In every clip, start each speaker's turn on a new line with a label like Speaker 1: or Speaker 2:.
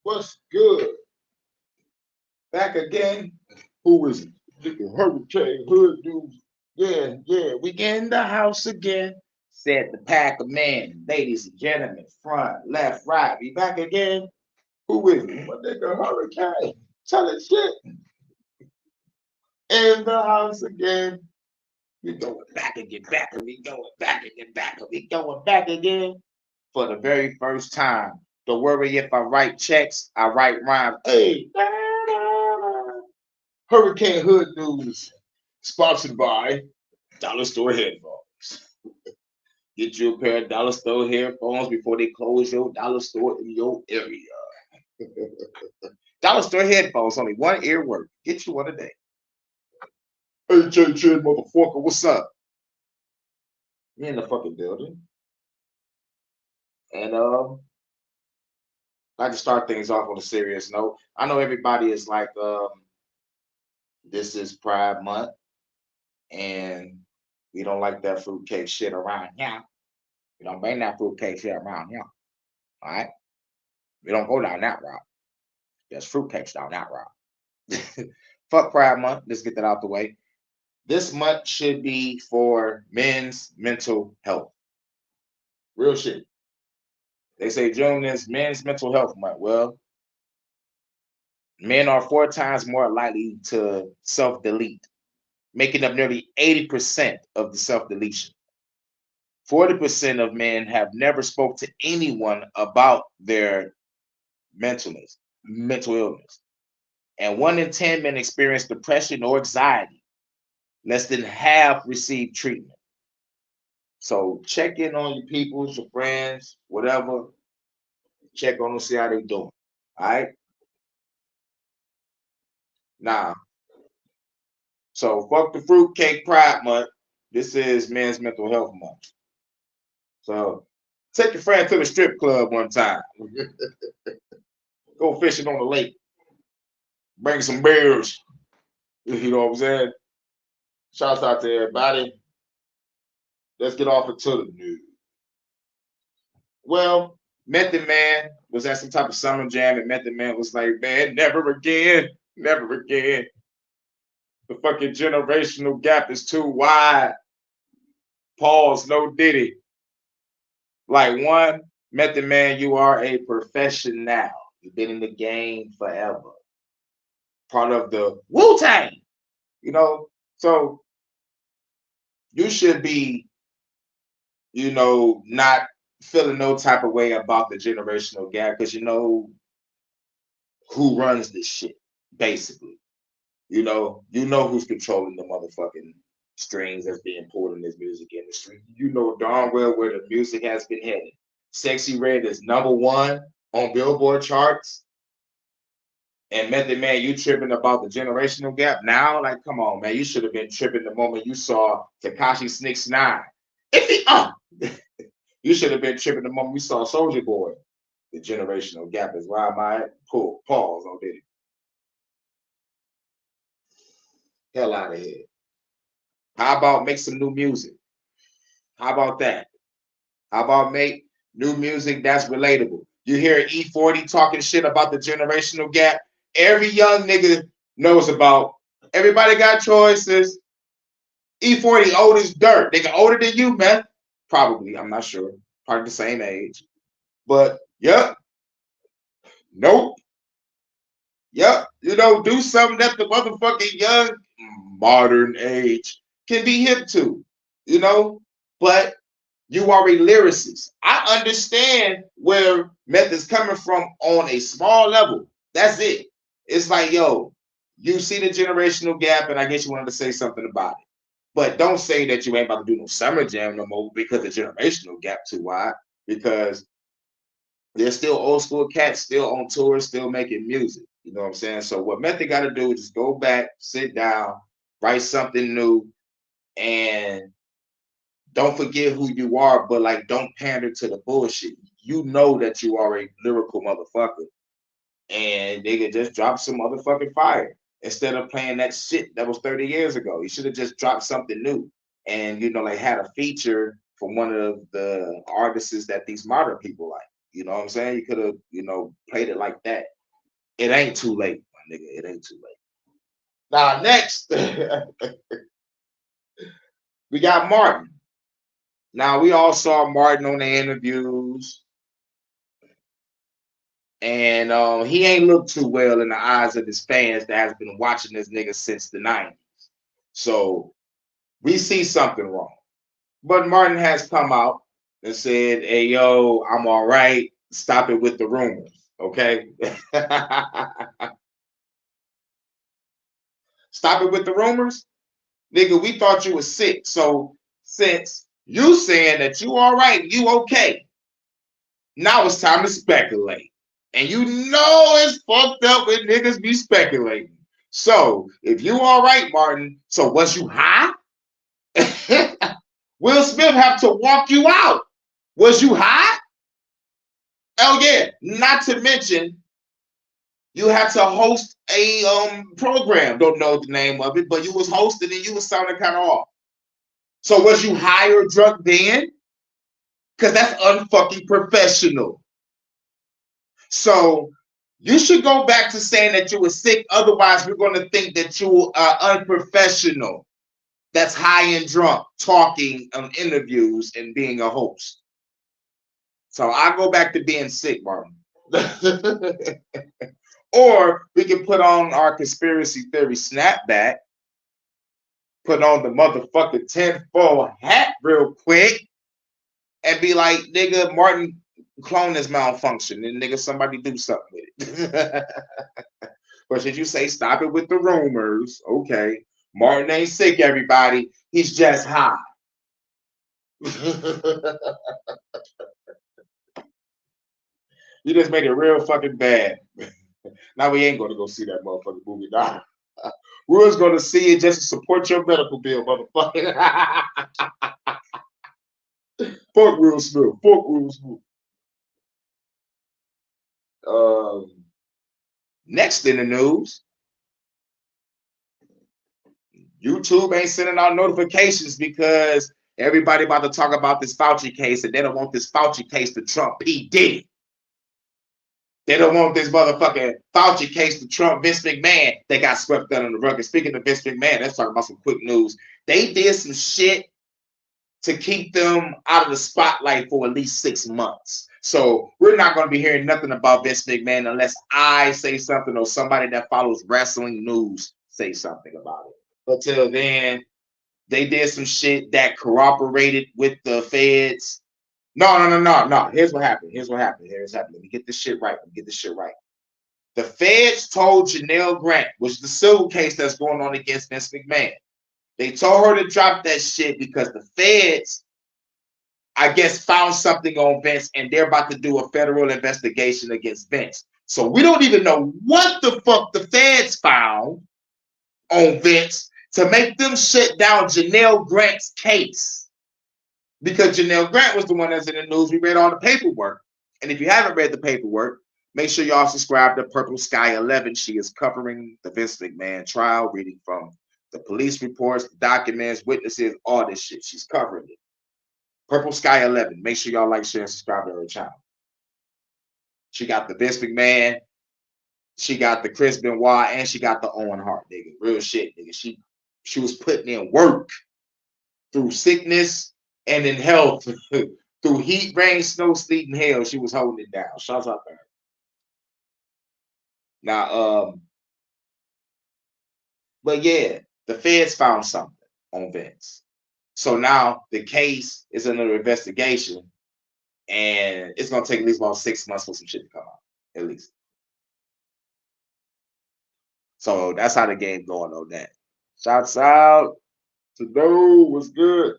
Speaker 1: What's good? Back again. Who is it? Nigga, Hurricane Hood News. Yeah, yeah, we get in the house again. Said the pack of men, ladies and gentlemen, front, left, right. We back again. Who is it? My nigga Hurricane. Tell it shit. In the house again. We going back again, back and we going back again, back and we going back again for the very first time. Don't worry if I write checks, I write rhymes. Hey, Hurricane Hood News, sponsored by Dollar Store Headphones. Get you a pair of Dollar Store headphones before they close your dollar store in your area. Dollar Store headphones, only one ear work. Get you one a day. Hey, J, motherfucker, what's up? You in the fucking building. And I like to start things off on a serious note. I know everybody is like, this is Pride Month, and we don't like that fruitcake shit around here. We don't bring that fruitcake shit around here. All right? We don't go down that route. There's fruitcakes down that route. Fuck Pride Month. Let's get that out the way. This month should be for men's mental health. Real shit. They say June is men's mental health month. Well, men are 4 times more likely to self delete, making up nearly 80% of the self deletion. 40% of men have never spoke to anyone about their mental illness. And 1 in 10 men experience depression or anxiety. Less than half receive treatment. So check in on your peoples, your friends, whatever. Check on them, see how they doing. All right. Now, so fuck the fruitcake Pride Month. This is Men's Mental Health Month. So take your friend to the strip club one time. Go fishing on the lake. Bring some beers. You know what I'm saying? Shouts out to everybody. Let's get off into the news. Well, Method Man was at some type of summer jam, and Method Man was like, man, never again, never again. The fucking generational gap is too wide. Pause, no Diddy. Like one, Method Man, you are a professional. You've been in the game forever. Part of the Wu-Tang, you know? So you should be, not feeling no type of way about the generational gap because you know who runs this shit, basically. You know who's controlling the motherfucking strings that's being pulled in this music industry. You know darn well where the music has been headed. Sexy Red is #1 on Billboard charts. And Method Man, you tripping about the generational gap now? Like, come on, man. You should have been tripping the moment you saw Takashi 6ix9ine. If he you should have been tripping the moment we saw Soldier Boy. The generational gap is why my pull pause on Diddy. Hell out of here. How about make some new music? How about that? How about make new music that's relatable? You hear E40 talking shit about the generational gap. Every young nigga knows about. Everybody got choices. E40 old as dirt. Nigga older than you, man. Probably. I'm not sure. Probably the same age. But yep. Nope. Yep. Do something that the motherfucking young modern age can be hip to. But you are a lyricist. I understand where Method's coming from on a small level. That's it. It's like, yo, you see the generational gap, and I guess you wanted to say something about it. But don't say that you ain't about to do no summer jam no more because the generational gap too wide. Because there's still old school cats still on tour, still making music. You know what I'm saying? So what Method got to do is just go back, sit down, write something new, and don't forget who you are, but like don't pander to the bullshit. You know that you are a lyrical motherfucker. And they could just drop some motherfucking fire instead of playing that shit that was 30 years ago. You should have just dropped something new and like had a feature from one of the artists that these modern people like. You know what I'm saying? You could have, played it like that. It ain't too late, my nigga. It ain't too late. Now, next, we got Martin. Now, we all saw Martin on the interviews, and he ain't looked too well in the eyes of his fans that has been watching this nigga since the 90s. So, we see something wrong. But Martin has come out and said, hey, yo, I'm all right. Stop it with the rumors, okay? Stop it with the rumors? Nigga, we thought you was sick. So since you saying that you all right, you okay, now it's time to speculate. And you know it's fucked up when niggas be speculating. So if you all right, Martin, so was you high? Will Smith have to walk you out. Was you high? Oh yeah. Not to mention, you had to host a program. Don't know the name of it, but you was hosting and you was sounding kind of off. So was you high or drunk then? Because that's unfucking professional. So you should go back to saying that you were sick. Otherwise, we're going to think that you are unprofessional. That's high and drunk, talking on interviews and being a host. So I go back to being sick, Martin. Or we can put on our conspiracy theory snapback, put on the motherfucking 10-4 hat real quick, and be like, nigga, Martin clone is malfunction, and nigga, somebody do something with it. But should you say stop it with the rumors? Okay. Martin ain't sick, everybody. He's just high. You just made it real fucking bad. Now we ain't gonna go see that motherfucking movie. Nah. We're just gonna see it just to support your medical bill, motherfucker. Fuck Will Smith. Fuck Will Smith. Next in the news, YouTube ain't sending out notifications because everybody about to talk about this Fauci case, and they don't want this Fauci case to trump P. Diddy. They don't want this motherfucking Fauci case to Trump Vince McMahon. They got swept under the rug. And speaking of Vince McMahon, let's talk about some quick news. They did some shit to keep them out of the spotlight for at least 6 months. So we're not going to be hearing nothing about Vince McMahon unless I say something or somebody that follows wrestling news say something about it. But till then, they did some shit that corroborated with the feds. No. Here's what happened. Let me get this shit right. The feds told Janelle Grant, which is the civil case that's going on against Vince McMahon. They told her to drop that shit because the feds, I guess, found something on Vince and they're about to do a federal investigation against Vince. So we don't even know what the fuck the feds found on Vince to make them shut down Janelle Grant's case. Because Janelle Grant was the one that's in the news. We read all the paperwork. And if you haven't read the paperwork, make sure y'all subscribe to Purple Sky 11. She is covering the Vince McMahon trial, reading from the police reports, documents, witnesses, all this shit. She's covering it. Purple Sky 11. Make sure y'all like, share, and subscribe to her channel. She got the Vince McMahon. She got the Chris Benoit, and she got the Owen Hart, nigga. Real shit, nigga. She was putting in work through sickness and in health, through heat, rain, snow, sleet, and hail. She was holding it down. Shouts out to her. Now, but yeah, the feds found something on Vince. So now the case is under investigation, and it's gonna take at least about 6 months for some shit to come out, at least. So that's how the game going on that. Shouts out to know what's good.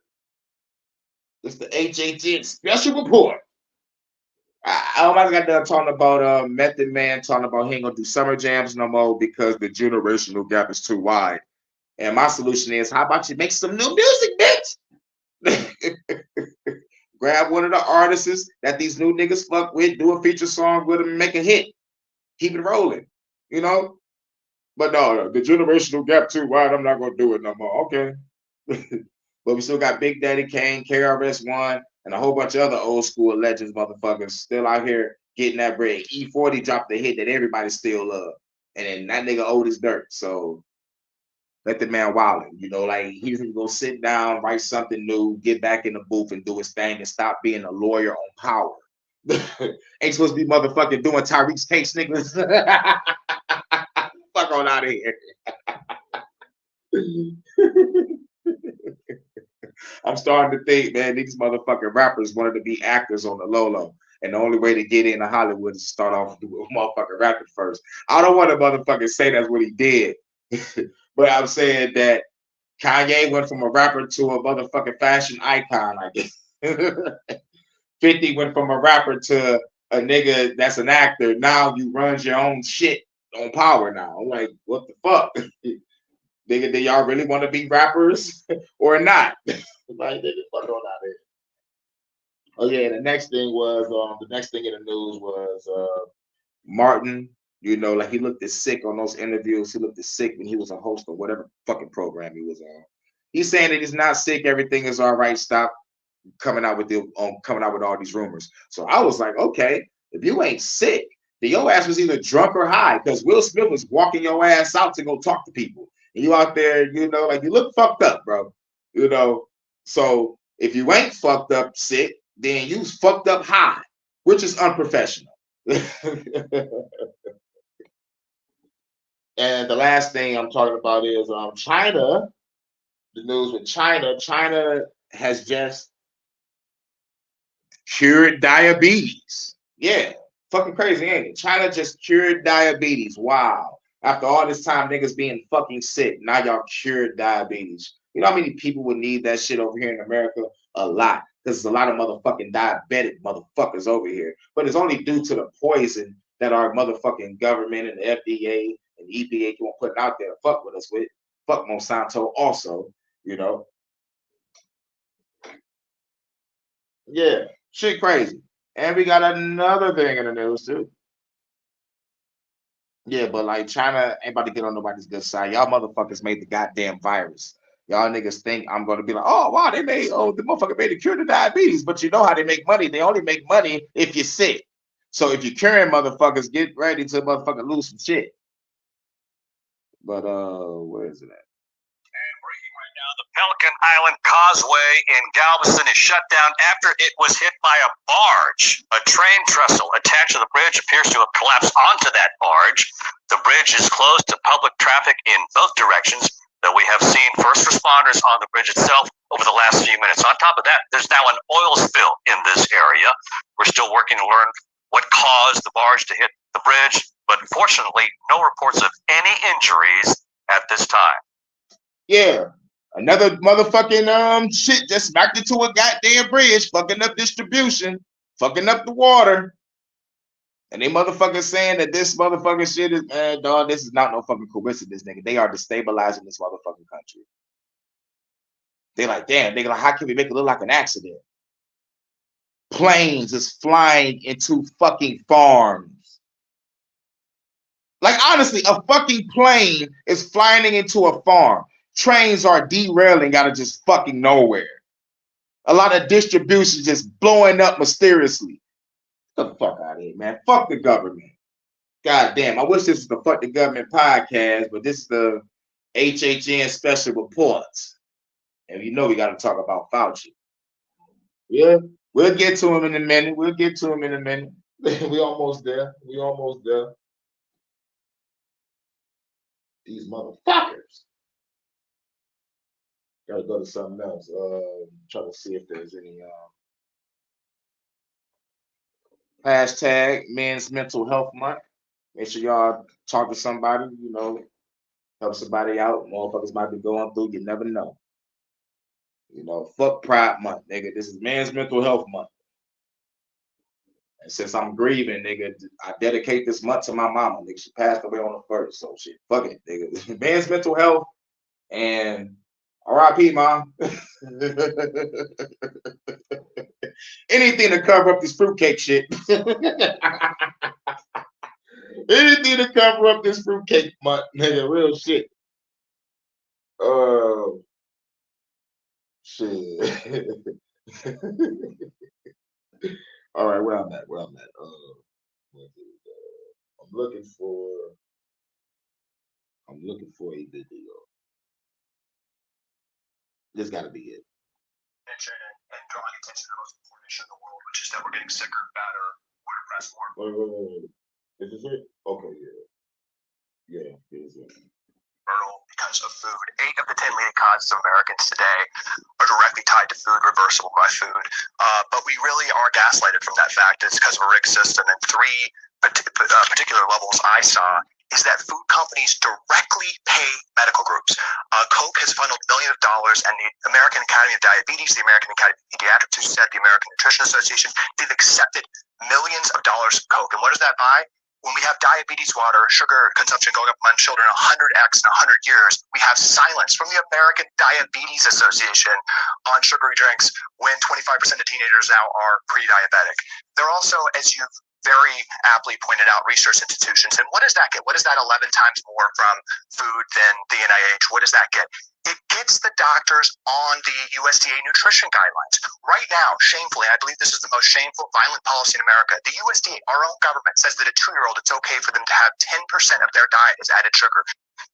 Speaker 1: It's the HHN special report. I almost got done talking about Method Man talking about he ain't gonna do summer jams no more because the generational gap is too wide. And my solution is, how about you make some new music, bitch? Grab one of the artists that these new niggas fuck with, do a feature song with them, and make a hit. Keep it rolling, you know? But no, the generational gap too wide. I'm not gonna do it no more. Okay. But we still got Big Daddy Kane, KRS-One, and a whole bunch of other old school legends, motherfuckers, still out here getting that bread. E40 dropped the hit that everybody still love, and then that nigga old as dirt. So let the man wild it. You know, like he's gonna go sit down, write something new, get back in the booth and do his thing and stop being a lawyer on power. Ain't supposed to be motherfucking doing Tyreek's case, niggas. Fuck on out of here. I'm starting to think, man, these motherfucking rappers wanted to be actors on the low. And the only way to get into Hollywood is to start off with a motherfucking rapper first. I don't want to motherfucking say that's what he did. But I'm saying that Kanye went from a rapper to a motherfucking fashion icon, I guess. 50 went from a rapper to a nigga that's an actor. Now you run your own shit on power now. I'm like, what the fuck? Nigga, do y'all really want to be rappers or not? Like, nigga, fuck on out here. Oh yeah, the next thing in the news was Martin. You know, like he looked as sick on those interviews. He looked as sick when he was a host of whatever fucking program he was on. He's saying that he's not sick. Everything is all right. Stop coming out with all these rumors. So I was like, okay, if you ain't sick, then your ass was either drunk or high, because Will Smith was walking your ass out to go talk to people. And you out there, you know, like you look fucked up, bro. You know, so if you ain't fucked up sick, then you fucked up high, which is unprofessional. And the last thing I'm talking about is China. The news with China. China has just cured diabetes. Yeah, fucking crazy, ain't it? China just cured diabetes. Wow. After all this time, niggas being fucking sick, now y'all cured diabetes. You know how many people would need that shit over here in America? A lot. Because there's a lot of motherfucking diabetic motherfuckers over here. But it's only due to the poison that our motherfucking government and the FDA and EPA keep on putting out there to fuck with us with. Fuck Monsanto also, you know. Yeah, shit crazy. And we got another thing in the news too. Yeah, but like China ain't about to get on nobody's good side. Y'all motherfuckers made the goddamn virus. Y'all niggas think I'm gonna be like, oh wow, the motherfucker made a cure to diabetes. But you know how they make money? They only make money if you're sick. So if you're curing motherfuckers, get ready to motherfucking lose some shit. But where is it at?
Speaker 2: Right now, the Pelican Island Causeway in Galveston is shut down after it was hit by a barge. A train trestle attached to the bridge appears to have collapsed onto that barge. The bridge is closed to public traffic in both directions, though we have seen first responders on the bridge itself over the last few minutes. On top of that, there's now an oil spill in this area. We're still working to learn what caused the barge to hit the bridge, but fortunately, no reports of any injuries at this time.
Speaker 1: Yeah, another motherfucking shit just smacked into a goddamn bridge, fucking up distribution, fucking up the water. And they motherfuckers saying that this motherfucking shit is, man, dog, this is not no fucking coincidence, nigga. They are destabilizing this motherfucking country. They're like, damn, nigga, like, how can we make it look like an accident? Planes is flying into fucking farms. Like, honestly, a fucking plane is flying into a farm. Trains are derailing out of just fucking nowhere. A lot of distribution just blowing up mysteriously. Get the fuck out of here, man. Fuck the government. God damn. I wish this was the Fuck the Government podcast, but this is the HHN special reports. And you know we got to talk about Fauci. Yeah, we'll get to him in a minute. We almost there. These motherfuckers. Gotta go to something else. Try to see if there's any hashtag Men's Mental Health Month. Make sure y'all talk to somebody, you know, help somebody out. Motherfuckers might be going through, you never know. You know, fuck Pride Month, nigga. This is Men's Mental Health Month. And since I'm grieving, nigga, I dedicate this month to my mama, nigga. She passed away on the 1st, so shit. Fuck it, nigga. Men's Mental Health and R.I.P. Mom. Anything to cover up this fruitcake shit. Anything to cover up this fruitcake month, nigga. Real shit. Shit. All right, where I'm at? I'm looking for a video. This got to be it.
Speaker 2: And drawing attention to the most important issue in the world, which is that we're getting sicker, fatter, more depressed, more.
Speaker 1: Wait. Is this it? Okay, yeah, here's it.
Speaker 2: Because of food. 8 of the 10 leading causes of Americans today are directly tied to food, reversible by food. But we really are gaslighted from that fact. It's because of a rigged system. And 3 particular levels I saw is that food companies directly pay medical groups. Coke has funneled millions of dollars, and the American Academy of Diabetes, the American Academy of Pediatrics, who said the American Nutrition Association, they've accepted millions of dollars of Coke. And what does that buy? When we have diabetes water, sugar consumption going up among children 100x in 100 years, we have silence from the American Diabetes Association on sugary drinks when 25% of teenagers now are pre-diabetic. They're also, as you've very aptly pointed out, research institutions. And what does that get? What is that 11 times more from food than the NIH? What does that get? It gets the doctors on the USDA nutrition guidelines. Right now, shamefully, I believe this is the most shameful, violent policy in America. The USDA, our own government, says that a 2-year-old, it's okay for them to have 10% of their diet is added sugar.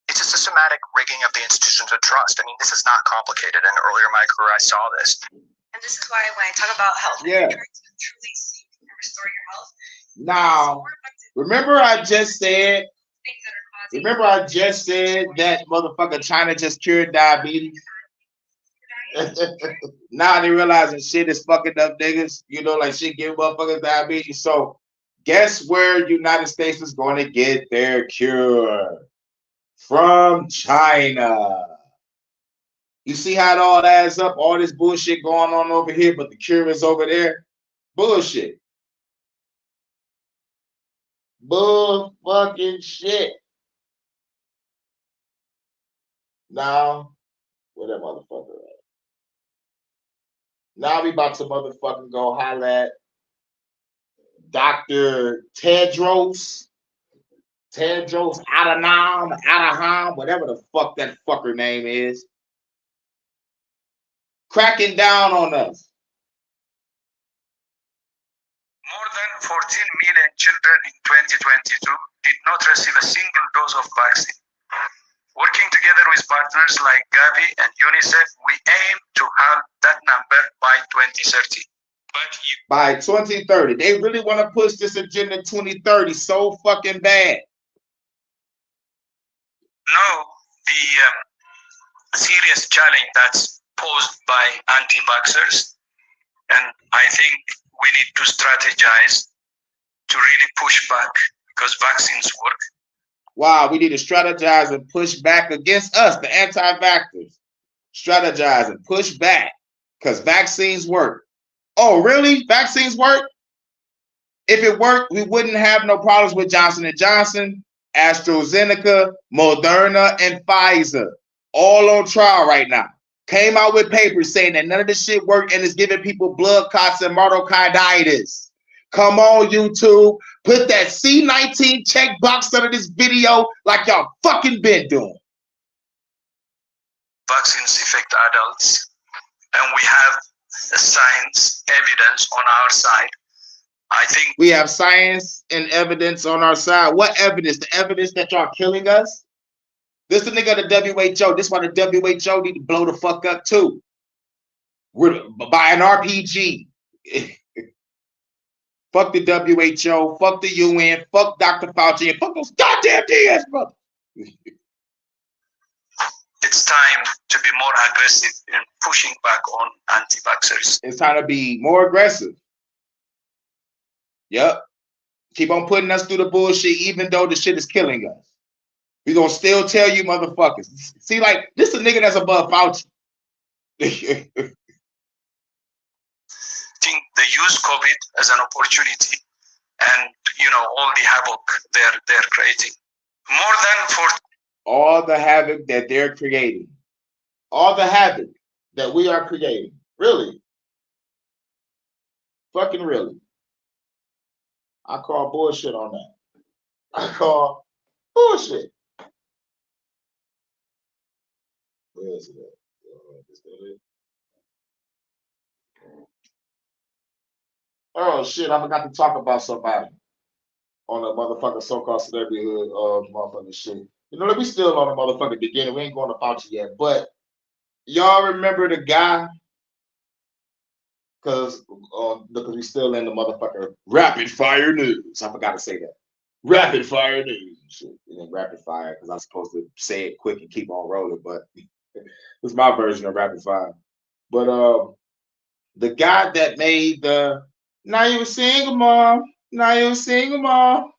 Speaker 2: It's a systematic rigging of the institutions of trust. I mean, this is not complicated. And earlier in my career, I saw this.
Speaker 3: And this is why when I talk about health,
Speaker 1: yeah,
Speaker 3: trying to truly seek and restore your health.
Speaker 1: Now, remember I just said that motherfucker China just cured diabetes. Now they realizing shit is fucking up niggas. You know, like shit give motherfuckers diabetes. So guess where United States is going to get their cure? From China. You see how it all adds up? All this bullshit going on over here, but the cure is over there? Bullshit. Bull fucking shit. Now, where that motherfucker at? Now we about to motherfucking go holla at Dr. Tedros Adhanom, whatever the fuck that fucker name is, cracking down on us.
Speaker 4: More than 14 million children in 2022 did not receive a single dose of vaccine. Working together with partners like Gavi and UNICEF, we aim to have that number by 2030.
Speaker 1: By 2030, they really want to push this agenda 2030 so fucking bad.
Speaker 4: No, the serious challenge that's posed by anti-vaxxers, and I think we need to strategize to really push back because vaccines work.
Speaker 1: Wow, we need to strategize and push back against us, the anti-vaxxers. Strategize and push back because vaccines work. Oh, really? Vaccines work? If it worked, we wouldn't have no problems with Johnson & Johnson, AstraZeneca, Moderna, and Pfizer. All on trial right now. Came out with papers saying that none of this shit worked and is giving people blood clots and myocarditis. Come on, YouTube. Put that C19 checkbox under this video like y'all fucking been doing.
Speaker 4: Vaccines affect adults, and we have science evidence on our side. I think
Speaker 1: we have science and evidence on our side. What evidence? The evidence that y'all killing us? This the nigga of the WHO. This why the WHO need to blow the fuck up too. We're by an RPG. Fuck the WHO, fuck the UN, fuck Dr. Fauci, and fuck those goddamn DS, brother.
Speaker 4: It's time to be more aggressive in pushing back on anti-vaxxers.
Speaker 1: It's time to be more aggressive. Yep. Keep on putting us through the bullshit, even though the shit is killing us. We're gonna still tell you motherfuckers. See, like, this is a nigga that's above Fauci.
Speaker 4: Think they use COVID as an opportunity and, you know, all the havoc they're creating. More than for
Speaker 1: all the havoc that they're creating. All the havoc that we are creating. Really. Fucking really. I call bullshit on that. I call bullshit. Where is it at? Is that it? Oh shit, I forgot to talk about somebody on the motherfucking so-called celebrity hood motherfucking shit. You know, we still on the motherfucking beginning. We ain't going to Fauci yet, but y'all remember the guy? Because we still in the motherfucker rapid fire news. I forgot to say that. Rapid fire news. Shit, it ain't rapid fire because I'm supposed to say it quick and keep on rolling, but it's my version of rapid fire. But the guy that made the now you single mom, now you single mom,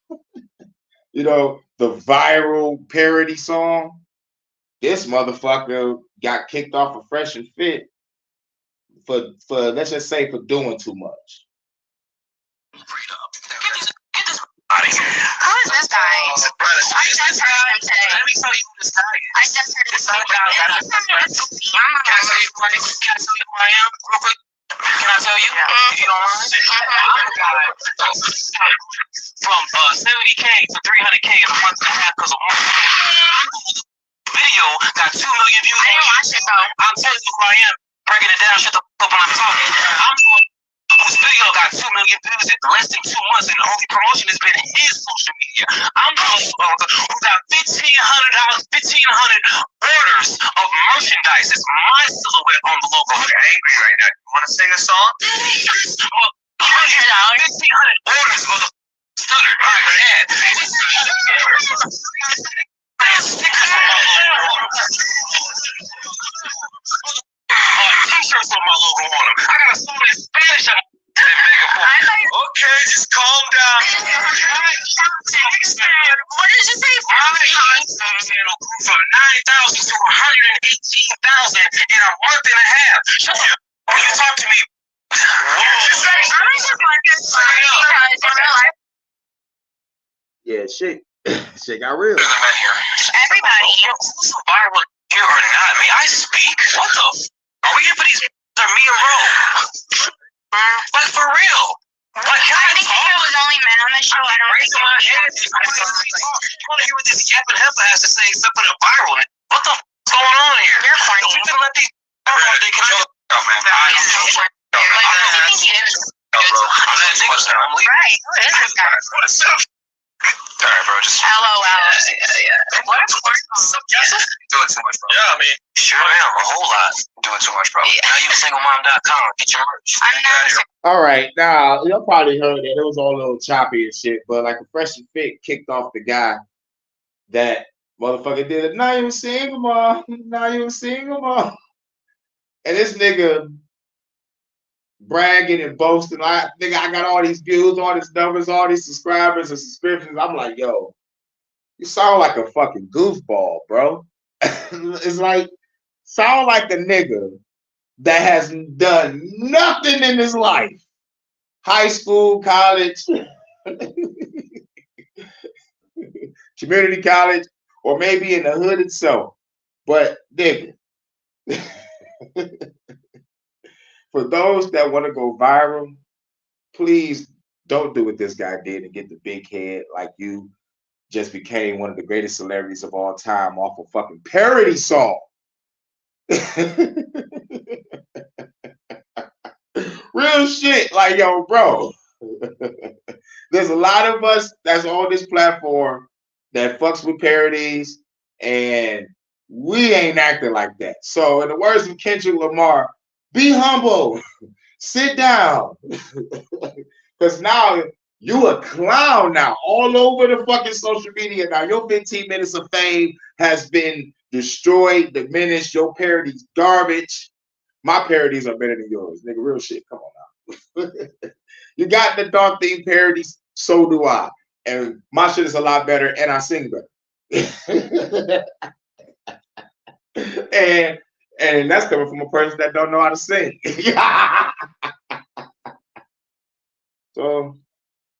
Speaker 1: you know, the viral parody song. This motherfucker got kicked off of Fresh and Fit for let's just say for doing too much.
Speaker 2: Who is this guy? I just heard him today. Let me tell you who this guy is. I just heard him say that. Can I tell you who I am? Real quick. Can I tell you? If you don't mind? I'm a guy from 70K to 300K in a month and a half because of one video got 2 million views. I didn't watch it though. I'm telling you who I am. Breaking it down, shut the fuck up when I'm talking. I'm whose video got 2 million views in less than 2 months, and the only promotion has been his social media. I'm the motherfucker who got $1,500 orders of merchandise. It's my silhouette on the logo. You're angry right now. You want to sing a song? Well, $1,500 orders, motherfucker. Stutter, my dad. T-shirts with my logo on them. I got a song in Spanish. Okay, just calm down. What did you say? Channel grew from 9,000 to 118,000 in a month and a half. Shut up. When you talk to me,
Speaker 1: yeah, shit. Shit got real.
Speaker 2: Everybody, who's viral here or not? May I speak? What the? Are we here for these? Or me and bro? Like for real? Like, I think if it was only men on the show, I don't think my head. You want to hear what this yapping heifer has to say except for the viral? What the fuck's going on here? You're corny. We can let these. They can chill out, man. I think he is. Right. Who is this guy? What's up? All right, bro. Just LOL. Yeah. What? Doing too much, bro. Yeah, I mean, sure am. A whole lot. Doing too much, bro. Yeah. Now you singlemom.com. Get your merch. I'm not.
Speaker 1: All right, now y'all probably heard that it was all a little choppy and shit, but like a Fresh and Fit kicked off the guy that motherfucker did it. Now you single mom. Now you single mom. And this nigga bragging and boasting like, nigga, I got all these views, all these numbers, all these subscribers and subscriptions. I'm like, yo, you sound like a fucking goofball, bro. It's like, sound like a nigga that has done nothing in his life. High school, college, community college, or maybe in the hood itself. But nigga, for those that want to go viral, please don't do what this guy did and get the big head like you just became one of the greatest celebrities of all time off a fucking parody song. Real shit. Like, yo, bro. There's a lot of us that's on this platform that fucks with parodies, and we ain't acting like that. So, in the words of Kendrick Lamar, be humble, sit down, because now you a clown now all over the fucking social media. Now your 15 minutes of fame has been destroyed, diminished. Your parody's garbage. My parodies are better than yours, nigga. Real shit. Come on now. You got the dark theme parodies, so do I, and my shit is a lot better, and I sing better. And that's coming from a person that don't know how to sing. So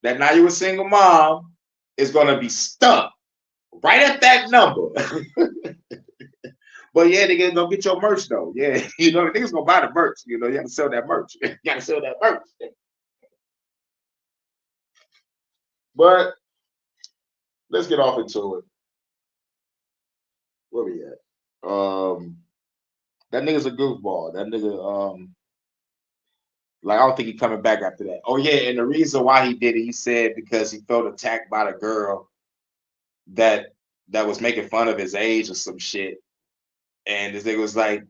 Speaker 1: that now you a single mom is gonna be stuck right at that number. But yeah, nigga, go get your merch though. Yeah, you know, the niggas gonna buy the merch. You know, you have to sell that merch. You gotta sell that merch. But let's get off into it. Where we at? That nigga's a goofball. That nigga, Like, I don't think he's coming back after that. Oh yeah, and the reason why he did it, he said because he felt attacked by the girl that was making fun of his age or some shit. And this nigga was like,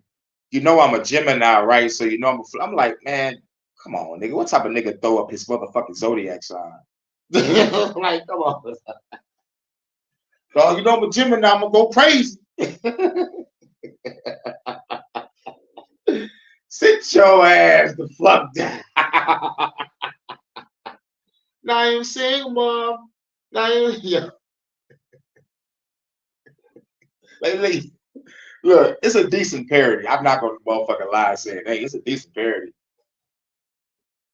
Speaker 1: you know, I'm a Gemini, right? So you know I'm like, man, come on, nigga. What type of nigga throw up his motherfucking zodiac sign? Like, come on. Dog, you know I'm a Gemini, I'm gonna go crazy. Sit your ass the fuck down. Now you're saying, mom. Now you're yeah. Like, look, it's a decent parody. I'm not gonna motherfucking lie saying, hey, it's a decent parody.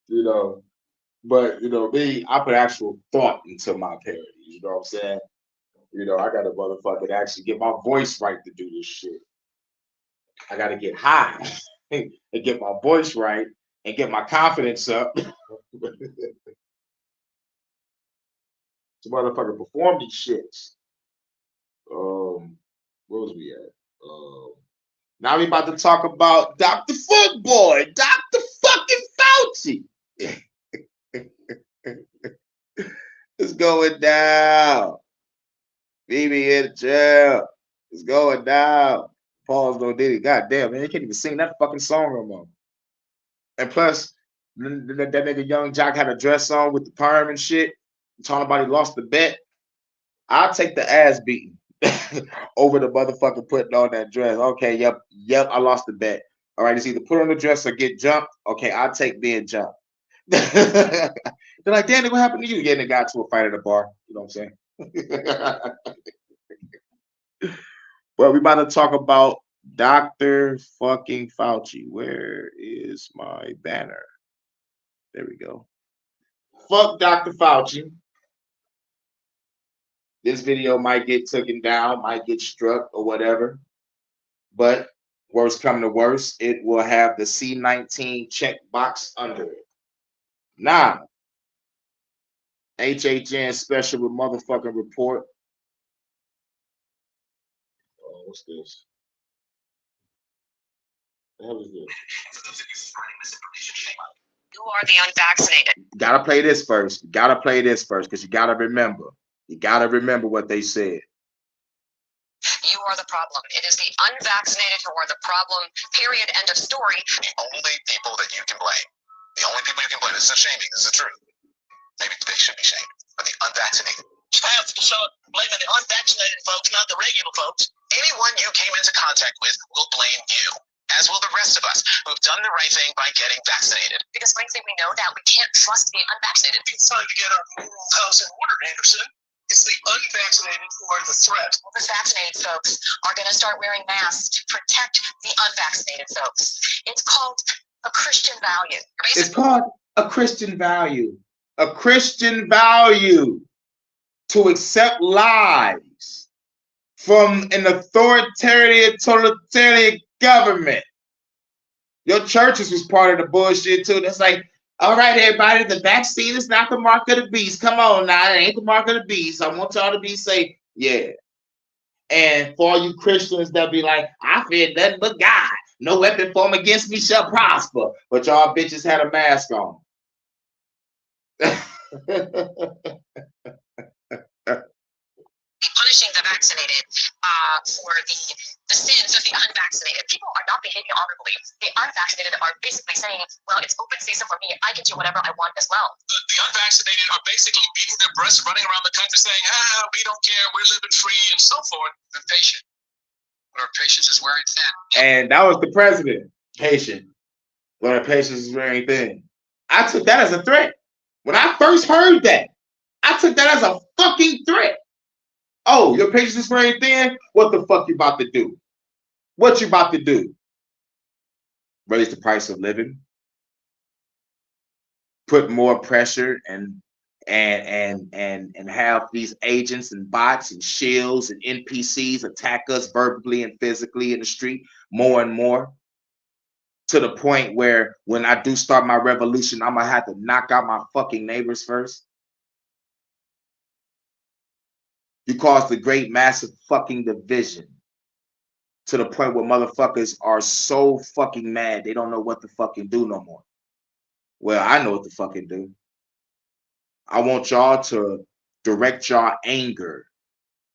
Speaker 1: You know, but you know, me, I put actual thought into my parody. You know what I'm saying? You know, I gotta motherfucking actually get my voice right to do this shit. I gotta get high and get my voice right and get my confidence up. To motherfucking perform these shits. Where was we at? Now we about to talk about Dr. Footboy, Dr. fucking Fauci. It's going down. BB in jail. It's going down. Paul's no Diddy. God damn, man, they can't even sing that fucking song no more. And plus, that nigga Young Jock had a dress on with the perm and shit. Talking about he lost the bet. I'll take the ass beating over the motherfucker putting on that dress. Okay, yep, I lost the bet. All right, it's either put on the dress or get jumped. Okay, I'll take being jumped. They're like, Danny, what happened to you? Getting a guy to a fight at a bar. You know what I'm saying? Well, we about to talk about Dr. fucking Fauci. Where is my banner? There we go. Fuck Dr. Fauci. This video might get taken down, might get struck or whatever. But worst come to worst, it will have the C19 checkbox under it. Now, HHN special with motherfucking report. Oh, what's this? What the hell is this?
Speaker 3: You are the unvaccinated.
Speaker 1: Gotta play this first. Gotta play this first because you gotta remember. You gotta remember what they said.
Speaker 3: You are the problem. It is the unvaccinated who are the problem. Period. End of story.
Speaker 2: The only people that you can blame, the only people you can blame, this isn't shaming, this is the truth. Maybe they should be shamed, but the unvaccinated. Have to start blaming the unvaccinated folks, not the regular folks. Anyone you came into contact with will blame you, as will the rest of us who've done the right thing by getting vaccinated.
Speaker 3: Because frankly, we know that we can't trust the unvaccinated.
Speaker 2: It's time to get our moral house in order, Anderson. It's the unvaccinated who are the threat.
Speaker 3: The vaccinated folks are going to start wearing masks to protect the unvaccinated folks. It's called a Christian value.
Speaker 1: It's called a Christian value. A Christian value to accept lies from an authoritarian, totalitarian government. Your churches was part of the bullshit too. That's like, all right, everybody, the vaccine is not the mark of the beast. Come on now, it ain't the mark of the beast. I want y'all to be safe. Yeah. And for all you Christians that be like, I fear nothing but God. No weapon formed against me shall prosper. But y'all bitches had a mask on.
Speaker 3: Punishing the vaccinated for the sins of the unvaccinated. People are not behaving honorably. The unvaccinated are basically saying, well, it's open season for me. I can do whatever I want as well.
Speaker 2: The unvaccinated are basically beating their breasts, running around the country saying, we don't care, we're living free, and so forth. They're patient. But our patience is wearing thin.
Speaker 1: And that was the president. Patient. But our patience is wearing thin. I took that as a threat. When I first heard that, I took that as a fucking threat. Oh, your patience is wearing thin? What the fuck you about to do? What you about to do? Raise the price of living? Put more pressure and have these agents and bots and shields and NPCs attack us verbally and physically in the street more and more, to the point where when I do start my revolution, I'm gonna have to knock out my fucking neighbors first. You caused the great massive fucking division to the point where motherfuckers are so fucking mad they don't know what to fucking do no more. Well, I know what to fucking do. I want y'all to direct y'all anger,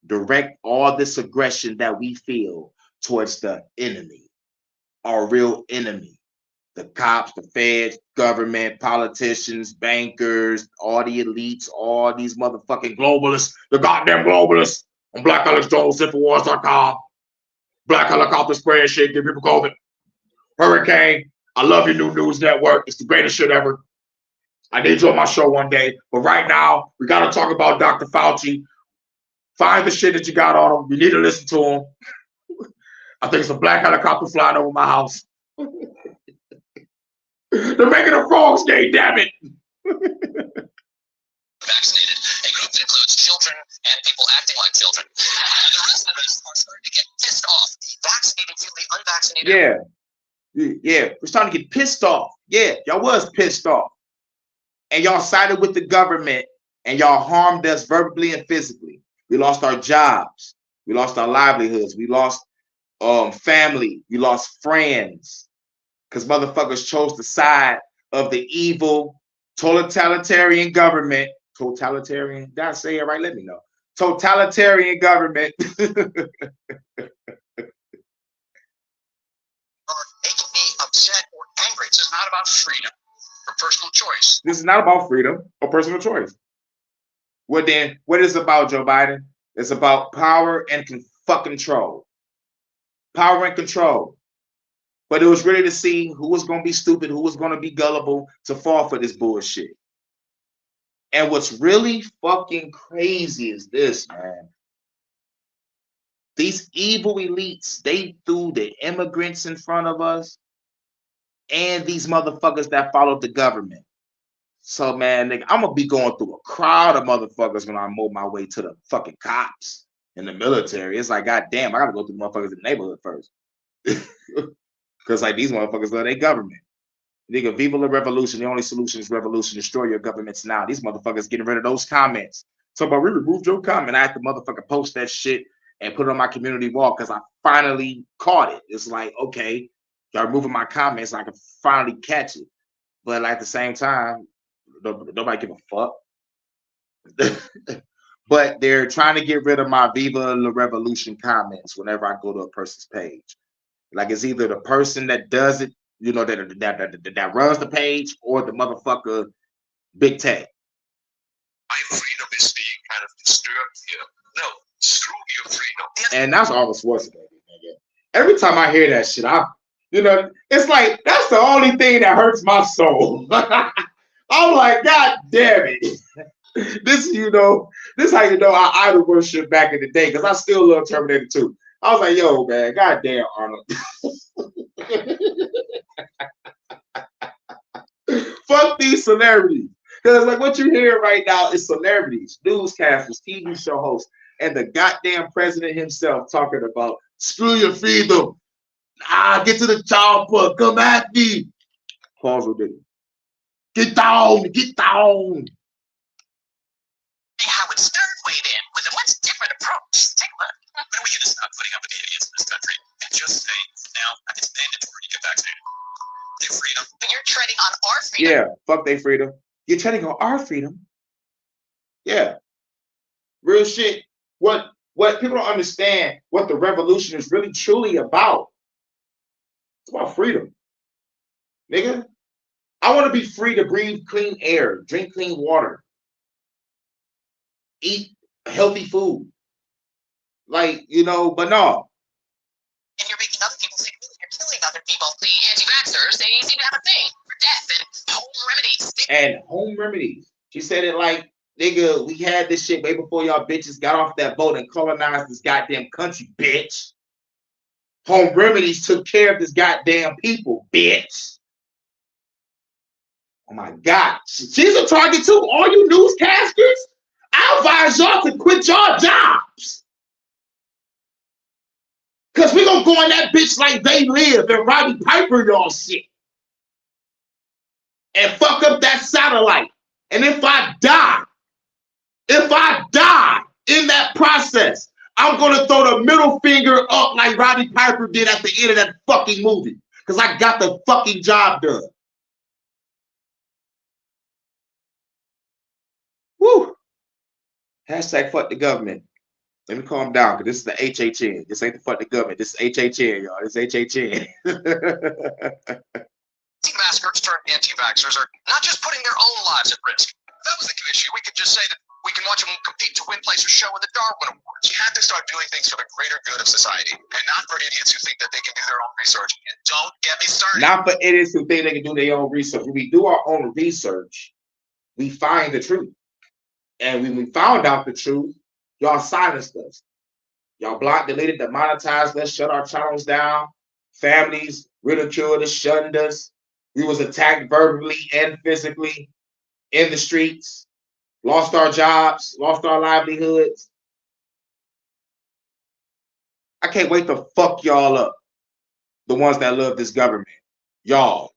Speaker 1: direct all this aggression that we feel towards the enemy, our real enemy. The cops, the feds, government, politicians, bankers, all the elites, all these motherfucking globalists, the goddamn globalists on BlackAlexJones.infowars.com. Black helicopter spray and shit, give people COVID. Hurykane, I love your new news network. It's the greatest shit ever. I need you on my show one day. But right now, we got to talk about Dr. Fauci. Find the shit that you got on him. You need to listen to him. I think it's a black helicopter flying over my house. They're making a frogs day, damn it.
Speaker 3: Vaccinated, a group that includes children and people acting like children. And the rest of us are starting to get pissed off. The vaccinated feel the unvaccinated.
Speaker 1: Yeah, we're starting to get pissed off. Yeah, y'all was pissed off. And y'all sided with the government and y'all harmed us verbally and physically. We lost our jobs. We lost our livelihoods. We lost family. We lost friends. Because motherfuckers chose the side of the evil totalitarian government. Totalitarian? Did I say it right? Let me know. Totalitarian government.
Speaker 3: Are making me upset or angry. This is not about freedom or personal choice.
Speaker 1: This is not about freedom or personal choice. Well, then, what is it about, Joe Biden? It's about power and control. Power and control. But it was really to see who was going to be stupid, who was going to be gullible to fall for this bullshit. And what's really fucking crazy is this, man. These evil elites, they threw the immigrants in front of us and these motherfuckers that followed the government. So, man, nigga, I'm going to be going through a crowd of motherfuckers when I mow my way to the fucking cops in the military. It's like, goddamn, I got to go through motherfuckers in the neighborhood first. Because, like, these motherfuckers love their government. Nigga, viva la revolution. The only solution is revolution. Destroy your governments now. These motherfuckers getting rid of those comments. So, about we removed your comment. I had to motherfucker post that shit and put it on my community wall because I finally caught it. It's like, okay, y'all removing my comments, I can finally catch it. But like, at the same time, nobody give a fuck. But they're trying to get rid of my Viva La Revolution comments whenever I go to a person's page. Like, it's either the person that does it, you know, that runs the page, or the motherfucker Big Tech.
Speaker 2: My freedom is being kind of disturbed here. No, screw your freedom.
Speaker 1: And that's Arnold Schwarzenegger. Every time I hear that shit, it's like, that's the only thing that hurts my soul. I'm like, God damn it. This is how you know I idol worship back in the day, because I still love Terminator 2. I was like, yo, man, God damn, Arnold. Fuck these celebrities. Because like what you hear right now is celebrities, newscasters, TV show hosts, and the goddamn president himself talking about screw your freedom. Get to the chopper, come at me. Pause with it. Get down, get down.
Speaker 3: Howard Stern weighed in with a much different approach. Take a look. When are we going to stop putting up with idiots in this country and just say, now it's mandatory to get vaccinated? Their freedom. But you're treading on our freedom.
Speaker 1: Yeah, fuck their freedom. You're treading on our freedom. Yeah. Real shit. What people don't understand what the revolution is really truly about. It's about freedom. Nigga. I want to be free to breathe clean air, drink clean water, eat healthy food. Like, but no.
Speaker 3: And you're making other people think you're killing other people. The anti-vaxxers, they seem to have a thing for death and home remedies.
Speaker 1: And home remedies. She said it like, nigga, we had this shit way before y'all bitches got off that boat and colonized this goddamn country, bitch. Home remedies took care of this goddamn people, bitch. Oh my God. She's a target too. All you newscasters, I advise y'all to quit your jobs. Because we're going to go in that bitch like they live and Roddy Piper y'all shit. And fuck up that satellite. And if I die in that process, I'm going to throw the middle finger up like Roddy Piper did at the end of that fucking movie. Because I got the fucking job done. Woo! Hashtag fuck the government. Let me calm down, because this is the HHN. This ain't the fuck the government. This is HHN, y'all. This is HHN.
Speaker 2: Anti-maskers turned anti-vaxxers are not just putting their own lives at risk. If that was the issue, we could just say that we can watch them compete to win place or show in the Darwin Awards. You have to start doing things for the greater good of society, and not for idiots who think that they can do their own research. And don't get me started.
Speaker 1: Not for idiots who think they can do their own research. When we do our own research, we find the truth. And when we found out the truth, y'all silenced us. Y'all blocked, deleted, demonetized us, shut our channels down. Families ridiculed us, shunned us. We was attacked verbally and physically in the streets. Lost our jobs, lost our livelihoods. I can't wait to fuck y'all up. The ones that love this government. Y'all.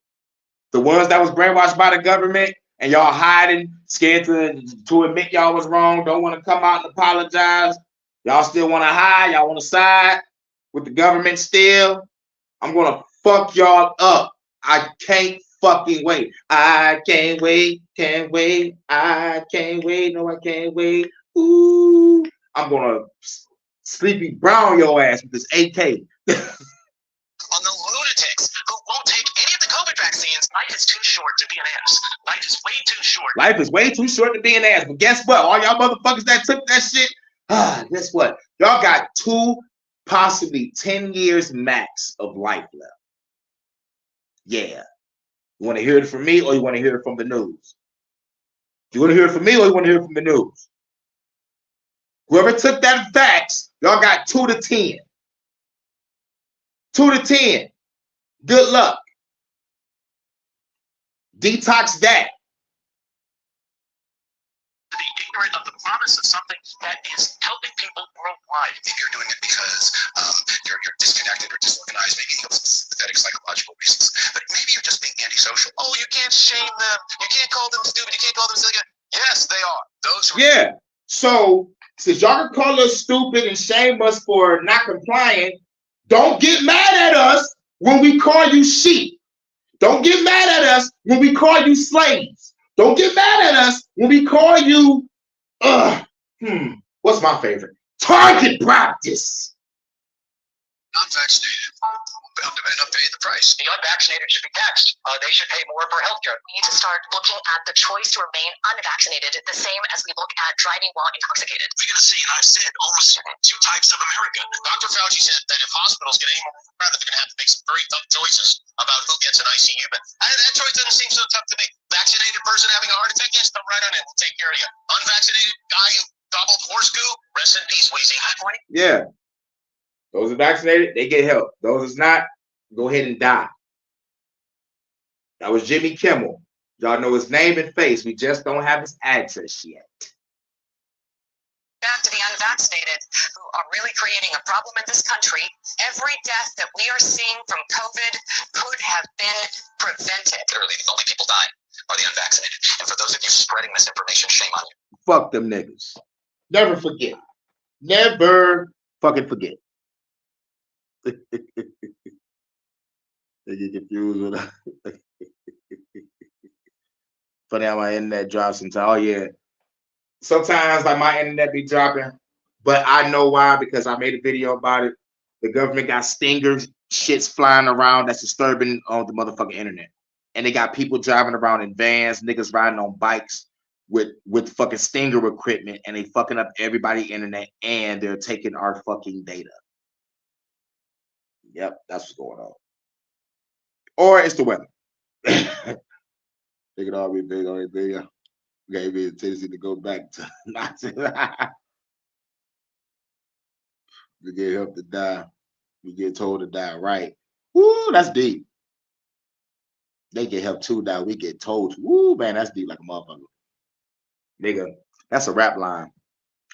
Speaker 1: The ones that was brainwashed by the government and y'all hiding, scared to admit y'all was wrong, don't want to come out and apologize. Y'all still want to hide, y'all want to side with the government still. I'm going to fuck y'all up. I can't fucking wait. I can't wait, can't wait. I can't wait, no I can't wait. Ooh, I'm going to Sleepy Brown your ass with this AK.
Speaker 2: On the lunatics who won't take any of the COVID vaccines, life is too short to be an ass. Life is way too short.
Speaker 1: Life is way too short to be an ass. But guess what? All y'all motherfuckers that took that shit, guess what? Y'all got 2, possibly 10 years max of life left. Yeah. You want to hear it from me or you want to hear it from the news? You want to hear it from me or you want to hear it from the news? Whoever took that facts, y'all got 2 to 10. 2 to 10. Good luck. Detox that.
Speaker 2: To be ignorant of the promise of something that is helping people worldwide.
Speaker 5: Maybe you're doing it because you're disconnected or disorganized. Maybe you have sympathetic psychological reasons. But maybe you're just being antisocial.
Speaker 2: Oh, you can't shame them. You can't call them stupid. You can't call them silly. Yes, they are. Those who
Speaker 1: Yeah. So since y'all can call us stupid and shame us for not complying, don't get mad at us when we call you sheep. Don't get mad at us when we call you slaves. Don't get mad at us when we call you, what's my favorite? Target practice.
Speaker 5: Non-vaccinated will end up paying the price.
Speaker 2: the unvaccinated should be taxed. They should pay more for healthcare.
Speaker 3: We need to start looking at the choice to remain unvaccinated the same as we look at driving while intoxicated.
Speaker 2: We're going to see, and I've said, almost 2 types of America. Dr. Fauci said that if hospitals get any more crowded, they're going to have to make some very tough choices about who gets an ICU bed. That choice doesn't seem so tough to me. Vaccinated person having a heart attack, yes, come right on in. We'll take care of you. Unvaccinated guy who gobbled horse goo, rest in peace, Wheezy.
Speaker 1: Yeah. Those are vaccinated, they get help. Those is not, go ahead and die. That was Jimmy Kimmel. Y'all know his name and face. We just don't have his address yet.
Speaker 3: Back to the unvaccinated who are really creating a problem in this country. Every death that we are seeing from COVID could have been prevented.
Speaker 2: Literally, the only people dying are the unvaccinated. And for those of you spreading misinformation, shame on you.
Speaker 1: Fuck them niggas. Never forget. Never fucking forget. They get confused with that. Funny how my internet drops sometimes. Oh yeah. Sometimes like my internet be dropping, but I know why, because I made a video about it. The government got stingers, shits flying around that's disturbing on the motherfucking internet. And they got people driving around in vans, niggas riding on bikes with fucking stinger equipment, and they fucking up everybody's internet, and they're taking our fucking data. Yep, that's what's going on. Or it's the weather. They could all be big on anything. Gave me a tendency to go back to not to. We get help to die. We get told to die right. Woo, that's deep. They get help to die. We get told. Woo, man, that's deep like a motherfucker. Nigga, that's a rap line.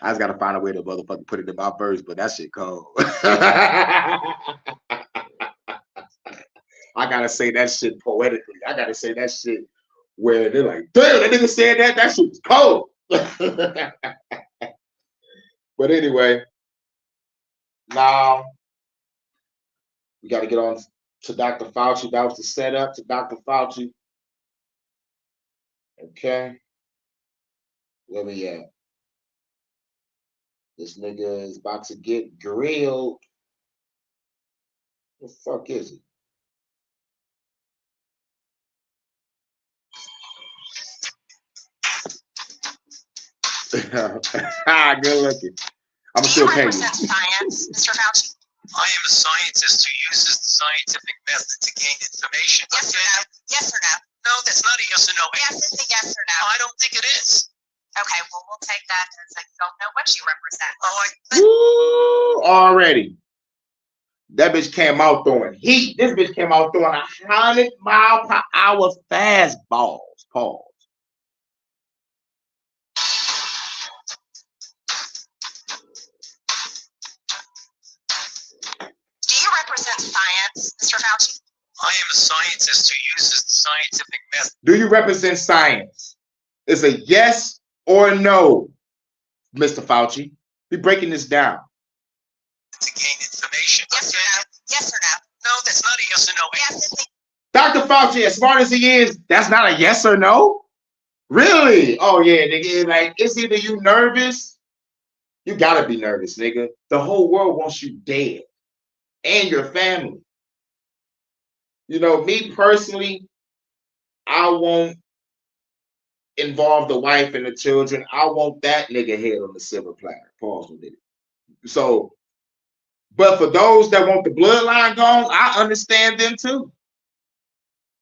Speaker 1: I just gotta find a way to motherfucking put it in my verse, but that shit cold. I gotta say that shit poetically. I gotta say that shit where they're like, damn, that nigga said that. That shit was cold. But anyway, now we got to get on to Dr. Fauci. That was the setup to Dr. Fauci. Okay. Where we at? This nigga is about to get grilled. What the fuck is it? Good looking. I'm
Speaker 3: Do
Speaker 1: still
Speaker 3: you
Speaker 1: paying
Speaker 3: represent science, Mr. Fauci?
Speaker 5: I am a scientist who uses the scientific method to gain information.
Speaker 3: Yes or no? Yes or no?
Speaker 5: No, that's not a yes or no.
Speaker 3: Yes, it's a yes or no.
Speaker 5: I don't think it is.
Speaker 3: Okay, well, we'll take that as I don't know what you represent.
Speaker 1: Woo, already. That bitch came out throwing heat. This bitch came out throwing 100-mile-per-hour fastballs. Pause.
Speaker 3: Do you represent science, Mr. Fauci?
Speaker 5: I am a scientist who uses the scientific method.
Speaker 1: Do you represent science? It's a yes or a no, Mr. Fauci. We're breaking this down.
Speaker 5: To gain information.
Speaker 3: Yes or no? Yes or no?
Speaker 5: No, that's not a yes or no.
Speaker 3: Yes, it's a
Speaker 1: Dr. Fauci, as smart as he is, that's not a yes or no? Really? Oh, yeah, nigga. Like, it's either you nervous. You gotta be nervous, nigga. The whole world wants you dead. And your family. You know, me personally, I won't involve the wife and the children. I want that nigga head on the silver platter. Pause with it. So, but for those that want the bloodline gone, I understand them too.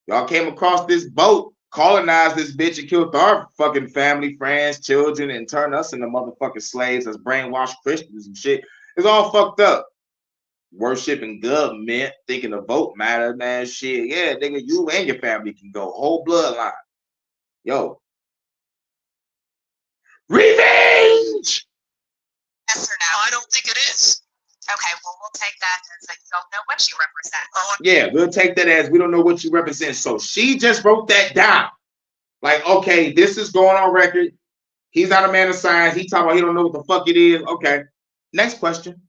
Speaker 1: Y'all came across this boat, colonized this bitch, and killed our fucking family, friends, children, and turned us into motherfucking slaves as brainwashed Christians and shit. It's all fucked up. Worshiping government, thinking the vote matter, man. Shit, yeah, nigga, you and your family can go. Whole bloodline. Yo. Revenge!
Speaker 3: yes or no?
Speaker 5: I don't think it is.
Speaker 3: Okay, well, we'll take that as I don't know what you represent.
Speaker 1: Yeah, we'll take that as we don't know what you represent. So she just wrote that down. Like, okay, this is going on record. He's not a man of science. He talking about he don't know what the fuck it is. Okay. Next question.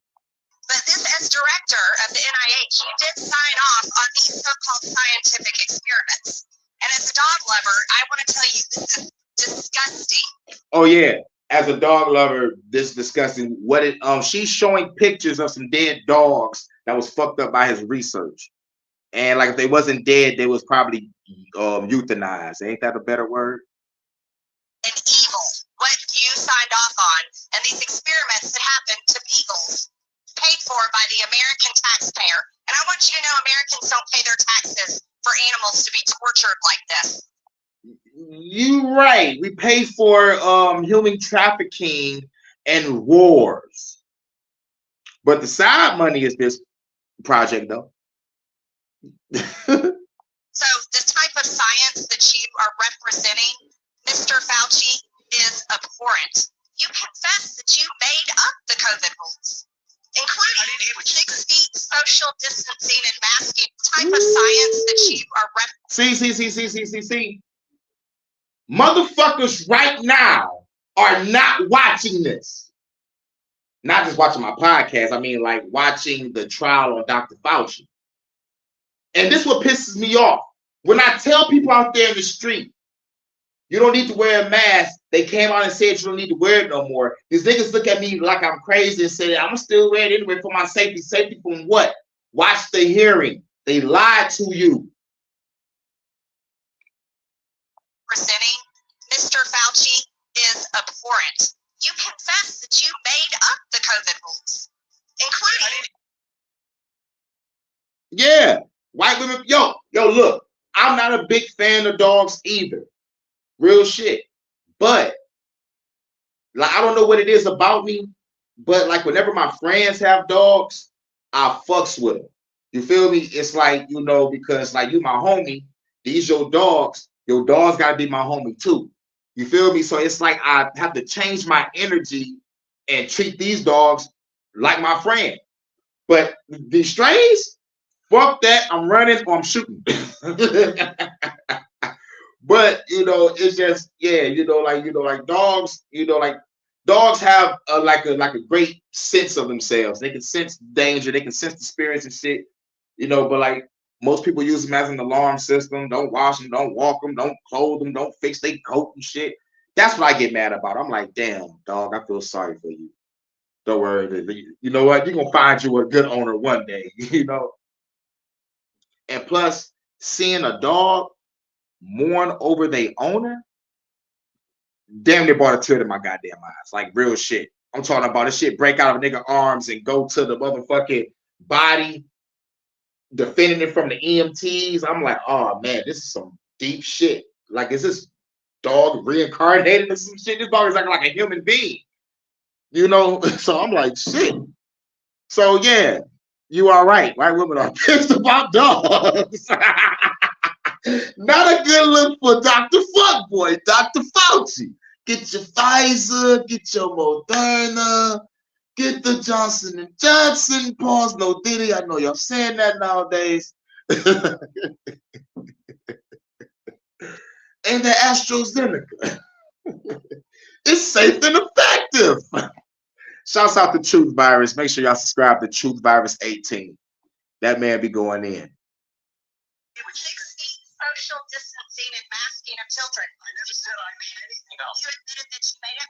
Speaker 3: But this, as director of the NIH, you did sign off on these so-called scientific experiments. And as a dog lover, I want to tell you this is disgusting.
Speaker 1: Oh yeah. As a dog lover, this discussing what it she's showing pictures of some dead dogs that was fucked up by his research. And like if they wasn't dead, they was probably euthanized. Ain't that a better word?
Speaker 3: And evil. What you signed off on, and these experiments that happened to beagles, paid for by the American taxpayer. And I want you to know Americans don't pay their taxes for animals to be tortured like this.
Speaker 1: You right. We pay for human trafficking and wars. But the side money is this project though.
Speaker 3: So the type of science that you are representing, Mr. Fauci, is abhorrent. You confess that you made up the COVID rules, including 6 feet social distancing and masking. The type of science that you are representing.
Speaker 1: See. Motherfuckers right now are not watching this. Not just watching my podcast. I mean, like watching the trial on Dr. Fauci. And this is what pisses me off. When I tell people out there in the street, you don't need to wear a mask, they came out and said you don't need to wear it no more. These niggas look at me like I'm crazy and say, I'm still wear it anyway for my safety. Safety from what? Watch the hearing. They lied to you.
Speaker 3: Presenting, Mr. Fauci, is abhorrent. You confess that you made up the COVID rules, including.
Speaker 1: Yeah, white women. Yo, look, I'm not a big fan of dogs either. Real shit. But like, I don't know what it is about me, but like whenever my friends have dogs, I fucks with them. You feel me? It's like, you know, because like you my homie, these your dogs gotta be my homie too. You feel me? So it's like I have to change my energy and treat these dogs like my friend. But these strays, fuck that. I'm running or I'm shooting. But you know, it's just like dogs. Dogs have a great sense of themselves. They can sense danger. They can sense the spirits and shit. But like most people use them as an alarm system. Don't wash them. Don't walk them. Don't clothe them. Don't fix their coat and shit. That's what I get mad about. I'm like, damn, dog, I feel sorry for you. Don't worry. You know what? You're going to find you a good owner one day, you know? And plus, seeing a dog mourn over their owner, damn near brought a tear to my goddamn eyes. Like, real shit. I'm talking about this shit break out of a nigga arms and go to the motherfucking body, defending it from the EMTs. I'm like, oh, man, this is some deep shit. Like, is this dog reincarnated or some shit? This dog is like a human being. You know, so I'm like, shit. So yeah, you are right. White women are pissed about dogs. Not a good look for Dr. Fuckboy, Dr. Fauci. Get your Pfizer, get your Moderna, get the Johnson and Johnson. Pause, no Diddy. I know y'all saying that nowadays. And the AstraZeneca. It's safe and effective. Shouts out to Truth Virus. Make sure y'all subscribe to Truth Virus 18. That man be going in.
Speaker 3: 6 feet social distancing and masking of children.
Speaker 4: I never said I made anything up.
Speaker 3: You admitted that you made it.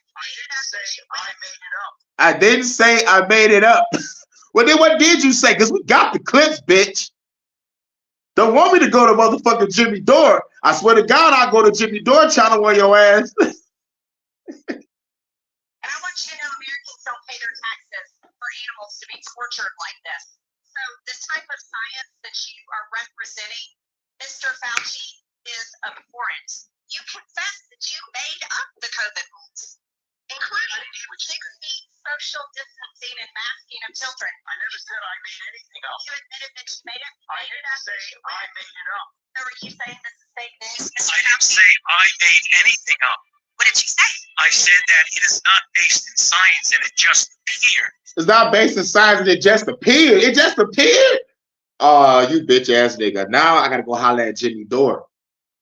Speaker 4: I didn't say I made it up.
Speaker 1: I didn't say I made it up. Well, then what did you say? Because we got the clips, bitch. Don't want me to go to motherfucking Jimmy Dore. I swear to God, I'll go to Jimmy Dore channel on your ass.
Speaker 3: And I want you to know Americans don't pay their taxes for animals to be tortured like this. So this type of science that you are representing, Mr. Fauci, is abhorrent. You confess that you made up the COVID rules, including 6 feet social distancing and masking of children.
Speaker 4: I never said I made anything up.
Speaker 3: You admitted that you made it.
Speaker 4: I didn't say I made it up.
Speaker 3: So are you saying this is fake news, Mr.
Speaker 4: I didn't
Speaker 3: Fauci?
Speaker 4: say I made anything up.
Speaker 3: What did you say?
Speaker 4: I said that it is not based in science and it just appeared.
Speaker 1: It's not based in science and it just appeared. It just appeared. You bitch ass nigga. Now I gotta go holler at Jimmy Dore.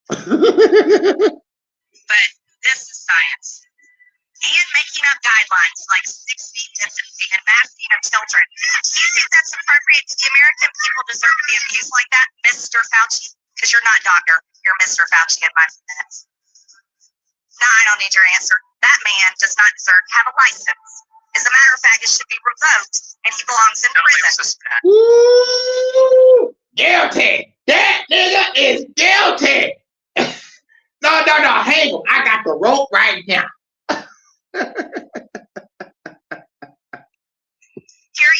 Speaker 3: But this is science. And making up guidelines like 6 feet distancing and masking of children. Do you think that's appropriate? Do the American people deserve to be abused like that, Mr. Fauci? Because you're not doctor. You're Mr. Fauci in my minutes. No, I don't need your answer. That man does not deserve to have a license. As a matter of fact, it should be revoked, and he belongs in prison.
Speaker 1: Woo! Guilty. That nigga is guilty. No. Hang on. I got the rope right now.
Speaker 3: Here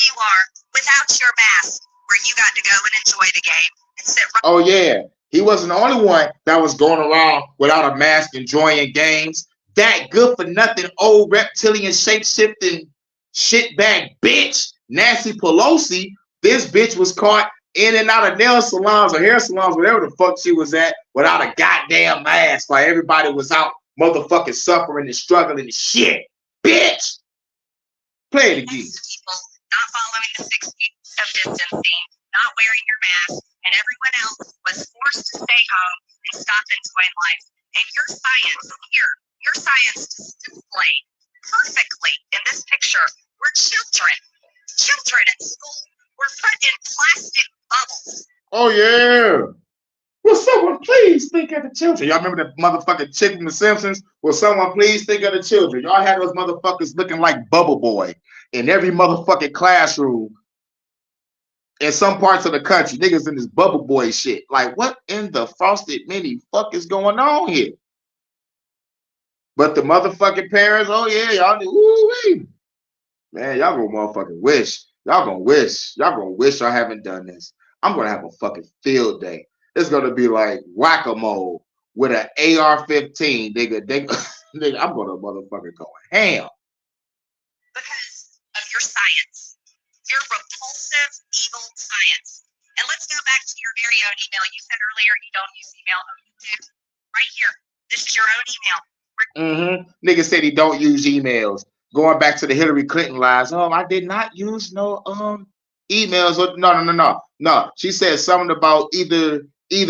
Speaker 3: you are, without your mask, where you got to go and enjoy the game and sit right.
Speaker 1: Oh yeah. He wasn't the only one that was going around without a mask enjoying games. That good for nothing old reptilian shape-shifting shitbag bitch, Nancy Pelosi. This bitch was caught in and out of nail salons or hair salons, whatever the fuck she was at, without a goddamn mask. Like everybody was out motherfucking suffering and struggling and shit. Bitch. Play it again.
Speaker 3: People not following the 6 feet of distancing, not wearing your mask, and everyone else was forced to stay home and stop enjoying life. And your science here, your science is displayed perfectly in this picture where children in school were put in plastic bubbles.
Speaker 1: Oh yeah. Will someone please think of the children? Y'all remember that motherfucking chick from The Simpsons? Will someone please think of the children? Y'all had those motherfuckers looking like Bubble Boy in every motherfucking classroom in some parts of the country. Niggas in this Bubble Boy shit. Like, what in the frosted mini fuck is going on here? But the motherfucking parents, oh yeah, y'all knew. Ooh-wee. Man, y'all gonna motherfucking wish. Y'all gonna wish y'all haven't done this. I'm gonna have a fucking field day. It's gonna be like whack-a-mole with an AR-15, nigga. Nigga, I'm gonna motherfucking go ham.
Speaker 3: Because of your science, your repulsive, evil science. And let's go back to your very own email. You said earlier you don't use email. Oh, you do. Right here. This is your own email.
Speaker 1: Nigga said he don't use emails. Going back to the Hillary Clinton lies. Oh, I did not use no emails. No. She said something about either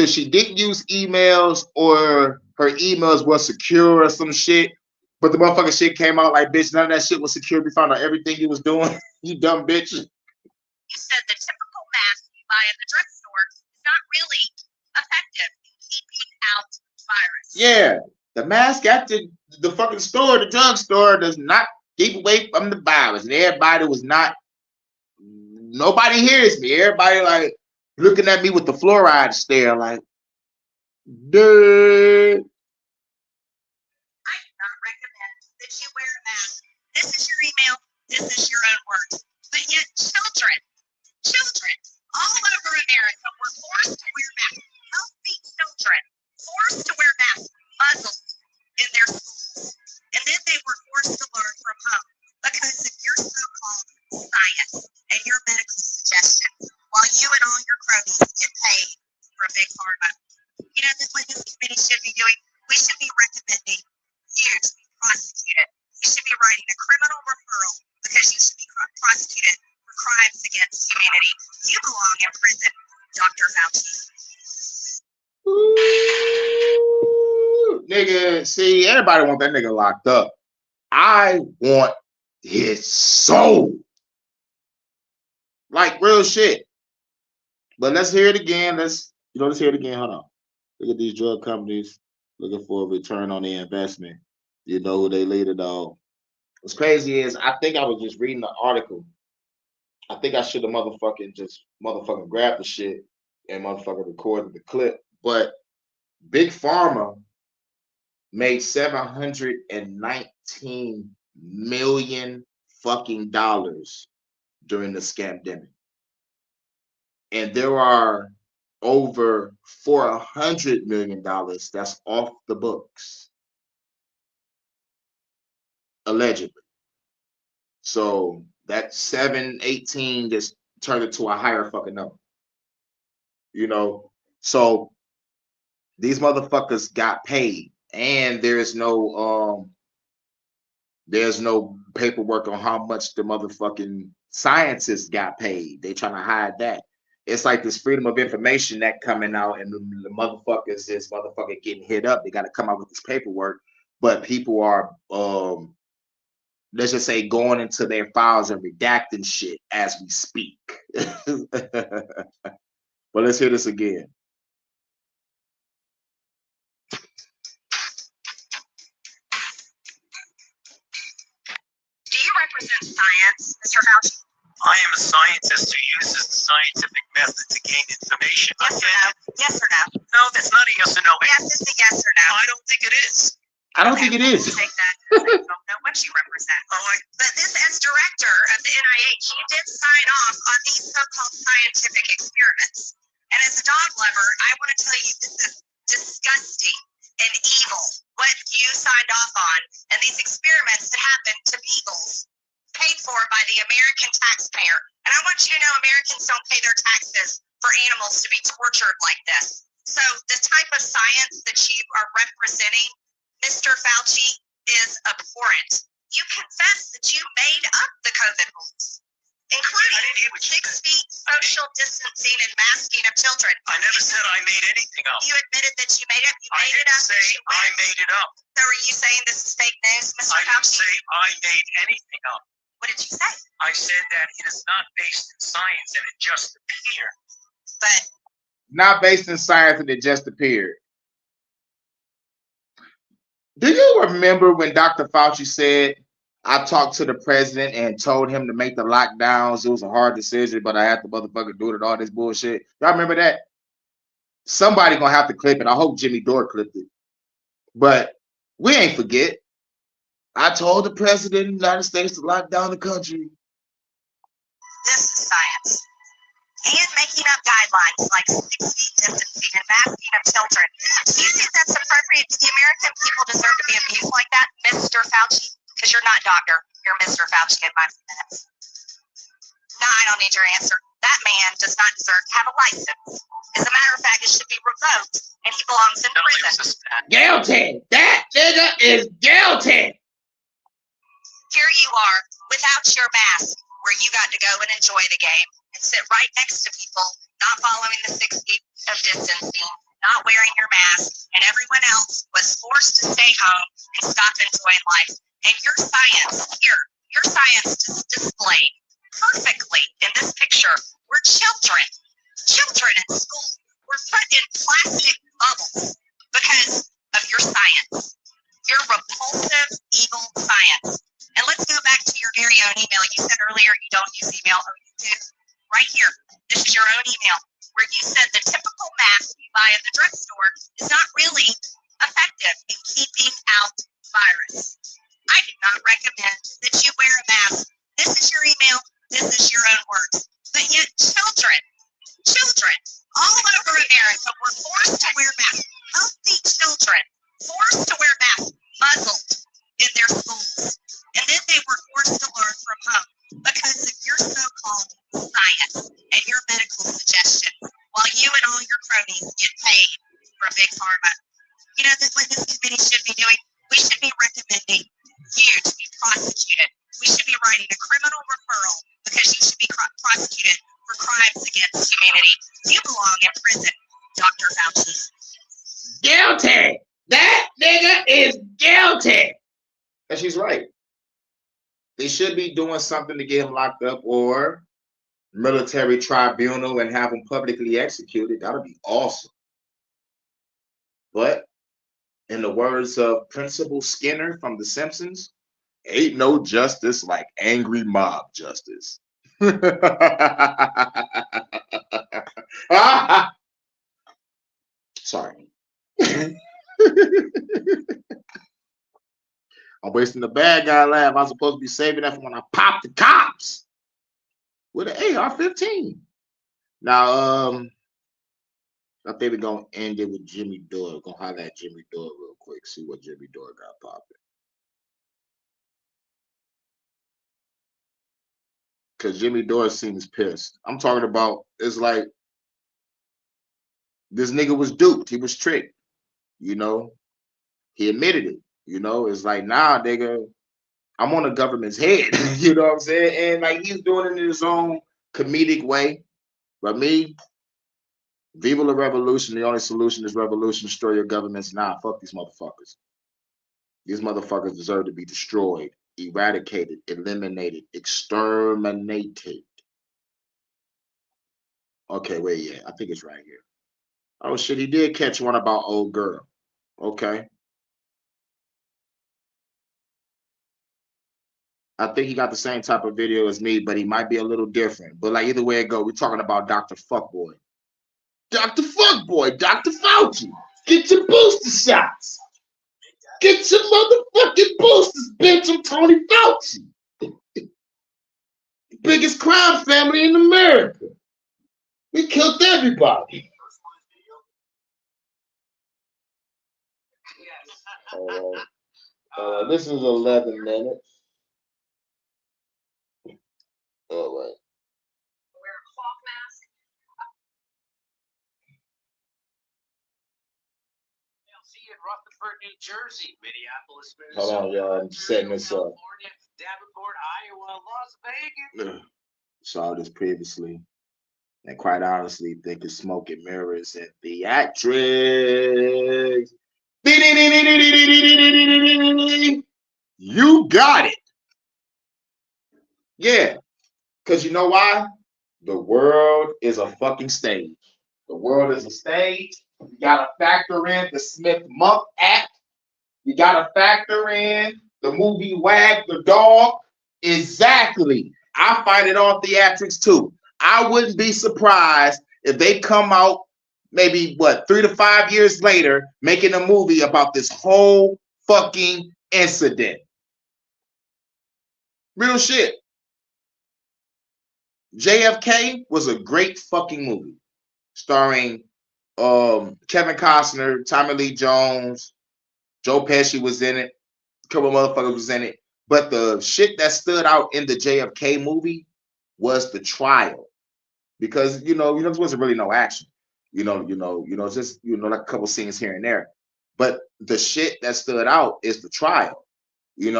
Speaker 1: she didn't use emails or her emails were secure or some shit. But the motherfucking shit came out like, bitch, none of that shit was secure. We found out everything you was doing. You dumb bitch.
Speaker 3: You said the typical mask you buy at the drugstore is not really effective in keeping out virus.
Speaker 1: Yeah. The mask at the the fucking store, the drugstore does not keep away from the virus. And everybody was not, nobody hears me. Everybody like looking at me with the fluoride stare like, dude.
Speaker 3: I do not recommend that you wear a mask. This is your email. This is your own words. But yet children all over America were forced to wear masks. Healthy children forced to wear masks, muzzled in their schools. And then they were forced to learn from home because of your so-called science and your medical suggestions while you and all your cronies get paid from Big Pharma. You know, that's what this committee should be doing. We should be recommending you to be prosecuted. You should be writing a criminal referral because you should be prosecuted for crimes against humanity. You belong in prison, Dr. Fauci.
Speaker 1: Ooh, nigga, see, everybody want that nigga locked up. I want his soul. Like real shit. But let's hear it again. Let's hear it again. Hold on. Look at these drug companies looking for a return on their investment. You know who they lead it all. What's crazy is I think I was just reading the article. I think I should have motherfucking grabbed the shit and motherfucking recorded the clip. But Big Pharma made $719 million fucking dollars during the scamdemic. And there are over $400 million that's off the books. Allegedly. So that 718 just turned it to a higher fucking number. You know, so these motherfuckers got paid, and there's no paperwork on how much the motherfucking scientists got paid. They trying to hide that. It's like this freedom of information that coming out, and the motherfuckers is getting hit up. They got to come out with this paperwork, but people are let's just say going into their files and redacting shit as we speak. But let's hear this again.
Speaker 3: Do you represent science, Mr. Fauci?
Speaker 2: I am a scientist who uses the scientific method to gain information.
Speaker 3: Yes or no? Yes or no?
Speaker 2: No, that's not a yes or no.
Speaker 3: Yes, it's a yes or no.
Speaker 2: I don't think it is.
Speaker 1: I don't think it is.
Speaker 3: Take that. I don't know what you represent. But this, as director of the NIH, you did sign off on these so-called scientific experiments. And as a dog lover, I want to tell you this is disgusting and evil what you signed off on, and these experiments that happened to beagles paid for by the American taxpayer. And I want you to know Americans don't pay their taxes for animals to be tortured like this. So the type of science that you are representing, Mr. Fauci, is abhorrent. You confess that you made up the COVID rules, including 6 feet social distancing and masking of children.
Speaker 2: I never said I made anything up.
Speaker 3: You admitted that you made it. You
Speaker 2: I
Speaker 3: made it
Speaker 2: didn't
Speaker 3: up.
Speaker 2: say I made it up.
Speaker 3: So are you saying this is fake news, Mr.
Speaker 2: I didn't
Speaker 3: Fauci?
Speaker 2: say I made anything up.
Speaker 3: What did you say?
Speaker 2: I said that it is not based in science and it just appeared.
Speaker 3: But
Speaker 1: Not based in science, and it just appeared. Do you remember when Dr. Fauci said, I talked to the president and told him to make the lockdowns? It was a hard decision, but I had to motherfucking do it and all this bullshit. Y'all remember that? Somebody gonna have to clip it. I hope Jimmy Dore clipped it. But we ain't forget. I told the president of the United States to lock down the country.
Speaker 3: this is science. And making up guidelines like 6 feet distancing and masking of children. Do you think that's appropriate? Do the American people deserve to be abused like that, Mr. Fauci? Because you're not doctor. You're Mr. Fauci in my minutes. No, I don't need your answer. That man does not deserve to have a license. As a matter of fact, it should be revoked, and he belongs in prison.
Speaker 1: Guilty. That nigga is guilty.
Speaker 3: Here you are, without your mask, where you got to go and enjoy the game and sit right next to people, not following the 6 feet of distancing, not wearing your mask, and everyone else was forced to stay home and stop enjoying life. And your science here, your science is displayed perfectly in this picture where children in school were put in plastic bubbles because of your science. Your repulsive, evil science. And let's go back to your very own email. You said earlier you don't use email. Oh, you do. Right here. This is your own email where you said the typical mask you buy at the drugstore is not really effective in keeping out virus. I do not recommend that you wear a mask. This is your email. This is your own words. But yet children all over America were forced to wear masks. Healthy children forced to wear masks, muzzled in their schools. And then they were forced to learn from home because of your so-called science and your medical suggestions, while you and all your cronies get paid from Big Pharma. You know, what this committee should be doing? We should be recommending you to be prosecuted. We should be writing a criminal referral because you should be prosecuted for crimes against humanity. You belong in prison, Dr. Fauci.
Speaker 1: Guilty. That nigga is guilty. And she's right. They should be doing something to get him locked up or military tribunal and have him publicly executed. That would be awesome. But in the words of Principal Skinner from The Simpsons, ain't no justice like angry mob justice. Sorry. I'm wasting the bad guy laugh. I was supposed to be saving that for when I pop the cops with an AR-15. Now, I think we're gonna end it with Jimmy Dore. We're gonna holler at Jimmy Dore real quick, see what Jimmy Dore got popping. Because Jimmy Dore seems pissed. I'm talking about, it's like this nigga was duped. He was tricked. You know, he admitted it. You know, it's like, nah, nigga, I'm on the government's head. You know what I'm saying? And like he's doing it in his own comedic way. But me, viva la revolution. The only solution is revolution. Destroy your governments. Nah, fuck these motherfuckers. These motherfuckers deserve to be destroyed, eradicated, eliminated, exterminated. Okay, wait, yeah, I think it's right here. Oh shit, he did catch one about old girl. Okay. I think he got the same type of video as me, but he might be a little different. But like either way it go, we're talking about Dr. Fuckboy. Dr. Fuckboy, Dr. Fauci. Get your booster shots. Get your motherfucking boosters, bitch. I'm Tony Fauci. Biggest crime family in America. We killed everybody. This is 11 minutes. All right.
Speaker 3: Wear a cloth mask.
Speaker 6: See you in Rutherford, New Jersey, Minneapolis,
Speaker 1: Hold on, y'all. I'm setting this up.
Speaker 6: California, Davenport, Iowa, Las Vegas.
Speaker 1: Saw this previously, and quite honestly, think it's smoke and mirrors and theatrics. You got it. Yeah, because you know why? The world is a fucking stage. The world is a stage. You gotta factor in the Smith-Monk Act. You gotta factor in the movie Wag the Dog. Exactly. I find it on theatrics too. I wouldn't be surprised if they come out maybe 3 to 5 years later making a movie about this whole fucking incident. Real shit. JFK was a great fucking movie starring Kevin Costner, Tommy Lee Jones, Joe Pesci was in it, a couple motherfuckers was in it. But the shit that stood out in the JFK movie was the trial, because there wasn't really no action, just like a couple scenes here and there. But the shit that stood out is the trial, and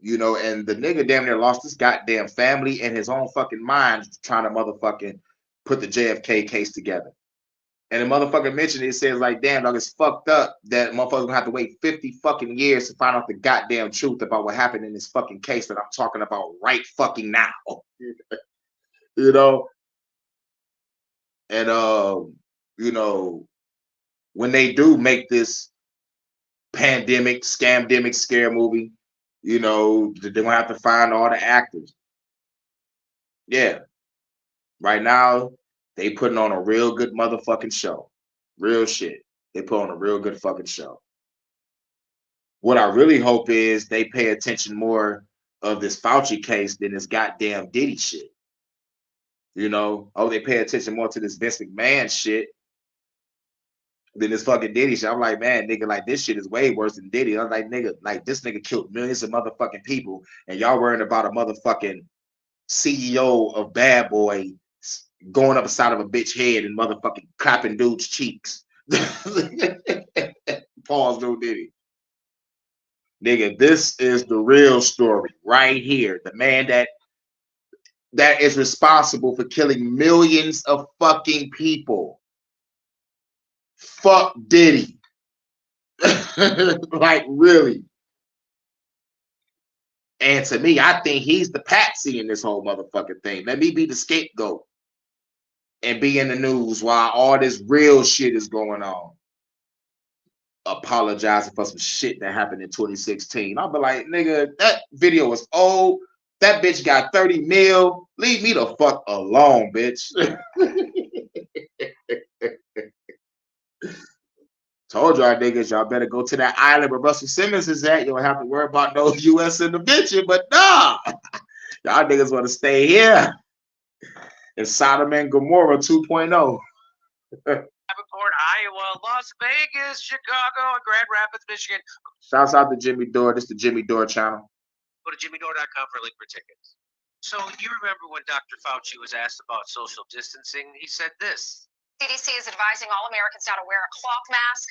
Speaker 1: the nigga damn near lost his goddamn family and his own fucking mind trying to motherfucking put the JFK case together. And the motherfucker mentioned it, says like, damn, dog, it's fucked up that motherfuckers gonna have to wait 50 fucking years to find out the goddamn truth about what happened in this fucking case that I'm talking about right fucking now. And when they do make this pandemic, scamdemic scare movie. You know, they're gonna have to find all the actors. Yeah. Right now, they putting on a real good motherfucking show. Real shit. They put on a real good fucking show. What I really hope is they pay attention more of this Fauci case than this goddamn Diddy shit. You know, oh, they pay attention more to this Vince McMahon shit than this fucking Diddy shit. I'm like, man, nigga, like this shit is way worse than Diddy. I'm like, nigga, like this nigga killed millions of motherfucking people, and y'all worrying about a motherfucking CEO of Bad Boy going up the side of a bitch head and motherfucking clapping dudes' cheeks. Pause, no Diddy. Nigga, this is the real story right here. The man that is responsible for killing millions of fucking people. Fuck Diddy. Like, really. And to me, I think he's the patsy in this whole motherfucking thing. Let me be the scapegoat and be in the news while all this real shit is going on. Apologizing for some shit that happened in 2016. I'll be like, nigga, that video was old. That bitch got 30 mil. Leave me the fuck alone, bitch. Told y'all niggas, y'all better go to that island where Russell Simmons is at. You don't have to worry about no U.S. intervention, but nah. Y'all niggas want to stay here in Sodom and Gomorrah 2.0.
Speaker 6: Davenport, Iowa, Las Vegas, Chicago, and Grand Rapids, Michigan.
Speaker 1: Shouts out to Jimmy Dore. This is the Jimmy Dore channel.
Speaker 6: Go to jimmydore.com for a link for tickets. So you remember when Dr. Fauci was asked about social distancing? He said this.
Speaker 3: CDC is advising all Americans now to wear a cloth mask,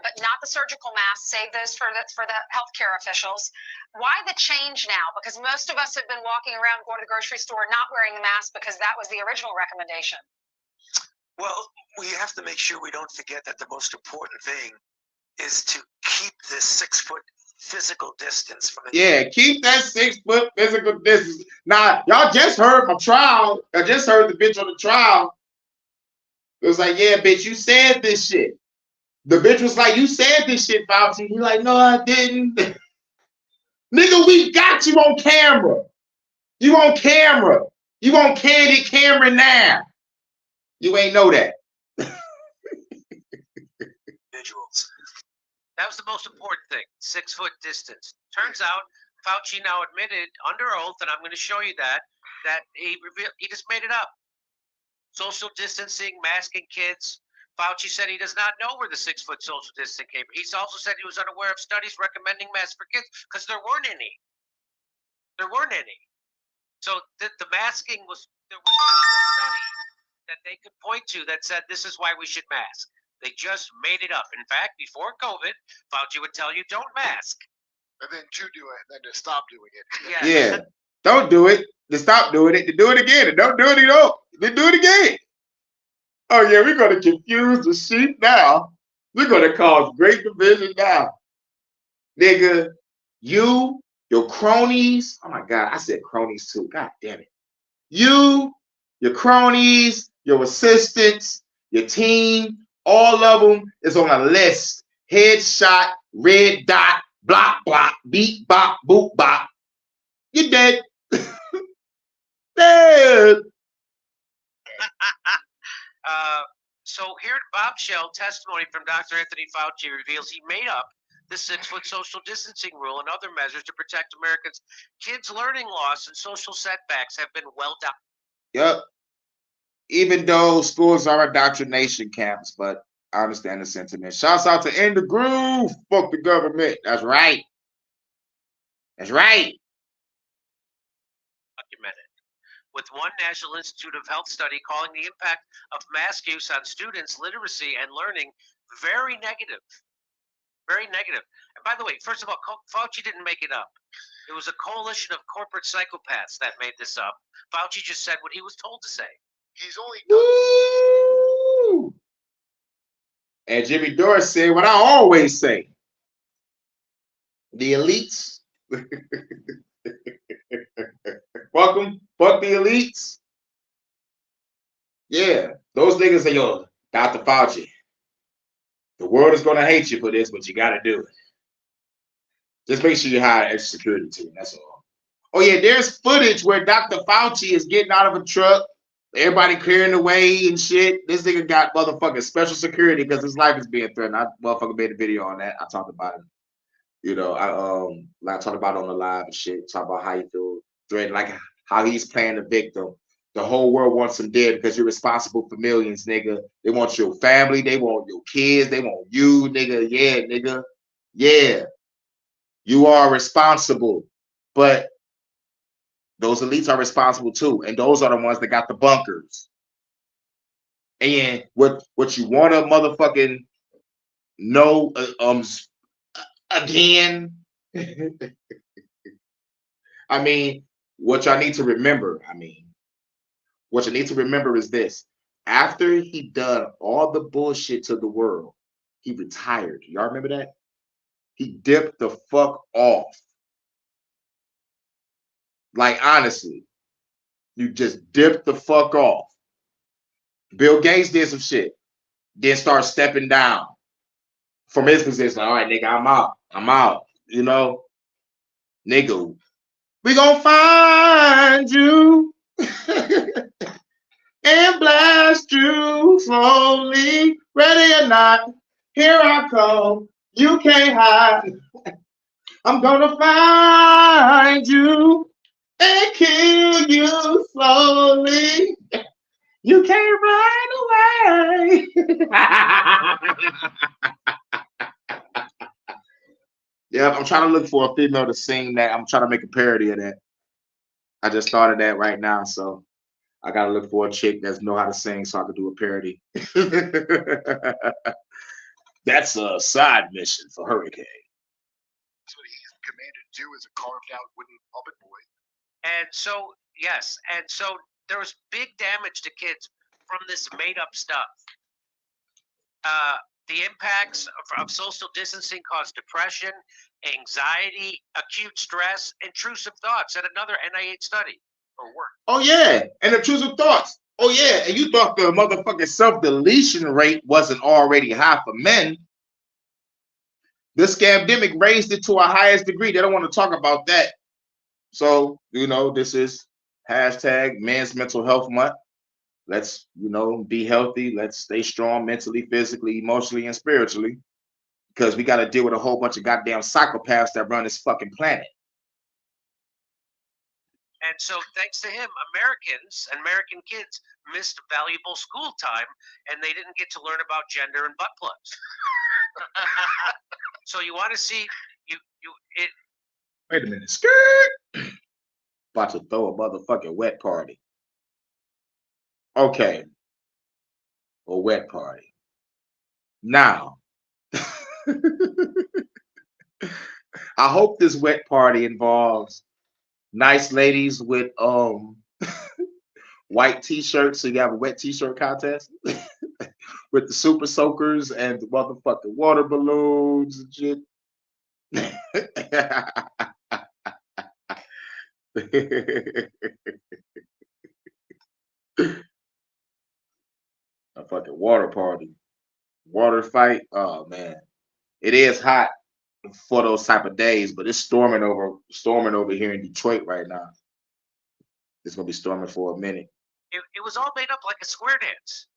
Speaker 3: but not the surgical mask. Save those for the healthcare officials. Why the change now? Because most of us have been walking around, going to the grocery store, not wearing the mask because that was the original recommendation.
Speaker 7: Well, we have to make sure we don't forget that the most important thing is to keep this 6 foot physical distance from the
Speaker 1: keep that 6 foot physical distance. Now, y'all just heard my trial. I just heard the bitch on the trial. It was like, yeah, bitch, you said this shit. The bitch was like, you said this shit, Fauci. He like, no, I didn't. Nigga, we got you on camera. You on camera. You on candid camera now. You ain't know that.
Speaker 7: individuals.
Speaker 6: That was the most important thing, 6 foot distance. Turns out Fauci now admitted under oath, and I'm going to show you that he just made it up. Social distancing, masking kids. Fauci said he does not know where the 6 foot social distancing came from. He's also said he was unaware of studies recommending masks for kids because there weren't any. There weren't any. So the masking was, there was never a study that they could point to that said this is why we should mask. They just made it up. In fact, before COVID, Fauci would tell you don't mask.
Speaker 8: And then to do it, and then to stop doing it.
Speaker 1: Yeah. Don't do it. To stop doing it. To do it again. And don't do it again. Then do it again. Oh yeah, we're gonna confuse the sheep now. We're gonna cause great division now. Nigga, you, your cronies. Oh my God, I said cronies too. God damn it. You, your cronies, your assistants, your team, all of them is on a list. Headshot, red dot, block, block, beat, bop, boop, bop. You're dead. Dead.
Speaker 6: So here, bombshell testimony from Dr. Anthony Fauci reveals he made up the 6 foot social distancing rule and other measures to protect Americans. Kids' learning loss and social setbacks have been well documented.
Speaker 1: Yep. Even though schools are indoctrination camps, but I understand the sentiment. Shouts out to In the Groove. Fuck the government. That's right. That's right.
Speaker 6: Documented. With one National Institute of Health study calling the impact of mask use on students' literacy and learning very negative. Very negative. And by the way, first of all, Fauci didn't make it up. It was a coalition of corporate psychopaths that made this up. Fauci just said what he was told to say.
Speaker 8: He's only done.
Speaker 1: Woo! And Jimmy Dore said what I always say. The elites. Fuck them. Fuck the elites. Yeah. Those niggas say, yo, Dr. Fauci. The world is gonna hate you for this, but you gotta do it. Just make sure you hire an extra security team. That's all. Oh yeah, there's footage where Dr. Fauci is getting out of a truck. Everybody clearing the way and shit. This nigga got motherfucking special security because his life is being threatened. I motherfucker made a video on that. I talked about it. You know, I talked about it on the live and shit. Talk about how he feel threatened, like how he's playing the victim. The whole world wants him dead because you're responsible for millions, nigga. They want your family, they want your kids, they want you, nigga. Yeah, nigga. Yeah. You are responsible. But those elites are responsible too, and those are the ones that got the bunkers. And what you want to motherfucking know again? I mean, what y'all need to remember. What you need to remember is this: after he done all the bullshit to the world, he retired. Y'all remember that? He dipped the fuck off. Like, honestly, you just dipped the fuck off. Bill Gates did some shit, then start stepping down from his position. All right, nigga, I'm out. You know, nigga, we gonna find you and blast you slowly. Ready or not, here I come. You can't hide. I'm gonna find you and kill you slowly. You can't run away. Yeah, I'm trying to look for a female to sing that. I'm trying to make a parody of that. I just thought of that right now, so I gotta look for a chick that know how to sing so I can do a parody. That's a side mission for Hurykane.
Speaker 8: That's what he's commanded to do, is a carved out wooden puppet boy.
Speaker 6: And so, yes, and so there was big damage to kids from this made up stuff. The impacts of social distancing caused depression, anxiety, acute stress, intrusive thoughts, at another NIH study or work.
Speaker 1: Oh yeah, and intrusive thoughts. Oh yeah, and you thought the motherfucking self-deletion rate wasn't already high for men. This scamdemic raised it to a highest degree. They don't want to talk about that. So, you know, this is hashtag Men's Mental Health Month. Let's, you know, be healthy. Let's stay strong mentally, physically, emotionally, and spiritually. Because we got to deal with a whole bunch of goddamn psychopaths that run this fucking planet.
Speaker 6: And so, thanks to him, American kids missed valuable school time, and they didn't get to learn about gender and butt plugs. So you want to see it.
Speaker 1: Wait a minute, skirt. About to throw a motherfucking wet party. Okay, a wet party. Now, I hope this wet party involves nice ladies with white t-shirts, so you have a wet t-shirt contest with the super soakers and the motherfucking water balloons and shit. A fucking water party, water fight. Oh man, it is hot for those type of days, but it's storming over here in Detroit right now. It's gonna be storming for a minute.
Speaker 6: It was all made up like a square dance.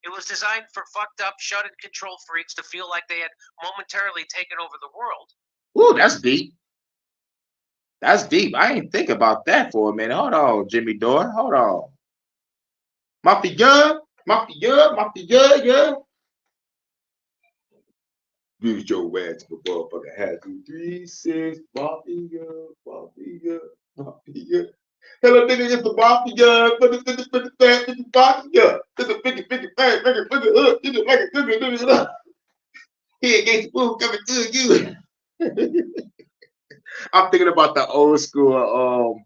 Speaker 6: It was designed for fucked up, shut-in control freaks to feel like they had momentarily taken over the world.
Speaker 1: Ooh, that's deep. That's deep. I ain't think about that for a minute. Hold on, Jimmy Dore. Hold on. Mafia. Yeah. Use your ass to the motherfucker. Had 2, 3, 6. Mafia. Hello, nigga, it's the mafia. Here against the food coming to you. I'm thinking about the old school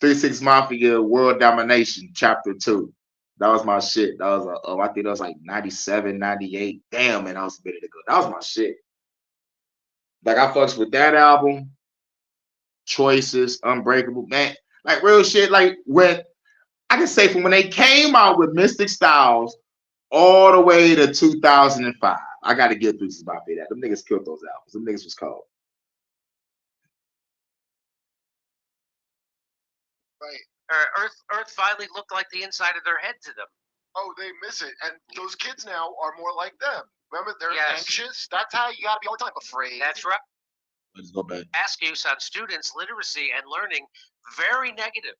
Speaker 1: 3-6 Mafia World Domination Chapter 2. That was my shit. That was I think that was like 97, 98. Damn, man, I was a minute ago. That was my shit. Like, I fucks with that album. Choices, Unbreakable, man. Like, real shit. Like, when I can say from when they came out with Mystic Styles all the way to 2005. I got to give Deuces Mafia that. Them niggas killed those albums. Them niggas was cold.
Speaker 8: Right.
Speaker 6: Earth finally looked like the inside of their head to them.
Speaker 8: Oh, they miss it. And those kids now are more like them. Remember, they're
Speaker 6: Yes.
Speaker 8: anxious. That's how you got to be all the time. Afraid.
Speaker 6: That's right.
Speaker 1: Let's go back.
Speaker 6: Ask use on students' literacy and learning, very negative.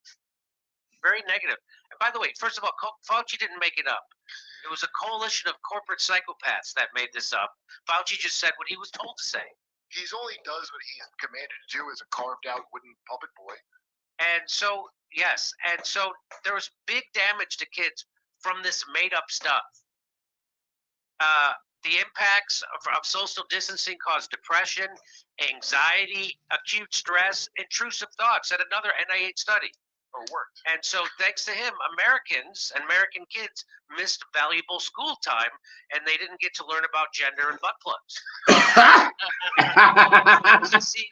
Speaker 6: Very negative. And by the way, first of all, Fauci didn't make it up. It was a coalition of corporate psychopaths that made this up. Fauci just said what he was told to say.
Speaker 8: He's only does what he's commanded to do as a carved out wooden puppet boy.
Speaker 6: And so, yes, and so there was big damage to kids from this made up stuff. The impacts of social distancing caused depression, anxiety, acute stress, intrusive thoughts, said another NIH study.
Speaker 8: Or worked.
Speaker 6: And so, thanks to him, Americans and American kids missed valuable school time, and they didn't get to learn about gender and butt plugs. See,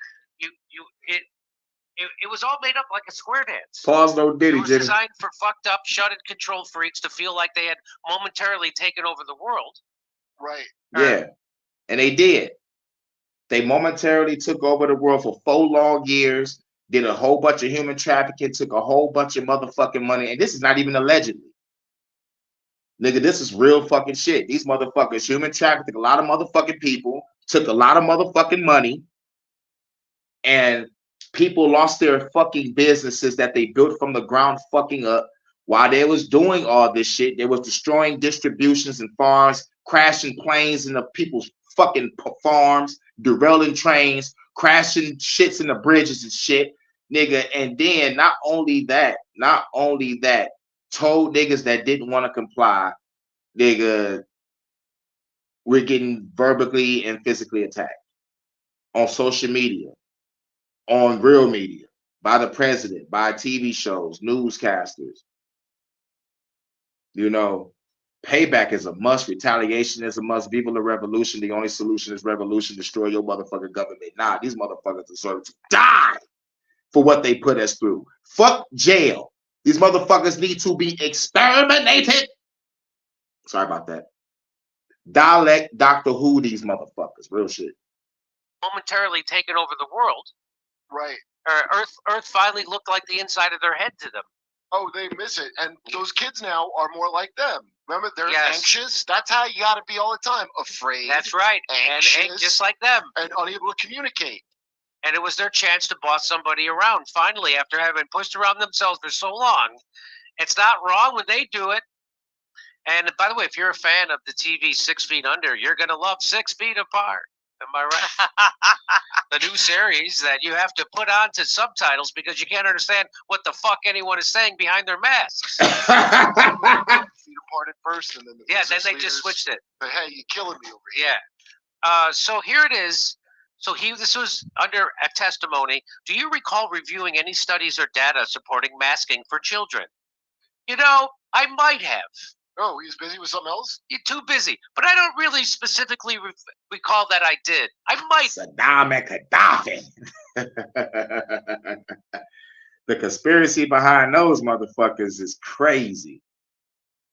Speaker 6: it was all made up like a square dance.
Speaker 1: Pause, no Diddy,
Speaker 6: It was
Speaker 1: Jimmy.
Speaker 6: designed for fucked up, shut-in control freaks to feel like they had momentarily taken over the world.
Speaker 8: Right.
Speaker 1: Yeah, and they did. They momentarily took over the world for 4 long years, did a whole bunch of human trafficking, took a whole bunch of motherfucking money, and this is not even allegedly. Nigga, this is real fucking shit. These motherfuckers human trafficked a lot of motherfucking people, took a lot of motherfucking money, and people lost their fucking businesses that they built from the ground fucking up. While they was doing all this shit, they was destroying distributions and farms, crashing planes into people's fucking farms, derailing trains, crashing shits in the bridges and shit, nigga. And then not only that, told niggas that didn't want to comply, nigga, we're getting verbally and physically attacked on social media, on real media, by the president, by TV shows, newscasters. You know, payback is a must. Retaliation is a must. Viva la revolution. The only solution is revolution. Destroy your motherfucking government. Nah, these motherfuckers deserve to die for what they put us through. Fuck jail. These motherfuckers need to be exterminated. Sorry about that. Dialect Doctor Who these motherfuckers. Real shit.
Speaker 6: Momentarily taken over the world.
Speaker 8: Right.
Speaker 6: Earth finally looked like the inside of their head to them.
Speaker 8: Oh, they miss it. And those kids now are more like them. Remember, they're
Speaker 6: Yes.
Speaker 8: anxious. That's how you got to be all the time. Afraid.
Speaker 6: That's right. And
Speaker 8: Anxious.
Speaker 6: just like them.
Speaker 8: And unable to communicate.
Speaker 6: And it was their chance to boss somebody around. Finally, after having been pushed around themselves for so long, it's not wrong when they do it. And by the way, if you're a fan of the TV 6 Feet Under, you're going to love 6 Feet Apart. Am I right? The new series that you have to put on to subtitles because you can't understand what the fuck anyone is saying behind their masks.
Speaker 8: Feet apart at first, and then the
Speaker 6: Yeah, then
Speaker 8: business
Speaker 6: they just
Speaker 8: leaders,
Speaker 6: switched it.
Speaker 8: But hey, you killing me over here.
Speaker 6: Yeah. So here it is. So this was under a testimony. Do you recall reviewing any studies or data supporting masking for children? You know, I might have.
Speaker 8: Oh, he was busy with something else?
Speaker 6: You're too busy. But I don't really specifically recall that I did. I might.
Speaker 1: Saddam and Gaddafi. The conspiracy behind those motherfuckers is crazy.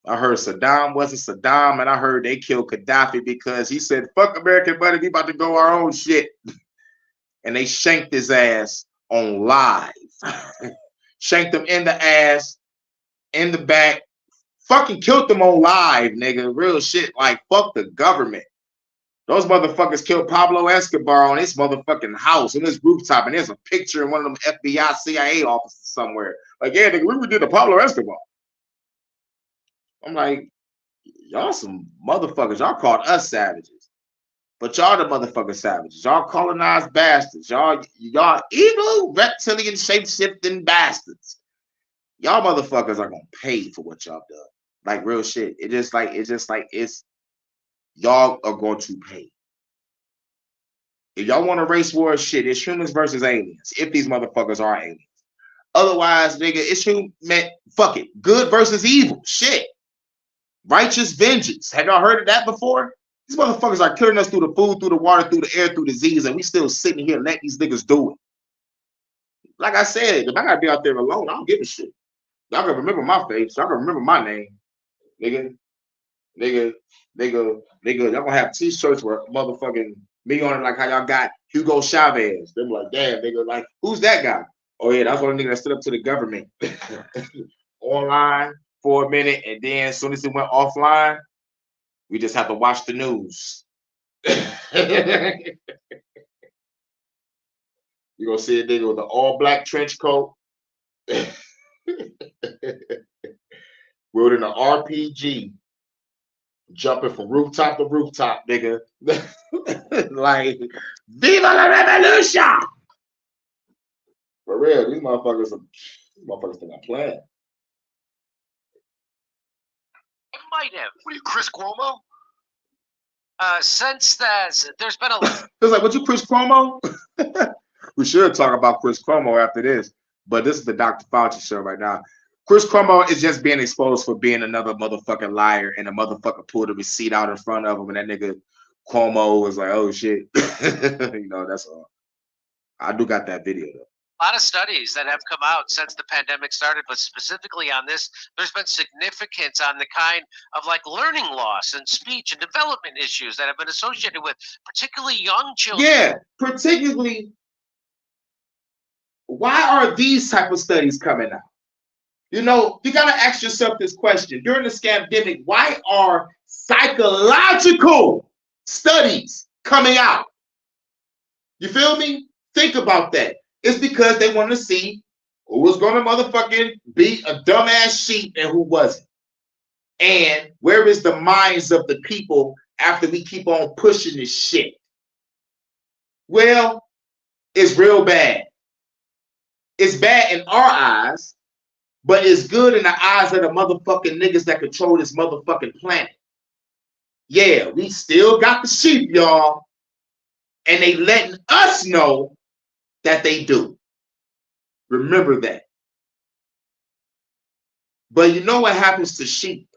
Speaker 1: I heard Saddam wasn't Saddam, and I heard they killed Gaddafi because he said, fuck American money, we about to go our own shit. And they shanked his ass on live. Shanked him in the ass, in the back, fucking killed them on live, nigga. Real shit. Like, fuck the government. Those motherfuckers killed Pablo Escobar on his motherfucking house, on his rooftop, and there's a picture in one of them FBI, CIA offices somewhere. Like, yeah, nigga, we did the Pablo Escobar. I'm like, y'all some motherfuckers. Y'all called us savages. But y'all the motherfucking savages. Y'all colonized bastards. Y'all evil, reptilian, shape-shifting bastards. Y'all motherfuckers are gonna pay for what y'all done. Like real shit. It's y'all are going to pay. If y'all want a race war, shit, it's humans versus aliens. If these motherfuckers are aliens. Otherwise, nigga, it's fuck it. Good versus evil. Shit. Righteous vengeance. Have y'all heard of that before? These motherfuckers are killing us through the food, through the water, through the air, through disease, and we still sitting here letting these niggas do it. Like I said, if I gotta be out there alone, I don't give a shit. Y'all can remember my face. Y'all can remember my name, nigga. Nigga, y'all gonna have t-shirts with motherfucking me on it, like how y'all got Hugo Chavez. Them like, damn, nigga, like, who's that guy? Oh yeah, that's one nigga that stood up to the government online for a minute, and then as soon as it went offline, we just have to watch the news. You gonna see a nigga with an all-black trench coat, wielding an RPG, jumping from rooftop to rooftop, nigga. Like, Viva la Revolution! For real, these motherfuckers are not playing.
Speaker 6: It might have.
Speaker 8: What are you, Chris Cuomo?
Speaker 6: Since there's been a
Speaker 1: It's like, what you, Chris Cuomo? We should talk about Chris Cuomo after this, but this is the Dr. Fauci show right now. Chris Cuomo is just being exposed for being another motherfucking liar, and a motherfucker pulled a receipt out in front of him, and that nigga Cuomo was like, oh shit. You know, that's all. I do got that video though.
Speaker 6: a lot of studies that have come out since the pandemic started, but specifically on this, there's been significance on the kind of like learning loss and speech and development issues that have been associated with particularly young children.
Speaker 1: Yeah, particularly, why are these type of studies coming out? You know, you got to ask yourself this question. During the scandemic, why are psychological studies coming out? You feel me? Think about that. It's because they want to see who was going to motherfucking be a dumbass sheep and who wasn't. And where is the minds of the people after we keep on pushing this shit? Well, it's real bad. It's bad in our eyes, but it's good in the eyes of the motherfucking niggas that control this motherfucking planet. Yeah, we still got the sheep, y'all. And they letting us know that they do. Remember that. But you know what happens to sheep?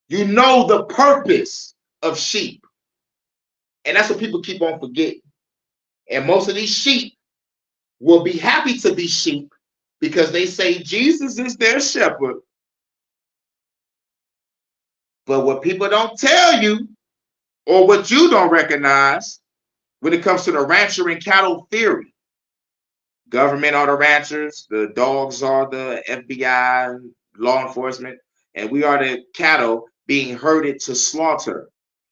Speaker 1: You know the purpose of sheep. And that's what people keep on forgetting. And most of these sheep will be happy to be sheep because they say Jesus is their shepherd. But what people don't tell you, or what you don't recognize when it comes to the rancher and cattle theory, government are the ranchers, the dogs are the FBI, law enforcement, and we are the cattle being herded to slaughter.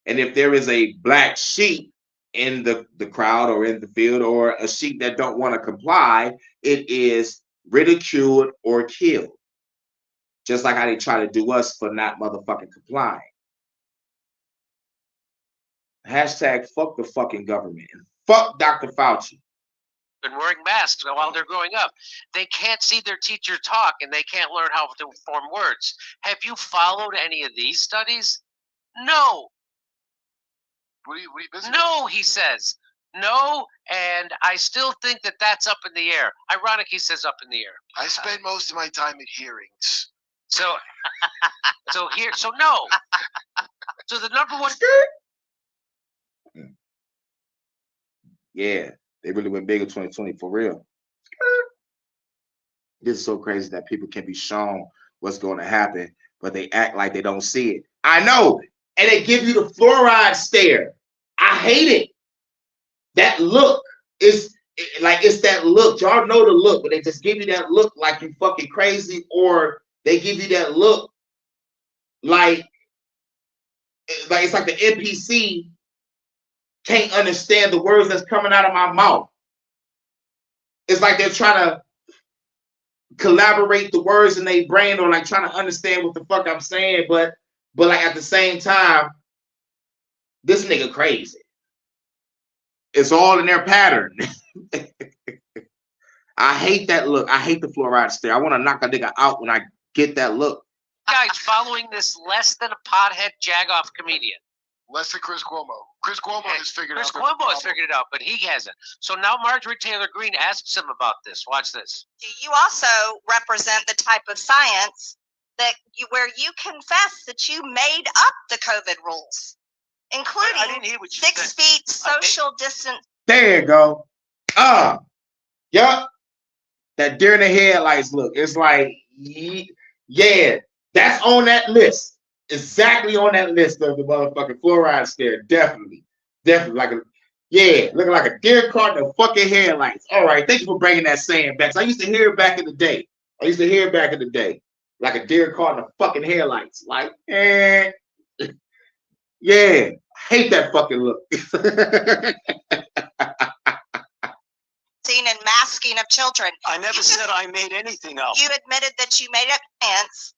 Speaker 1: And if there is a black sheep in the crowd or in the field, or a sheep that don't want to comply, it is ridiculed or killed. Just like how they try to do us for not motherfucking complying. Hashtag fuck the fucking government and fuck Dr. Fauci.
Speaker 6: Been wearing masks while they're growing up. They can't see their teacher talk and they can't learn how to form words. Have you followed any of these studies? No.
Speaker 8: What are you busy?
Speaker 6: No, he says. No, and I still think that that's up in the air. Ironic he says up in the air.
Speaker 8: I spend most of my time at hearings.
Speaker 6: So no. So the number one.
Speaker 1: Yeah, they really went big in 2020 for real. This is so crazy that people can be shown what's going to happen, but they act like they don't see it. I know, and they give you the fluoride stare. I hate it. That look is like, it's that look. Y'all know the look, but they just give you that look like you fucking crazy, or they give you that look like it's like the NPC can't understand the words that's coming out of my mouth. It's like they're trying to collaborate the words in their brain, or like trying to understand what the fuck I'm saying, but like at the same time, this nigga crazy. It's all in their pattern. I hate that look. I hate the fluoride stare. I want to knock a nigga out when I get that look.
Speaker 6: Guys following this less than a pothead jagoff comedian.
Speaker 8: Less than Chris Cuomo. Chris Cuomo has figured
Speaker 6: Chris
Speaker 8: out.
Speaker 6: Cuomo has figured it out, but he hasn't. So now Marjorie Taylor Greene asks him about this. Watch this.
Speaker 3: You also represent the type of science where you confess that you made up the COVID rules, including
Speaker 6: I didn't hear what you
Speaker 3: 6
Speaker 6: said.
Speaker 3: feet social distance.
Speaker 1: There you go. Yup. That deer in the headlights look. It's like, yeah, That's on that list. Exactly on that list of the motherfucking fluoride scare. Definitely. Definitely. Looking like a deer caught in the fucking headlights. All right. Thank you for bringing that saying back. I used to hear it back in the day. Like a deer caught in the fucking headlights. Like, yeah. Hate that fucking look.
Speaker 3: And masking of children.
Speaker 7: I never said I made anything up.
Speaker 3: You admitted that you made up science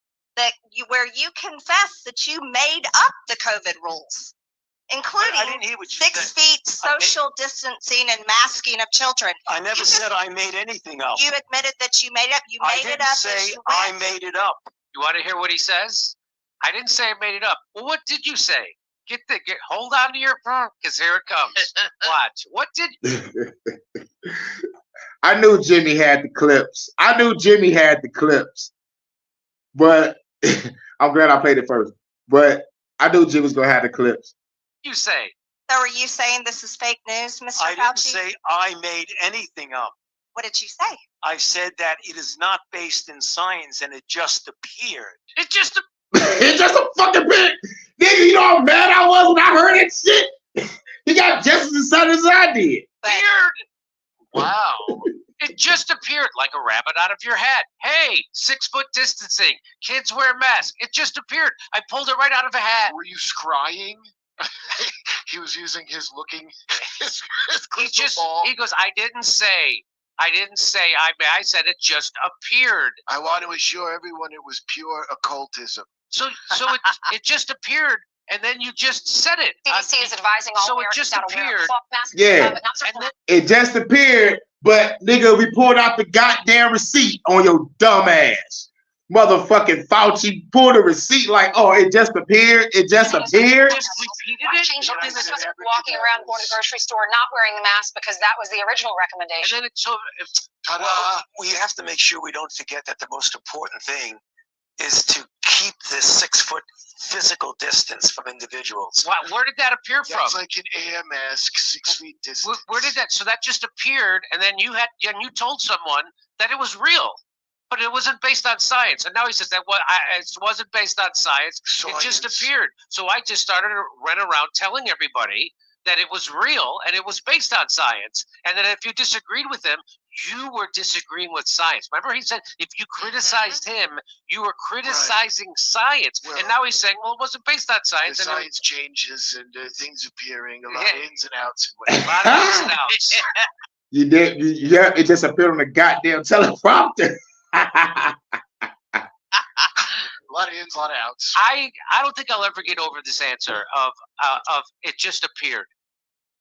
Speaker 3: where you confessed that you made up the COVID rules, including
Speaker 7: I didn't hear what you
Speaker 3: 6 feet social distancing and masking of children.
Speaker 7: I never said I made anything up.
Speaker 3: You admitted that you made it up. You
Speaker 7: I
Speaker 3: made
Speaker 7: didn't
Speaker 3: it up.
Speaker 7: say I made it up.
Speaker 6: You want to hear what he says? I didn't say I made it up. Well, what did you say? Hold on to your phone, because here it comes. Watch. What did?
Speaker 1: I knew Jimmy had the clips. But I'm glad I played it first. But I knew Jim was gonna have the clips.
Speaker 6: You say?
Speaker 3: So are you saying this is fake news, Mr. Fauci?
Speaker 7: I didn't say I made anything up.
Speaker 3: What did you say?
Speaker 7: I said that it is not based in science and it just appeared.
Speaker 6: It just
Speaker 1: It's just a fucking bit. Nigga, you know how mad I was when I heard that shit? He got just as excited as I did.
Speaker 6: appeared. Wow. It just appeared like a rabbit out of your hat. Hey, 6 foot distancing. Kids wear masks. It just appeared. I pulled it right out of a hat.
Speaker 8: Were you scrying? He was using his crystal ball.
Speaker 6: He goes, I didn't say, I said it just appeared.
Speaker 8: I want to assure everyone it was pure occultism.
Speaker 6: So it just appeared, and then you just said it.
Speaker 9: CDC is advising all
Speaker 6: so it just appeared.
Speaker 1: Yeah, it just appeared, but nigga, we pulled out the goddamn receipt on your dumb ass. Motherfucking Fauci pulled a receipt like, oh, it just appeared. It just appeared.
Speaker 6: Just repeated it.
Speaker 9: Changed something that was walking around, going to the grocery store, not wearing the mask because that was the original recommendation.
Speaker 6: And then
Speaker 7: Well, we have to make sure we don't forget that the most important thing is to keep this 6 foot physical distance from individuals.
Speaker 6: Where did that appear from?
Speaker 8: That's like an air mask, 6 feet distance.
Speaker 6: Where did that? So that just appeared, and then you told someone that it was real, but it wasn't based on science. And now he says that it wasn't based on science. It just appeared. So I just started to run around telling everybody that it was real and it was based on science. And then if you disagreed with him, you were disagreeing with science. Remember, he said if you criticized him, you were criticizing science.
Speaker 8: Well,
Speaker 6: and now he's saying, well, it wasn't based on science.
Speaker 8: The
Speaker 6: and
Speaker 8: science changes and things appearing, a lot of ins and outs.
Speaker 6: A lot of ins and outs.
Speaker 1: You did, yeah. It just appeared on the goddamn teleprompter.
Speaker 8: A lot of ins, a lot of outs.
Speaker 6: I don't think I'll ever get over this answer of it just appeared.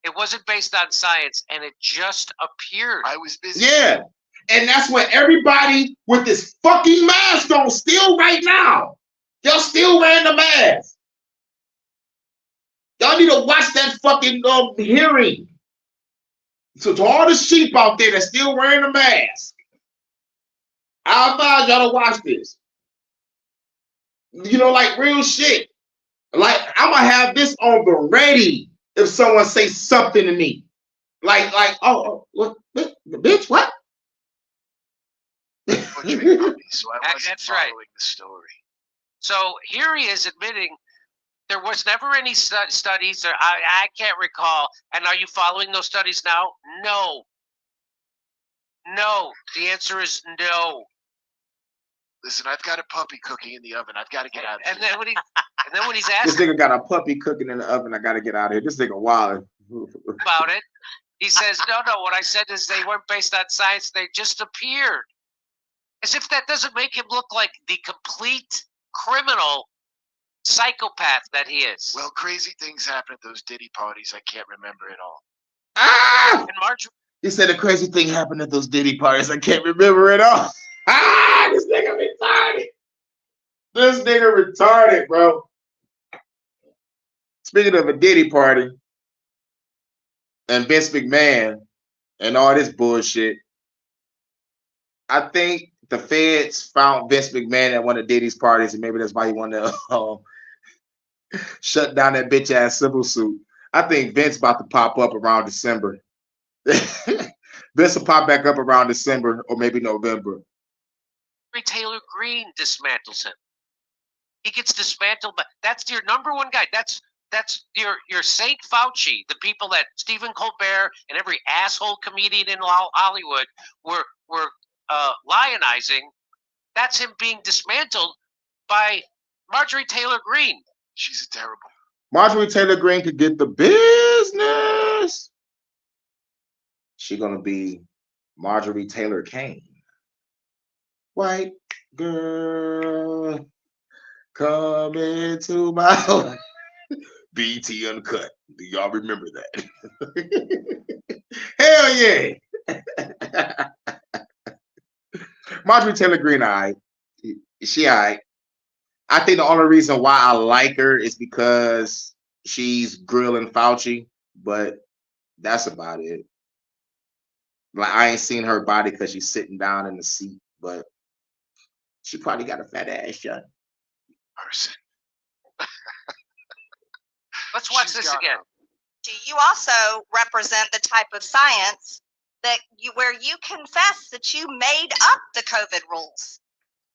Speaker 6: It wasn't based on science, and it just appeared.
Speaker 8: I was busy.
Speaker 1: Yeah, and that's what everybody with this fucking mask on still right now. Y'all still wearing the mask. Y'all need to watch that fucking hearing. So to all the sheep out there that's still wearing the mask, I advise y'all to watch this. You know, like real shit. Like I'm gonna have this on the ready if someone says something to me. Like, what, bitch, what?
Speaker 8: So I wasn't following the story.
Speaker 6: So here he is admitting there was never any studies, or I can't recall. And are you following those studies now? No. No. The answer is no.
Speaker 8: Listen, I've got a puppy cooking in the oven. I've got to get out of here.
Speaker 6: And then when he's asked
Speaker 1: This nigga got a puppy cooking in the oven. I gotta get out of here. This nigga wild.
Speaker 6: about it, he says, no, what I said is they weren't based on science. They just appeared. As if that doesn't make him look like the complete criminal psychopath that he is.
Speaker 8: Well, crazy things happen at those Diddy parties. I can't remember it all.
Speaker 1: Ah!
Speaker 6: And March,
Speaker 1: He said a crazy thing happened at those Diddy parties. I can't remember it all. Ah! This nigga retarded. This nigga retarded, bro. Speaking of a Diddy party and Vince McMahon and all this bullshit, I think the feds found Vince McMahon at one of Diddy's parties, and maybe that's why he wanted to shut down that bitch ass civil suit. I think Vince about to pop up around December. Vince will pop back up around December or maybe November.
Speaker 6: Taylor Green dismantles him. He gets dismantled, but that's your number one guy. That's your Saint Fauci, the people that Stephen Colbert and every asshole comedian in Hollywood were lionizing. That's him being dismantled by Marjorie Taylor Greene.
Speaker 8: She's terrible.
Speaker 1: Marjorie Taylor Greene could get the business. She's gonna be Marjorie Taylor Kane. White girl, come into my life. BT Uncut. Do y'all remember that? Hell yeah. Marjorie Taylor Greene, she I think the only reason why I like her is because she's grilling Fauci, but that's about it. Like, I ain't seen her body because she's sitting down in the seat, but she probably got a fat ass shot.
Speaker 8: Person.
Speaker 6: Let's watch this again.
Speaker 3: Do you also represent the type of science that where you confess that you made up the COVID rules,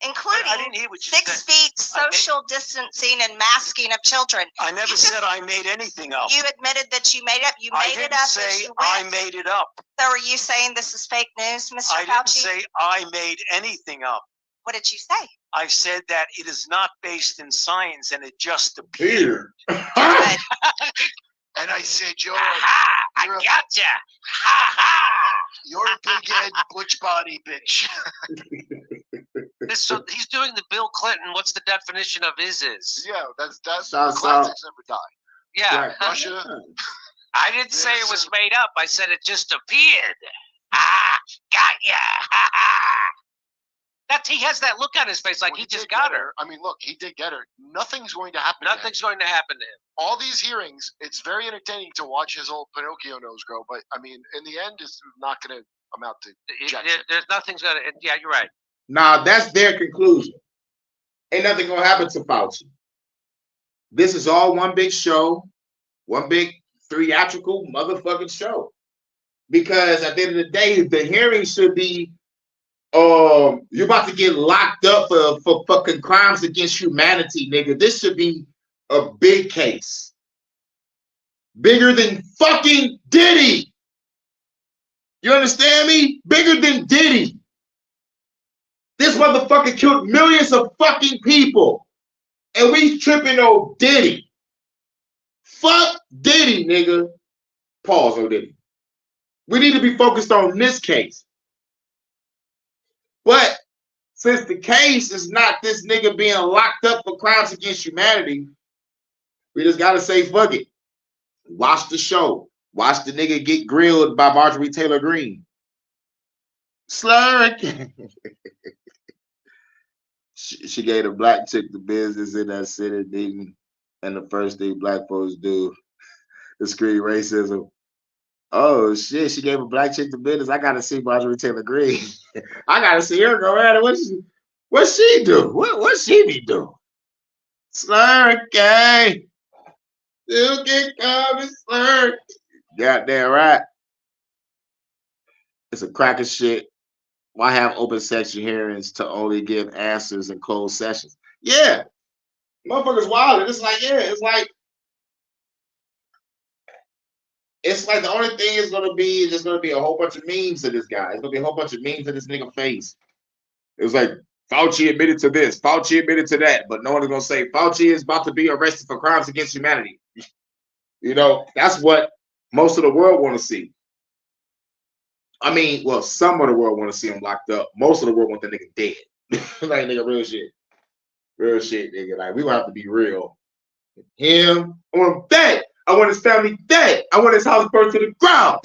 Speaker 3: including
Speaker 7: I didn't hear what you
Speaker 3: 6
Speaker 7: said.
Speaker 3: feet social distancing and masking of children?
Speaker 7: I never said I made anything up.
Speaker 3: You admitted that you made it up. You
Speaker 7: I
Speaker 3: made
Speaker 7: didn't
Speaker 3: it up as
Speaker 7: say
Speaker 3: you
Speaker 7: I
Speaker 3: went.
Speaker 7: made it up.
Speaker 3: So are you saying this is fake news, Mr.
Speaker 7: I
Speaker 3: Fauci?
Speaker 7: didn't say I made anything up.
Speaker 3: What did you say?
Speaker 7: I said that it is not based in science and it just appeared.
Speaker 3: Good.
Speaker 8: And I said, you're
Speaker 6: Ha! I
Speaker 8: you're a-
Speaker 6: gotcha. Ha ha!
Speaker 8: you're a big head butch body bitch.
Speaker 6: So he's doing the Bill Clinton. What's the definition of is?
Speaker 8: Yeah, that's
Speaker 1: Sounds
Speaker 8: classics never die.
Speaker 6: Yeah.
Speaker 1: Right.
Speaker 8: Russia.
Speaker 6: I didn't say it was made up. I said it just appeared. Ah, got ya. Ha ha. He has that look on his face like
Speaker 8: Well,
Speaker 6: he just
Speaker 8: did
Speaker 6: got
Speaker 8: get
Speaker 6: her.
Speaker 8: I mean, look, he did get her. Nothing's going to happen. to
Speaker 6: Nothing's
Speaker 8: him.
Speaker 6: going to happen to him.
Speaker 8: All these hearings, it's very entertaining to watch his old Pinocchio nose grow, but I mean, in the end, it's not going to amount to jack shit.
Speaker 6: There's nothing's going to. Yeah, you're right.
Speaker 1: Now that's their conclusion. Ain't nothing gonna happen to Fauci. This is all one big show, one big theatrical motherfucking show. Because at the end of the day, the hearing should be, you're about to get locked up for fucking crimes against humanity, nigga. This should be a big case, bigger than fucking Diddy. You understand me? Bigger than Diddy. This motherfucker killed millions of fucking people. And we tripping on Diddy. Fuck Diddy, nigga. Pause on Diddy. We need to be focused on this case. But since the case is not this nigga being locked up for crimes against humanity, we just gotta say fuck it. Watch the show. Watch the nigga get grilled by Marjorie Taylor Greene. Slurk. She gave a black chick the business in that city, didn't? And the first thing black folks do is scream racism. Oh shit, she gave a black chick the business. I gotta see Marjorie Taylor Greene. I gotta see her go at it. What she do? What she be doing? Slurk, still get coming, slurk. Goddamn right. It's a crack of shit. Why have open section hearings to only give answers in closed sessions? Yeah, motherfuckers wild. It's like, yeah, it's like the only thing is gonna be there's gonna be a whole bunch of memes of this guy. It's gonna be a whole bunch of memes of this nigga face. It was like Fauci admitted to this, Fauci admitted to that, but no one is gonna say Fauci is about to be arrested for crimes against humanity. You know, that's what most of the world want to see. I mean, well, some of the world want to see him locked up. Most of the world want the nigga dead. Like, nigga, real shit. Real shit, nigga. Like, we gonna have to be real. Him, I want him dead. I want his family dead. I want his house burned to the ground.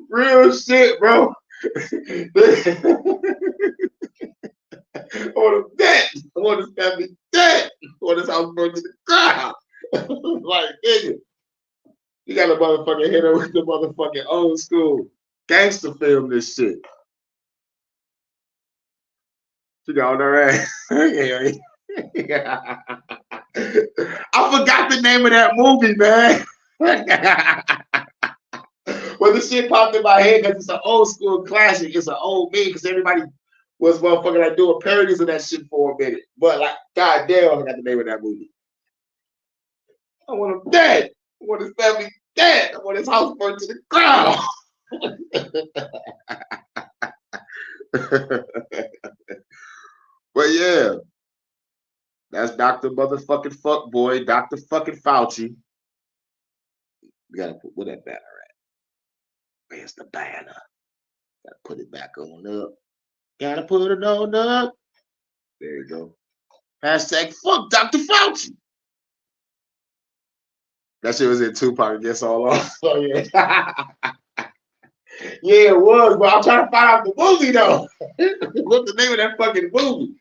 Speaker 1: Real shit, bro. I want him dead. I want his family dead. I want his house burned to the ground. Like, nigga. You got a motherfucking hit her with the motherfucking old school gangster film this shit. She got on her ass. Yeah. I forgot the name of that movie, man. Well, this shit popped in my head because it's an old school classic. It's an old meme because everybody was motherfucking like doing parodies of that shit for a minute. But like, goddamn, I forgot the name of that movie. I want him dead. I want his family dead. I want his house burned to the ground. But yeah, that's Dr. Motherfucking Fuckboy, Dr. fucking Fauci. We gotta put where that banner at. Where's the banner? Gotta put it back on up. Gotta put it on up. There you go. Hashtag fuck Dr. Fauci. That shit was in Tupac against all off. So yeah. Yeah, it was, but I'm trying to find out the movie though. What's the name of that fucking movie?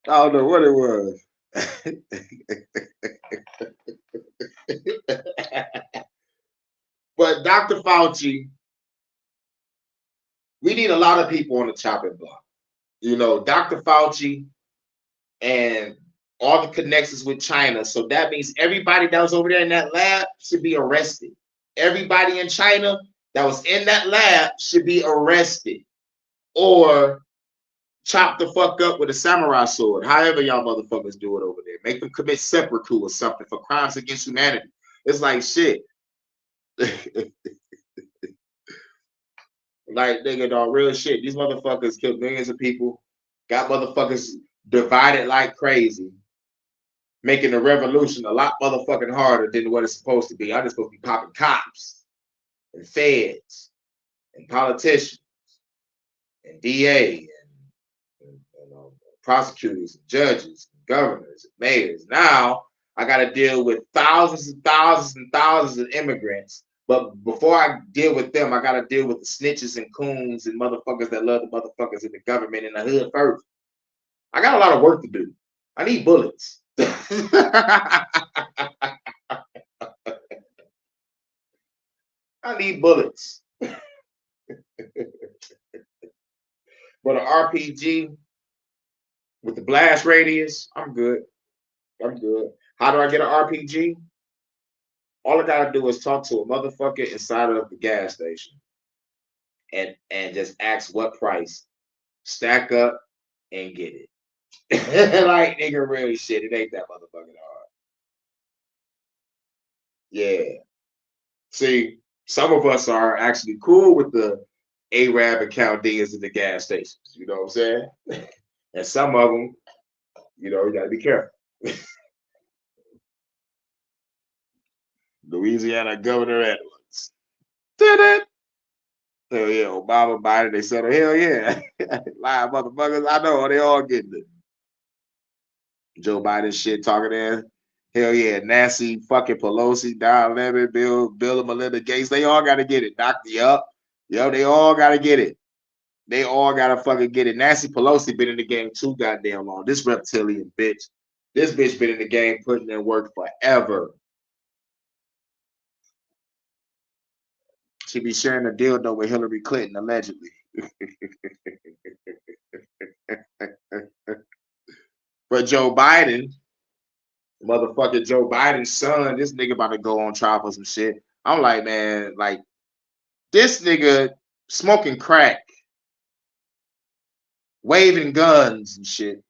Speaker 1: I don't know what it was. But Dr. Fauci, we need a lot of people on the chopping block. You know, Dr. Fauci and all the connections with China. So that means everybody that was over there in that lab should be arrested. Everybody in China that was in that lab should be arrested or chopped the fuck up with a samurai sword. However y'all motherfuckers do it over there. Make them commit seppuku or something for crimes against humanity. It's like shit. Like, nigga, dog, real shit. These motherfuckers killed millions of people, got motherfuckers divided like crazy, making the revolution a lot motherfucking harder than what it's supposed to be. I'm just supposed to be popping cops and feds and politicians and DA and prosecutors and judges and governors and mayors. Now I got to deal with thousands and thousands and thousands of immigrants. But before I deal with them, I got to deal with the snitches and coons and motherfuckers that love the motherfuckers in the government in the hood first. I got a lot of work to do. I need bullets. I need bullets. But an RPG with the blast radius, I'm good. I'm good. How do I get an RPG? All I gotta do is talk to a motherfucker inside of the gas station and just ask what price, stack up, and get it. Like, nigga, real shit. It ain't that motherfucking hard. Yeah. See, some of us are actually cool with the Arab and Chaldeans in the gas stations. You know what I'm saying? And some of them, you know, you gotta be careful. Louisiana Governor Edwards. Did it? Hell yeah, Obama, Biden, they said, hell yeah. Live motherfuckers, I know, they all getting it. Joe Biden shit talking there. Hell yeah, Nancy fucking Pelosi, Don Lemon, Bill and Melinda Gates, they all gotta get it. Doctor, yup, they all gotta get it. They all gotta fucking get it. Nancy Pelosi been in the game too goddamn long. This reptilian bitch. This bitch been in the game putting in work forever. She be sharing a dildo with Hillary Clinton, allegedly. But Joe Biden, motherfucking Joe Biden's son, this nigga about to go on trial for some shit. I'm like, man, like, this nigga smoking crack, waving guns and shit,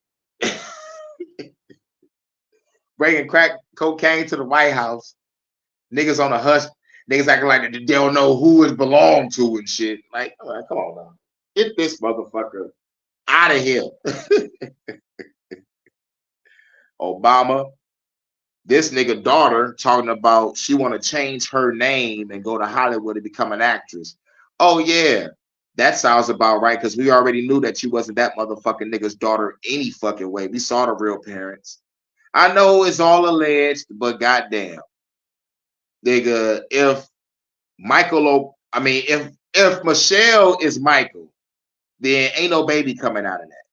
Speaker 1: bringing crack cocaine to the White House. Niggas on a hush. Niggas acting like they don't know who it belonged to and shit. Like, all right, come on now. Get this motherfucker out of here. Obama, this nigga daughter talking about she want to change her name and go to Hollywood and become an actress. Oh yeah, that sounds about right, because we already knew that you wasn't that motherfucking nigga's daughter any fucking way. We saw the real parents. I know it's all alleged, but goddamn. Nigga, if Michelle is Michael, then ain't no baby coming out of that.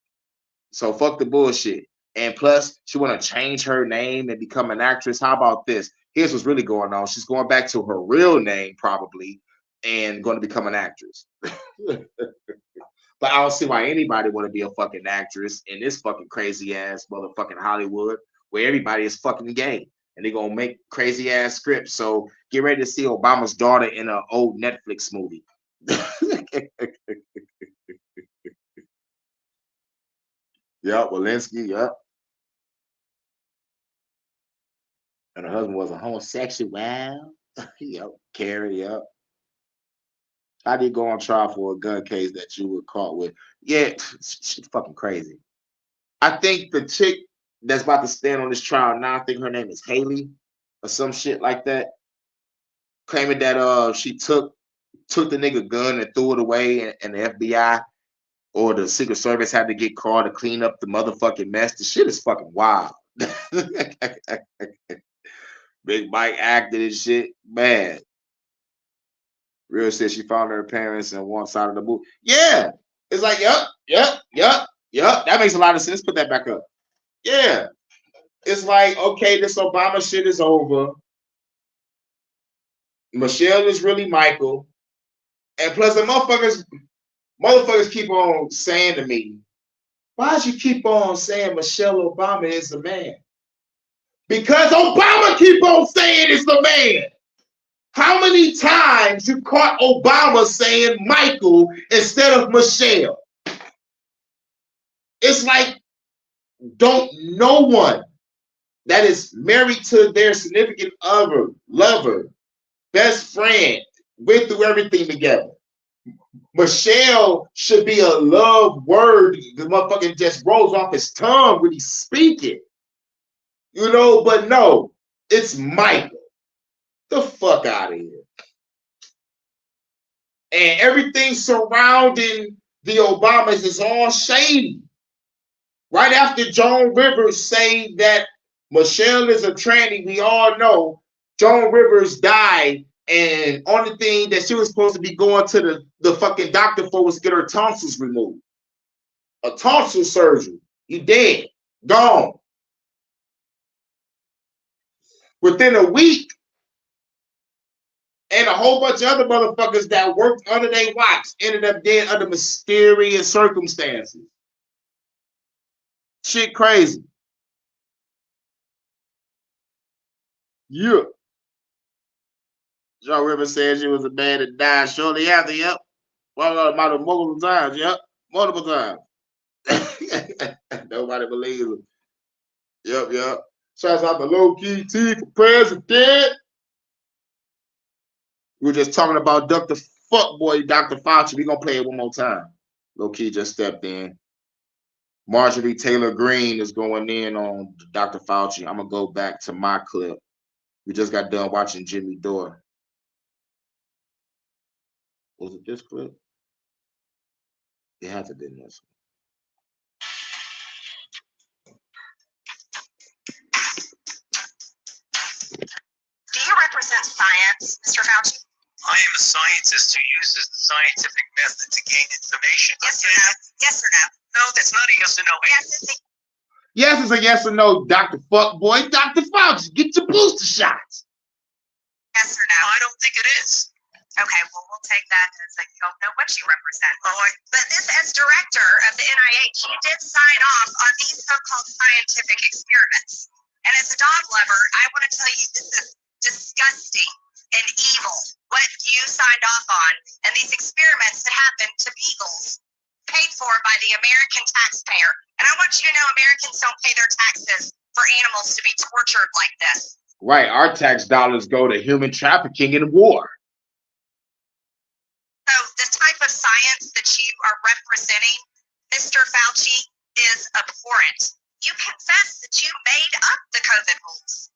Speaker 1: So fuck the bullshit. And plus, she want to change her name and become an actress. How about this? Here's what's really going on. She's going back to her real name probably and going to become an actress. But I don't see why anybody want to be a fucking actress in this fucking crazy ass motherfucking Hollywood where everybody is fucking gay. And they're gonna make crazy ass scripts. So get ready to see Obama's daughter in an old Netflix movie. Yep, Walensky, yep. And her husband was a homosexual. Yep, Carrie, yep. How did you go on trial for a gun case that you were caught with? Yeah, she's fucking crazy. I think the chick that's about to stand on this trial now, I think her name is Haley or some shit like that, claiming that she took the nigga gun and threw it away, and the FBI or the Secret Service had to get called to clean up the motherfucking mess. The shit is fucking wild. Big Mike acted and shit, man. Real said she found her parents on one side of the booth. Yeah, it's like, yep. That makes a lot of sense. Put that back up. Yeah, it's like, okay, this Obama shit is over. Michelle is really Michael, and plus the motherfuckers keep on saying to me, why does you keep on saying Michelle Obama is the man? Because Obama keep on saying it's the man. How many times you caught Obama saying Michael instead of Michelle? It's like, don't no one that is married to their significant other, lover, best friend, went through everything together. Michelle should be a love word. The motherfucker just rolls off his tongue when he's speaking. You know, but no, it's Michael. The fuck out of here. And everything surrounding the Obamas is all shady. Right after Joan Rivers saying that Michelle is a tranny, we all know Joan Rivers died, and only thing that she was supposed to be going to the fucking doctor for was to get her tonsils removed. A tonsil surgery. You dead. Gone. Within a week, and a whole bunch of other motherfuckers that worked under their watch ended up dead under mysterious circumstances. Shit crazy. Yeah. Joan Rivers said she was a man that died shortly after. Yep. Well, multiple times. Yep. Multiple times. Nobody believes him. Yep. Shouts out to Low Key T for president. We were just talking about Dr. Fuckboy, Dr. Fauci. We're going to play it one more time. Low Key just stepped in. Marjorie Taylor Greene is going in on Dr. Fauci. I'm going to go back to my clip. We just got done watching Jimmy Dore. Was it this clip? It had to have been this one.
Speaker 3: Do you represent science, Mr. Fauci?
Speaker 2: I am a scientist who uses the scientific method to gain information.
Speaker 3: Yes or no? Yes or no?
Speaker 2: No, that's not a yes or no.
Speaker 3: Yes,
Speaker 1: Yes, it's a yes or no, Dr. Fuckboy. Dr. Fauci, get your booster shots.
Speaker 3: yes or no?
Speaker 2: I don't think it is.
Speaker 3: Okay, well, we'll take that as you don't know what you represent. But this, as director of the NIH, you did sign off on these so-called scientific experiments. And as a dog lover, I want to tell you this is disgusting and evil what you signed off on, and these experiments that happened to beagles paid for by the American taxpayer. And I want you to know Americans don't pay their taxes for animals to be tortured like this.
Speaker 1: Right, our tax dollars go to human trafficking and war.
Speaker 3: So the type of science that you are representing, Mr. Fauci, is abhorrent. You confess that you made up the COVID rules,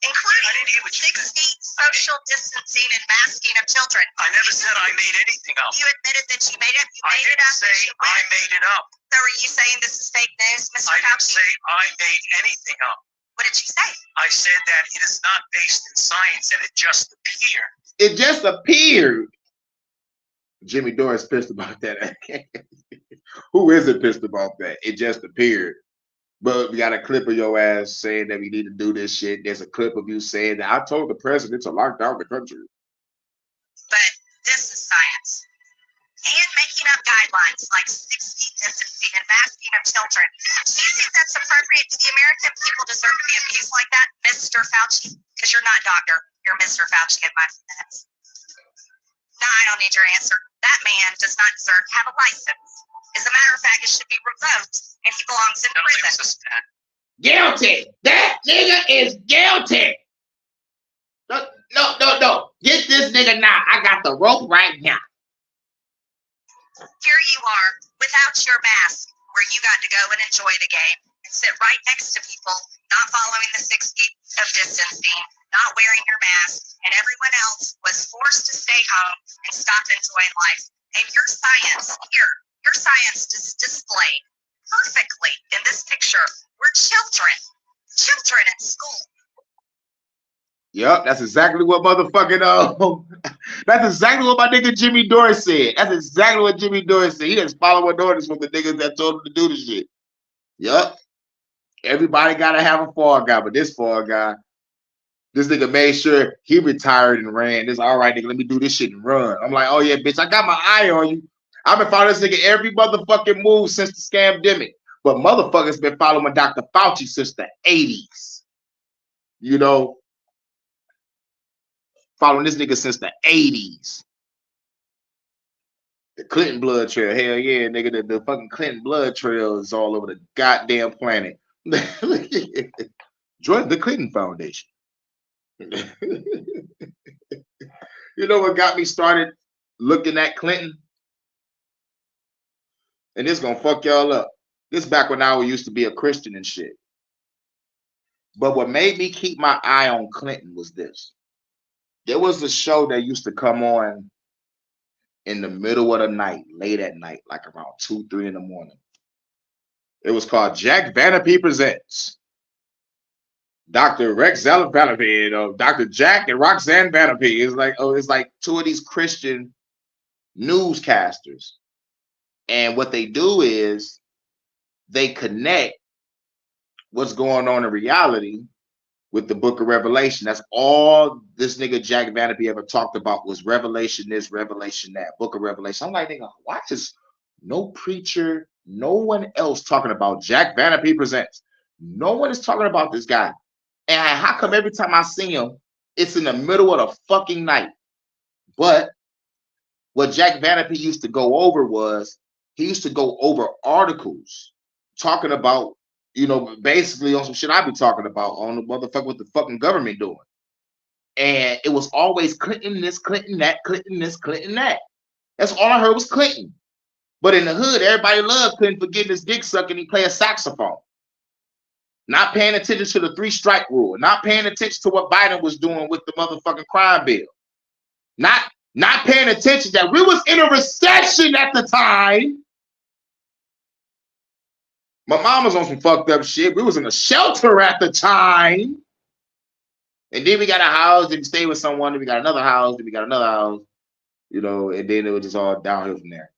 Speaker 3: including 6 feet social distancing and masking of children.
Speaker 2: I never said I made anything up.
Speaker 3: You admitted that you made it. You
Speaker 2: I
Speaker 3: made it
Speaker 2: didn't
Speaker 3: up.
Speaker 2: say I made it up.
Speaker 3: So are you saying this is fake news, Mr.
Speaker 2: I didn't
Speaker 3: Fauci?
Speaker 2: say I made anything up.
Speaker 3: What did you say?
Speaker 2: I said that it is not based in science and it just appeared.
Speaker 1: It just appeared. Jimmy Dore is pissed about that. Who isn't pissed about that? It just appeared. But we got a clip of your ass saying that we need to do this shit. There's a clip of you saying that I told the president to lock down the country.
Speaker 3: But this is science. And making up guidelines like 6 feet distancing and masking of children. Do you think that's appropriate? Do the American people deserve to be abused like that, Mr. Fauci? Because you're not doctor. You're Mr. Fauci in my minutes. Now, I I don't need your answer. That man does not deserve to have a license. As a matter of fact, it should be revoked, and he belongs in prison.
Speaker 1: Guilty. That nigga is guilty. No. Get this nigga now. I got the rope right now.
Speaker 3: Here you are, without your mask, where you got to go and enjoy the game and sit right next to people, not following the 6 feet of distancing, not wearing your mask, and everyone else was forced to stay home and stop enjoying life. And your science here, your science is displayed perfectly in this picture. We're children in school.
Speaker 1: Yep, that's exactly what motherfucking that's exactly what my nigga Jimmy Dore said. That's exactly what Jimmy Dore said. He just following orders from the niggas that told him to do the shit. Yep. Everybody gotta have a fall guy, but this fall guy, this nigga made sure he retired and ran. This all right, nigga, let me do this shit and run. I'm like, oh yeah, bitch, I got my eye on you. I've been following this nigga every motherfucking move since the scamdemic. But motherfuckers been following Dr. Fauci since the 80s. You know, following this nigga since the 80s. The Clinton blood trail, hell yeah, nigga, the fucking Clinton blood trail is all over the goddamn planet. Join the Clinton Foundation. You know what got me started looking at Clinton? And this gonna fuck y'all up. This back when I used to be a Christian and shit. But what made me keep my eye on Clinton was this. There was a show that used to come on in the middle of the night, late at night, like around 2, 3 in the morning. It was called Jack Vanapee Presents. Dr. Rex Vanapee, Dr. Jack and Roxanne Vanapee. It's like two of these Christian newscasters. And what they do is they connect what's going on in reality with the book of Revelation. That's all this nigga Jack Vanapee ever talked about was Revelation this, Revelation that, book of Revelation. I'm like, nigga, why is no preacher, no one else talking about Jack Vanapee Presents? No one is talking about this guy. And how come every time I see him, it's in the middle of the fucking night? But what Jack Vanapee used to go over was, he used to go over articles talking about, you know, basically on some shit I be talking about on the motherfucker what the fucking government doing. And it was always Clinton this, Clinton that, Clinton this, Clinton that. That's all I heard was Clinton. But in the hood, everybody loved Clinton for getting his dick sucked and he play a saxophone. Not paying attention to the 3-strike rule. Not paying attention to what Biden was doing with the motherfucking crime bill. Not paying attention that we was in a recession at the time. My mom was on some fucked up shit. We was in a shelter at the time. And then we got a house, then we stayed with someone, then we got another house, then we got another house, you know, and then it was just all downhill from there.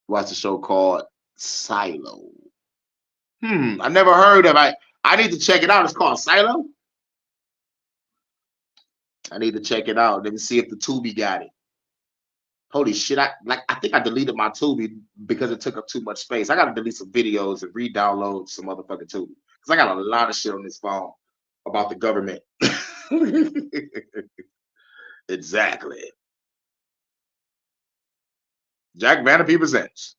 Speaker 1: Watch a show called Silo. I never heard of it. I need to check it out. It's called Silo. I need to check it out. Let me see if the Tubi got it. Holy shit, I think I deleted my Tubi because it took up too much space. I gotta delete some videos and re-download some motherfucking Tubi. Because I got a lot of shit on this phone about the government. Exactly. Jack Vanapee Presents.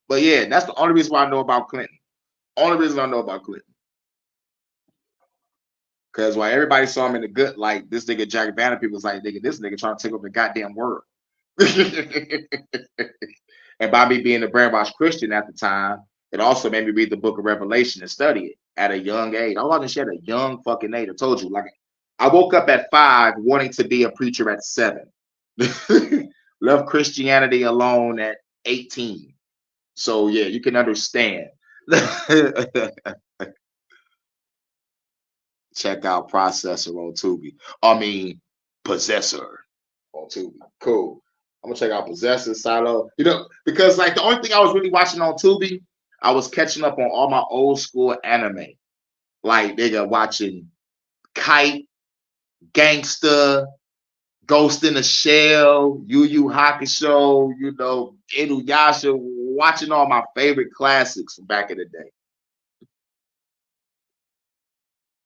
Speaker 1: But yeah, that's the only reason why I know about Clinton. Only reason I know about Clinton. Because while everybody saw him in the good light, this nigga Jack Vanapee was like, nigga, this nigga trying to take over the goddamn world. And by me being a brainwashed Christian at the time, it also made me read the book of Revelation and study it at a young age. I watching shit at a young fucking age. I told you, like, I woke up at 5 wanting to be a preacher at 7. Left Christianity alone at 18. So yeah, you can understand. Check out Processor on Tubi. I mean, Possessor on Tubi. Cool. I'm gonna check out Possessor, Silo. You know, because like the only thing I was really watching on Tubi, I was catching up on all my old school anime. Like nigga watching Kite, Gangsta, Ghost in the Shell, Yu Yu Hakusho, you know, Inuyasha, watching all my favorite classics from back in the day.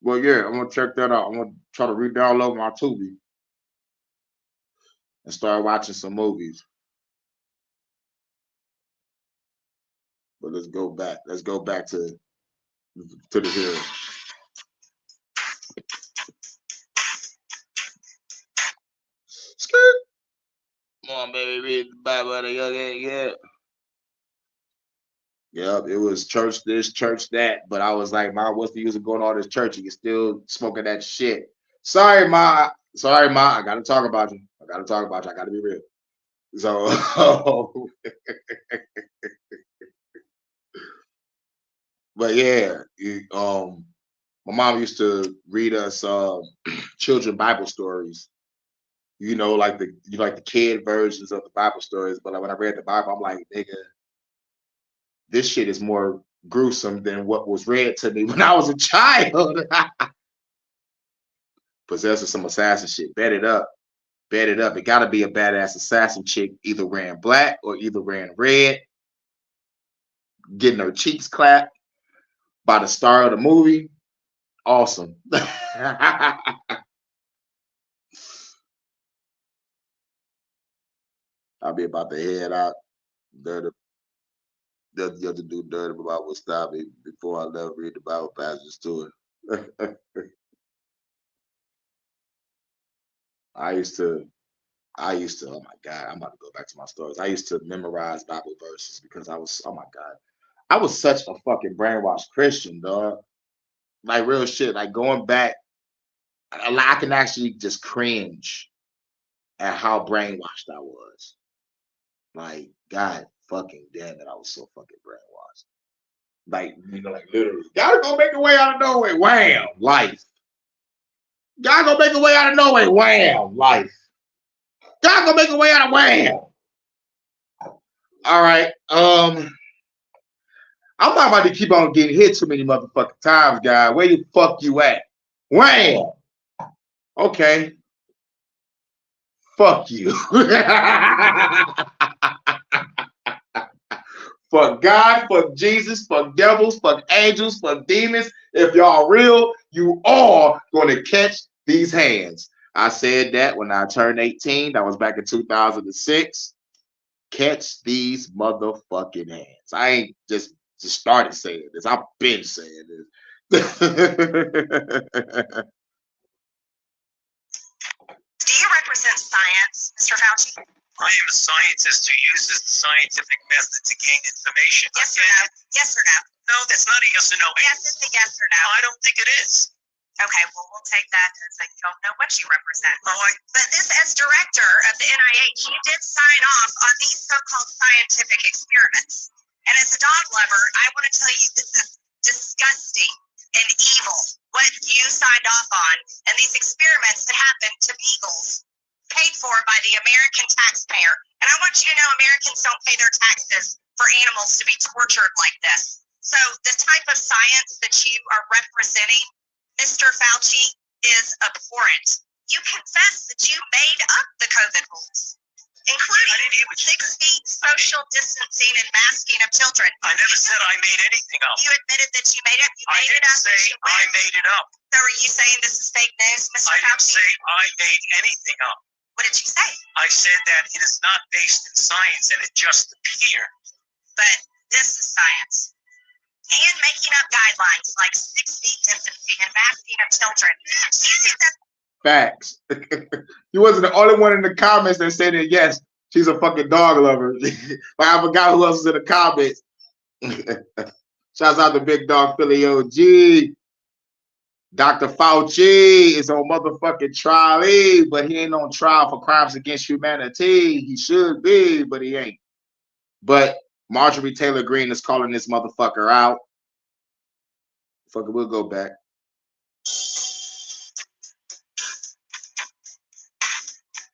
Speaker 1: Well, yeah, I'm gonna check that out. I'm gonna try to re-download my Tubi and start watching some movies. But let's go back. Let's go back to the here. Skirt. Come on, baby, read the Bible. Yeah. Yep, it was church this, church that. But I was like, Ma, what's the use of going to all this church? You're still smoking that shit. Sorry, Ma. Sorry, Ma. I gotta talk about you. I gotta talk about you. I gotta be real. So, but yeah, my mom used to read us children Bible stories. You know, like the kid versions of the Bible stories. But like when I read the Bible, I'm like, nigga, this shit is more gruesome than what was read to me when I was a child. Possessing some assassin shit. Bet it up. Bet it up. It gotta be a badass assassin chick, either wearing black or either wearing red, getting her cheeks clapped by the star of the movie. Awesome. I'll be about to head out. Dirty. The other do dirty about what stopped me before I left read the Bible passages to it. I used to, oh my God, I'm about to go back to my stories. I used to memorize Bible verses because I was, oh my God, I was such a fucking brainwashed Christian, dog. Like real shit, like going back, I can actually just cringe at how brainwashed I was. Like, God fucking damn it, I was so fucking brainwashed. Like, you know, like literally, gotta go make a way out of nowhere. Wham, life. Gotta go make a way out of nowhere. Wham, life. Gotta go make a way out of wham. All right. I'm not about to keep on getting hit too many motherfucking times, guy. Where the fuck you at? Wham. Okay. Fuck you. Fuck God, fuck Jesus, fuck devils, fuck angels, fuck demons. If y'all real, you are going to catch these hands. I said that when I turned 18. That was back in 2006. Catch these motherfucking hands. I ain't just started saying this. I've been saying this.
Speaker 3: Do you represent science, Mr. Fauci?
Speaker 2: I am a scientist who uses the scientific method to gain information.
Speaker 3: Yes or no? Yes or no?
Speaker 2: No, that's not a yes or no.
Speaker 3: Yes, it's a yes or no.
Speaker 2: I don't think it is.
Speaker 3: Okay, well, we'll take that as you don't know what you represent. But this, as director of the NIH, you did sign off on these so-called scientific experiments. And as a dog lover, I want to tell you this is disgusting and evil what you signed off on, and these experiments that happened to beagles paid for by the American taxpayer. And I want you to know Americans don't pay their taxes for animals to be tortured like this. So the type of science that you are representing, Mr. Fauci, is abhorrent. You confess that you made up the COVID rules, including 6 feet social distancing and masking of children.
Speaker 2: I never said I made anything up.
Speaker 3: You admitted that you made it. You
Speaker 2: I
Speaker 3: made it
Speaker 2: didn't
Speaker 3: up.
Speaker 2: say I made it up.
Speaker 3: So are you saying this is fake news, Mr.
Speaker 2: I didn't
Speaker 3: Fauci?
Speaker 2: say I made anything up.
Speaker 3: What did you say?
Speaker 2: I said that it is not based in science and it just appeared.
Speaker 3: But this is science. And making up guidelines like 6 feet distancing and masking of children. Do you think that?
Speaker 1: Facts. He wasn't the only one in the comments that said that, yes, she's a fucking dog lover. But I forgot who else was in the comments. Shouts out to Big Dog Philly OG. Dr. Fauci is on motherfucking trial, but he ain't on trial for crimes against humanity. He should be, but he ain't. But Marjorie Taylor Greene is calling this motherfucker out. Fuck it, we'll go back.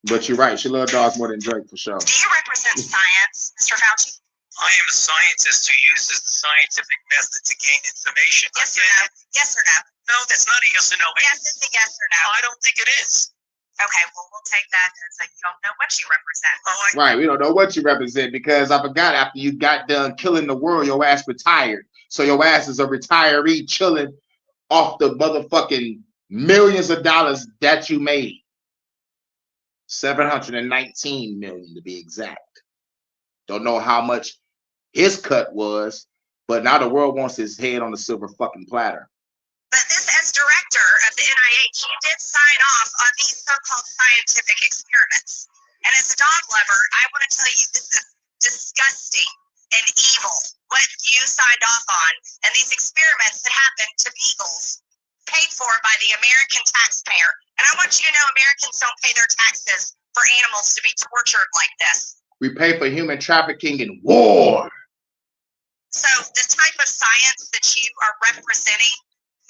Speaker 1: But you're right. She loves dogs more than Drake for sure.
Speaker 3: Do you represent science, Mr. Fauci?
Speaker 2: I am a scientist who uses the scientific method to gain information.
Speaker 3: Yes or no? Yes or no?
Speaker 2: No, that's not a yes or no.
Speaker 3: Yes, it's a yes or no.
Speaker 2: I don't think it is.
Speaker 3: Okay, well, we'll take that as you don't know what you represent.
Speaker 1: Right, we don't know what you represent because I forgot after you got done killing the world, your ass retired. So your ass is a retiree chilling off the motherfucking millions of dollars that you made. 719 million to be exact. Don't know how much his cut was, but now the world wants his head on a silver fucking platter.
Speaker 3: But this, as director of the NIH, you did sign off on these so-called scientific experiments. And as a dog lover, I want to tell you this is disgusting and evil what you signed off on, and these experiments that happened to beagles paid for by the American taxpayer. And I want you to know Americans don't pay their taxes for animals to be tortured like this.
Speaker 1: We pay for human trafficking and war.
Speaker 3: So the type of science that you are representing,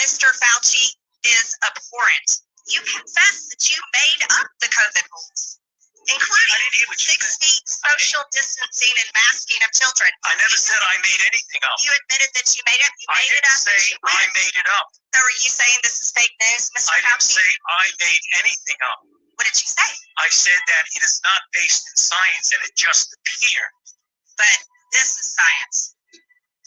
Speaker 3: Mr. Fauci, is abhorrent. You confess that you made up the COVID rules, including 6 feet social distancing and masking of children.
Speaker 2: I never said I made anything up.
Speaker 3: You admitted that you made it. You
Speaker 2: I
Speaker 3: made it
Speaker 2: didn't
Speaker 3: up.
Speaker 2: say I made it up.
Speaker 3: So are you saying this is fake news, Mr.
Speaker 2: I didn't
Speaker 3: Fauci?
Speaker 2: say I made anything up.
Speaker 3: What did you say?
Speaker 2: I said that it is not based in science and it just appeared.
Speaker 3: But this is science.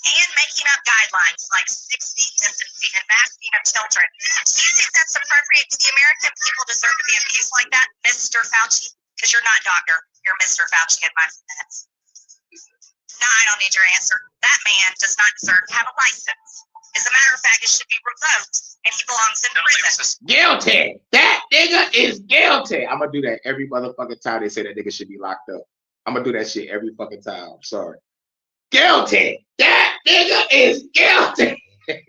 Speaker 3: And making up guidelines like 6 feet distancing and masking of children. Do you think that's appropriate? Do the American people deserve to be abused like that, Mr. Fauci? Because you're not doctor. You're Mr. Fauci in my minutes. No, I don't need your answer. That man does not deserve to have a license. As a matter of fact, it should be revoked, and he belongs in prison.
Speaker 1: Guilty. That nigga is guilty. I'm gonna do that every motherfucking time they say that nigga should be locked up. I'm gonna do that shit every fucking time. I'm sorry. Guilty. That nigga is guilty.
Speaker 3: Here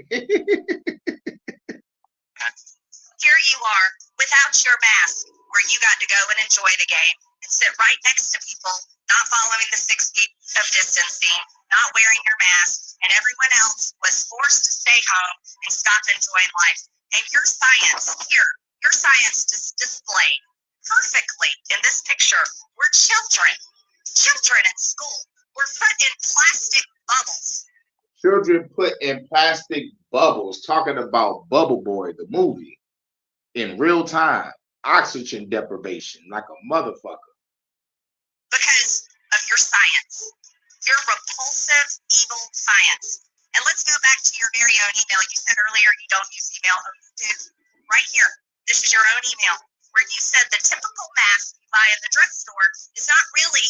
Speaker 3: you are, without your mask, where you got to go and enjoy the game and sit right next to people, not following the 6 feet of distancing, not wearing your mask, and everyone else was forced to stay home and stop enjoying life. And your science here, your science is displayed perfectly in this picture where children in school were put in plastic bubbles.
Speaker 1: Children put in plastic bubbles, talking about Bubble Boy, the movie, in real time. Oxygen deprivation, like a motherfucker.
Speaker 3: Because of your science. Your repulsive, evil science. And let's go back to your very own email. You said earlier you don't use email. Oh, you do. Right here. This is your own email where you said the typical mask you buy in the drugstore is not really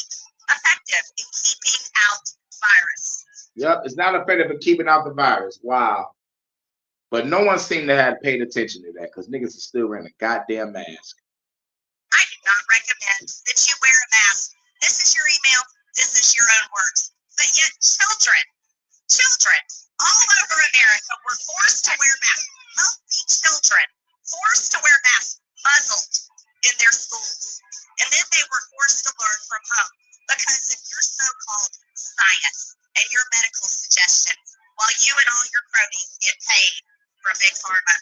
Speaker 3: effective in keeping out virus.
Speaker 1: Yep, it's not effective in keeping out the virus. Wow. But no one seemed to have paid attention to that because niggas are still wearing a goddamn mask.
Speaker 3: I do not recommend that you wear a mask. This is your email. This is your own words. But yet children all over America were forced to wear masks. Healthy children forced to wear masks, muzzled in their schools. And then they were forced to learn from home because of your so-called science and your medical suggestions while you and all your cronies get paid from Big Pharma.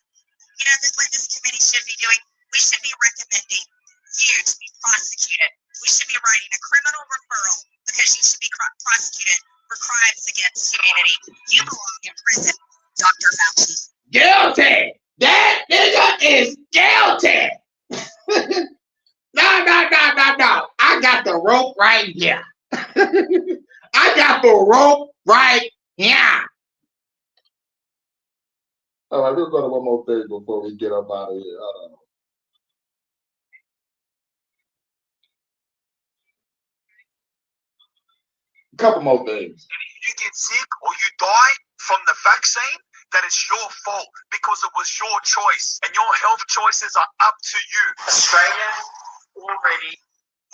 Speaker 3: You know what this committee should be doing? We should be recommending you to be prosecuted. We should be writing a criminal referral because you should be prosecuted for crimes against humanity. You belong in prison, Dr. Fauci.
Speaker 1: Guilty! That nigga is guilty! No. I got the rope right here. I got the rope right here. All right, let's go to one more thing before we get up out of here. A couple more things.
Speaker 10: If you get sick or you die from the vaccine, that is your fault because it was your choice and your health choices are up to you.
Speaker 11: Australia already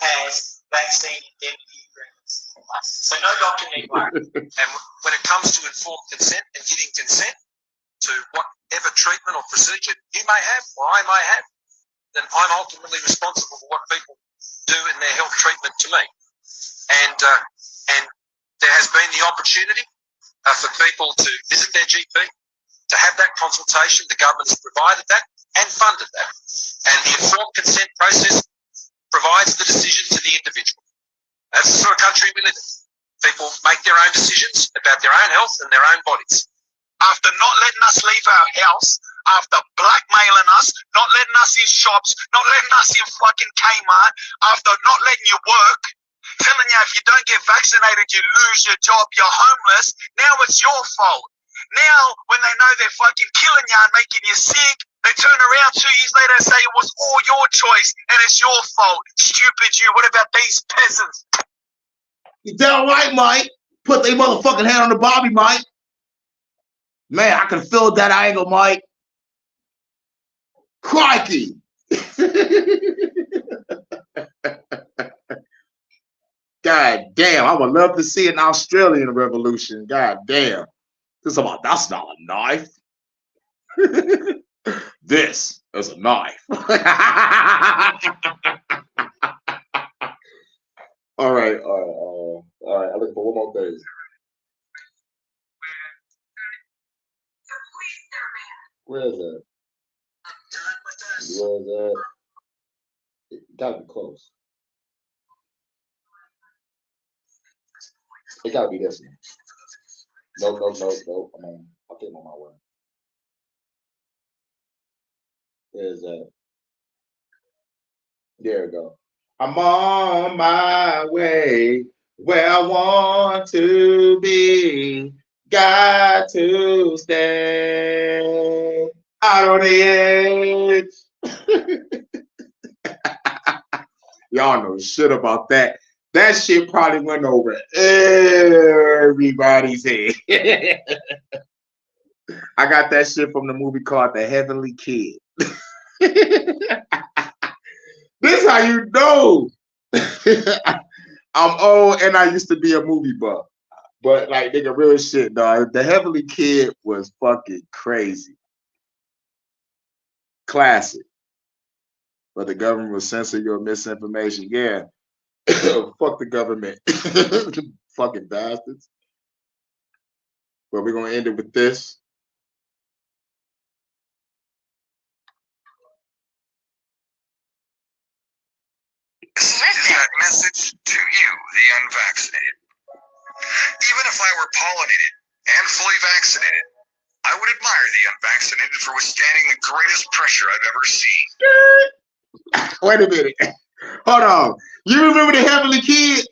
Speaker 11: has vaccine indemnity agreements in place, so no doctor need worry.
Speaker 2: And when it comes to informed consent and giving consent to whatever treatment or procedure you may have or I may have, then I'm ultimately responsible for what people do in their health treatment to me. And there has been the opportunity for people to visit their GP, to have that consultation. The government has provided that and funded that. And the informed consent process provides the decision to the individual. That's the sort of country we live in. People make their own decisions about their own health and their own bodies.
Speaker 10: After not letting us leave our house, after blackmailing us, not letting us in shops, not letting us in fucking Kmart, after not letting you work, telling you if you don't get vaccinated, you lose your job, you're homeless. Now it's your fault. Now, when they know they're fucking killing you and making you sick, they turn around 2 years later and say it was all your choice and it's your fault. Stupid you. What about these peasants?
Speaker 1: You damn right, Mike. Put their motherfucking hand on the Bobby, Mike. Man, I can feel that angle, Mike. Crikey. God damn, I would love to see an Australian revolution. God damn. This is about, that's not a knife. This is a knife. All right. I'm looking for one more thing. Where is that? Where is that? It gotta be close. It gotta be this one. Nope. I think I'm on my way. Where's that? There we go. I'm on my way where I want to be. Got to stay out on the edge. Y'all know shit about that. That shit probably went over everybody's head. I got that shit from the movie called The Heavenly Kid. This how you know I'm old and I used to be a movie buff. But like nigga, real shit, dog. The Heavenly Kid was fucking crazy. Classic. But the government will censor your misinformation. Yeah. Fuck the government. Fucking bastards. But we're gonna end it with this.
Speaker 2: This is that message to you, the unvaccinated. Even if I were pollinated and fully vaccinated, I would admire the unvaccinated for withstanding the greatest pressure I've ever seen.
Speaker 1: Wait a minute. Hold on. You remember The Heavenly Kid?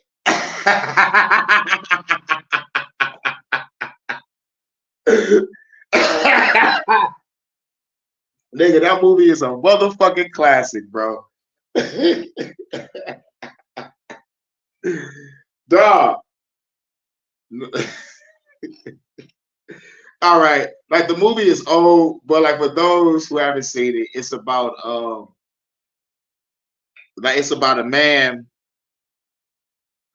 Speaker 1: Nigga, that movie is a motherfucking classic, bro. Dog. All right, like the movie is old, but like for those who haven't seen it, it's about a man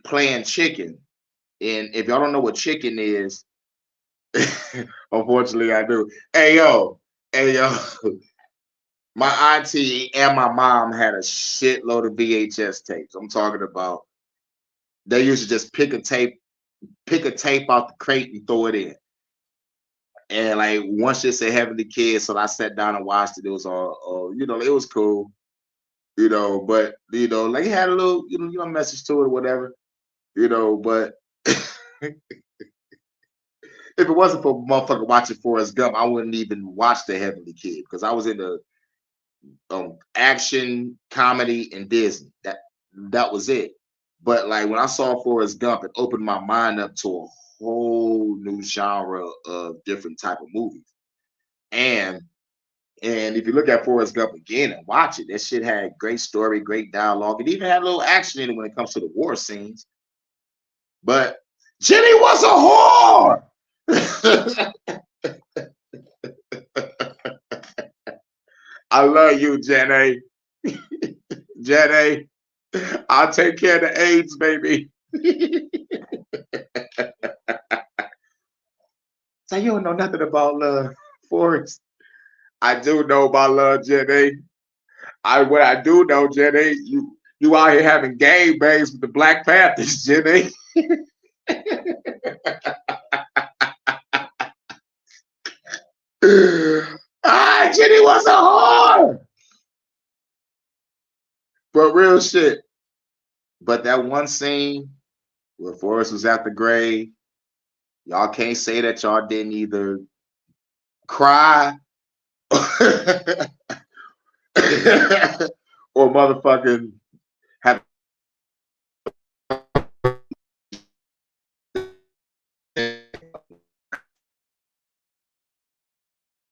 Speaker 1: playing chicken. And if y'all don't know what chicken is, unfortunately I do. Hey yo, my auntie and my mom had a shitload of VHS tapes. I'm talking about they used to just pick a tape out the crate and throw it in. And like once it said Heavenly Kid, so I sat down and watched it. It was all it was cool, but like it had a little, message to it or whatever, but if it wasn't for motherfucker watching Forrest Gump, I wouldn't even watch The Heavenly Kid because I was into action, comedy, and Disney. That was it. But like when I saw Forrest Gump, it opened my mind up to a whole new genre of different type of movies. And if you look at Forrest Gump again and watch it, that shit had great story, great dialogue. It even had a little action in it when it comes to the war scenes. But Jenny was a whore. I love you, Jenny. Jenny, I'll take care of the AIDS, baby. So you don't know nothing about love, Forrest. I do know about love, Jenny. What I do know, Jenny, you out here having gay babes with the Black Panthers, Jenny. Jenny was a whore. But real shit. But that one scene where Forrest was at the grave, y'all can't say that y'all didn't either cry or motherfucking have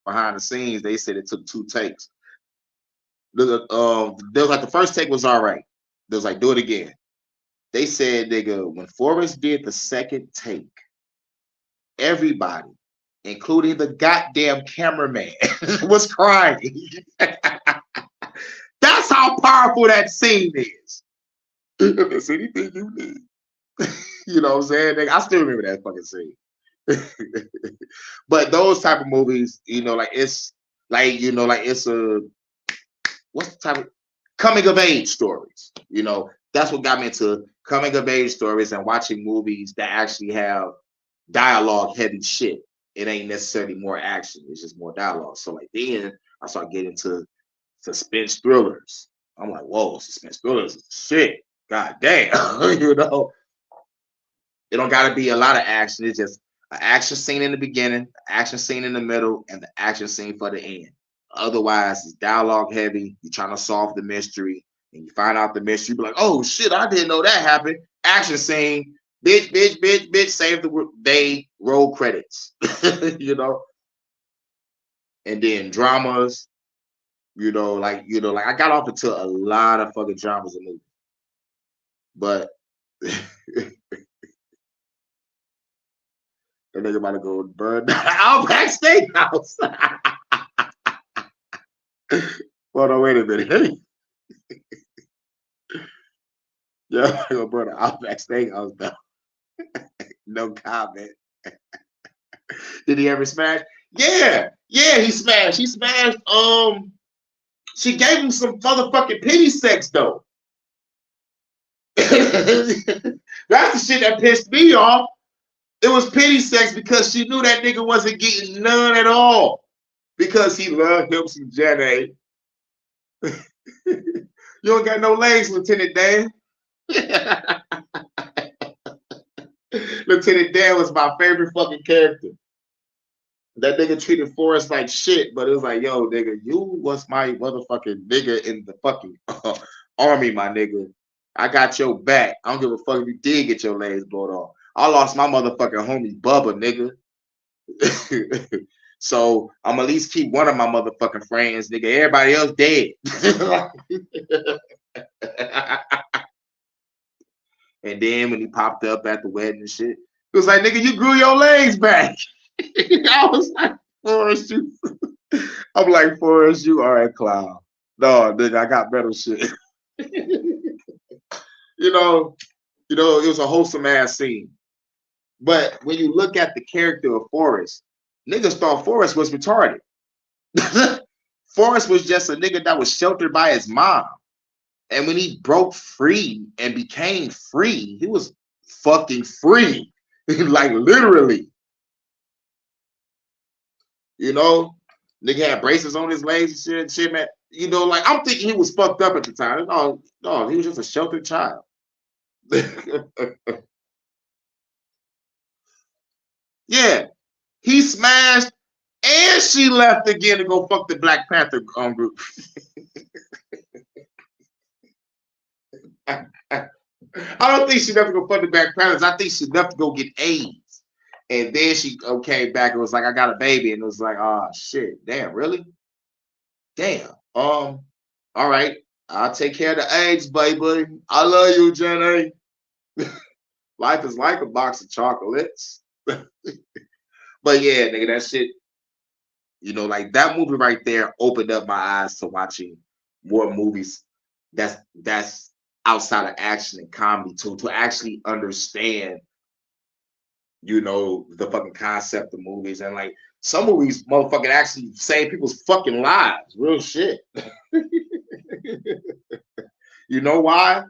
Speaker 1: behind the scenes, they said it took 2 takes. There was like the first take was all right. There was like, do it again. They said, nigga, when Forrest did the second take, everybody, including the goddamn cameraman, was crying. That's how powerful that scene is. If there's anything you need. You know what I'm saying? Nigga, I still remember that fucking scene. But those type of movies, you know, like it's like, you know, like it's a what's the type of coming of age stories, you know. That's what got me into coming of age stories and watching movies that actually have dialogue heavy shit. It ain't necessarily more action, it's just more dialogue. So like then I started getting into suspense thrillers. I'm like, whoa, suspense thrillers is shit. God damn. You know, it don't gotta be a lot of action. It's just an action scene in the beginning, an action scene in the middle, and the action scene for the end. Otherwise, it's dialogue heavy. You're trying to solve the mystery, and you find out the mystery. You be like, oh shit, I didn't know that happened. Action scene, bitch, save the day, roll credits. You know, and then dramas. You know, like I got off into a lot of fucking dramas and movies, but that nigga about to go burn down Outback Steakhouse. Hold on, wait a minute. Yeah, I'm gonna burn the Outback Steakhouse down. No comment. Did he ever smash? Yeah, he smashed. He smashed. She gave him some motherfucking pity sex though. That's the shit that pissed me off. It was pity sex because she knew that nigga wasn't getting none at all because he loved him some Jenny. You don't got no legs, Lieutenant Dan. Lieutenant Dan was my favorite fucking character. That nigga treated Forrest like shit, but it was like, yo, nigga, you was my motherfucking nigga in the fucking army, my nigga. I got your back. I don't give a fuck if you did get your legs blown off. I lost my motherfucking homie Bubba, nigga. So I'm at least keep one of my motherfucking friends, nigga. Everybody else dead. And then when he popped up at the wedding and shit, it was like, nigga, you grew your legs back. I was like, Forrest, you. I'm like, Forrest, you all right, clown. No, nigga, I got better shit. You know, it was a wholesome ass scene. But when you look at the character of Forrest, niggas thought Forrest was retarded. Forrest was just a nigga that was sheltered by his mom. And when he broke free and became free, he was fucking free. Like literally. You know, nigga had braces on his legs and shit, man. You know, like I'm thinking he was fucked up at the time. No, he was just a sheltered child. Yeah, he smashed and she left again to go fuck the Black Panther group. I don't think she left to go fuck the Black Panthers. I think she left to go get AIDS. And then she came back and was like, I got a baby. And it was like, oh shit, damn, really? Damn. All right. I'll take care of the AIDS, baby. I love you, Jenny. Life is like a box of chocolates. But yeah, nigga, that shit, you know, like that movie right there opened up my eyes to watching more movies that's outside of action and comedy to actually understand, you know, the fucking concept of movies. And like some movies motherfucking actually save people's fucking lives. Real shit. You know why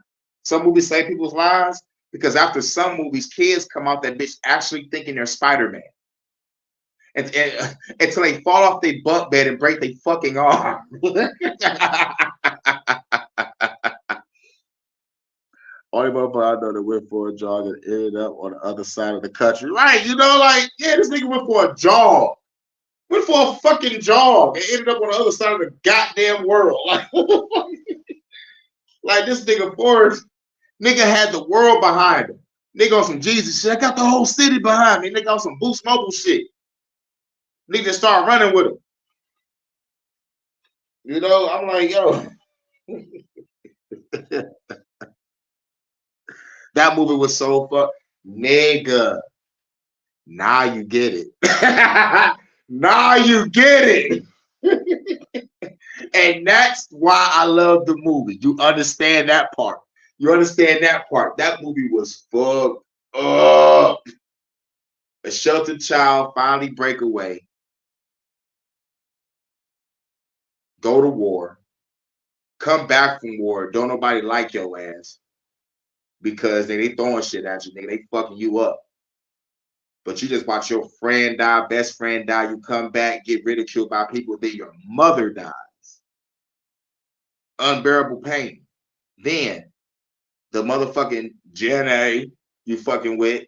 Speaker 1: some movies save people's lives? Because after some movies, kids come out that bitch actually thinking they're Spider-Man. And until they fall off their bunk bed and break their fucking arm. Only motherfucker I know that went for a jog and ended up on the other side of the country. Right, you know, like, yeah, this nigga went for a jog. Went for a fucking jog and ended up on the other side of the goddamn world. Like, like this nigga Forrest, nigga had the world behind him. Nigga on some Jesus shit. I got the whole city behind me. Nigga on some Boost Mobile shit. Nigga start running with him. You know, I'm like, yo, that movie was so fun, nigga. Now you get it. Now you get it. And that's why I love the movie. You understand that part. You understand that part. That movie was fucked up. A sheltered child finally break away, go to war, come back from war. Don't nobody like your ass because they throwing shit at you, nigga. They fucking you up. But you just watch your friend die, best friend die. You come back, get ridiculed by people. Then your mother dies. Unbearable pain. Then the motherfucking Jenna you fucking with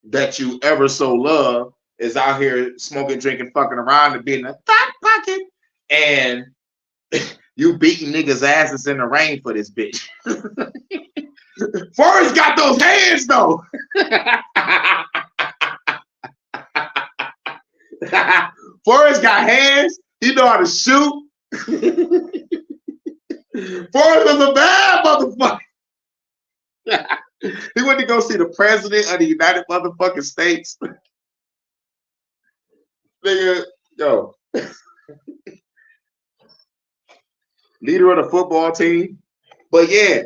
Speaker 1: that you ever so love is out here smoking, drinking, fucking around and being a thought pocket. And you beating niggas' asses in the rain for this bitch. Forrest got those hands though. Forrest got hands. He know how to shoot. Forrest was a bad motherfucker. He went to go see the president of the United motherfucking States. Nigga, yo. Leader of the football team. But yeah,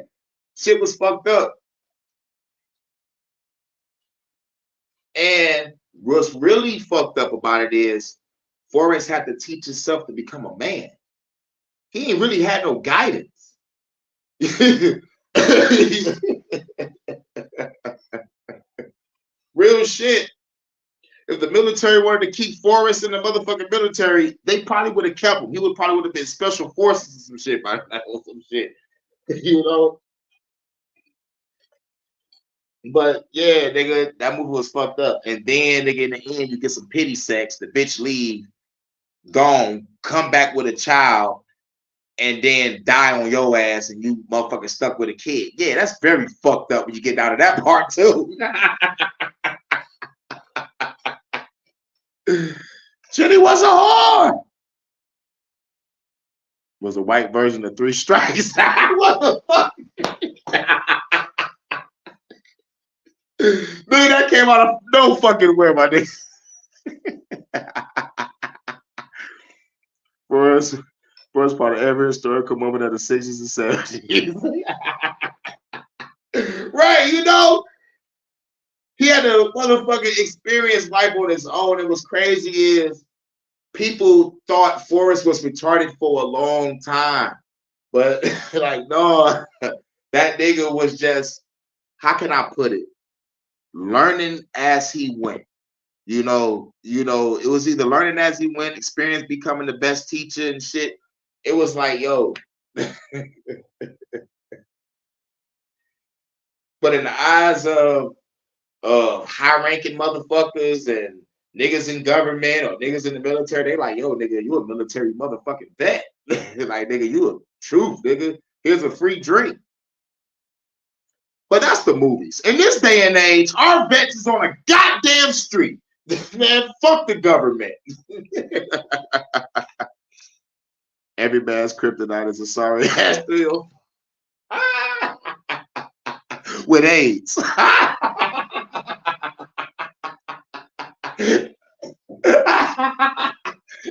Speaker 1: shit was fucked up. And what's really fucked up about it is Forrest had to teach himself to become a man. He ain't really had no guidance. Real shit. If the military wanted to keep Forrest in the motherfucking military, they probably would have kept him. He would probably would have been special forces or some shit by now or some shit. You know? But yeah, nigga, that movie was fucked up. And then nigga in the end, you get some pity sex, the bitch leave, gone, come back with a child, and then die on your ass and you motherfucking stuck with a kid. Yeah, that's very fucked up when you get down to that part too. Jenny was a whore. Was a white version of Three Strikes. What the fuck? Dude, that came out of no fucking where, my nigga. First part of every historical moment of the 60s and 70s. Right, you know? He had a motherfucking experience life on his own. And what's crazy is people thought Forrest was retarded for a long time. But like, no, that nigga was just, how can I put it? Learning as he went. You know, it was either learning as he went, experience becoming the best teacher and shit. It was like, yo. But in the eyes of high-ranking motherfuckers and niggas in government or niggas in the military, they like, yo, nigga, you a military motherfucking vet. Like, nigga, you a truth, nigga. Here's a free drink. But that's the movies. In this day and age, our vets is on a goddamn street. Man, fuck the government. Every man's kryptonite is a sorry ass deal. With AIDS.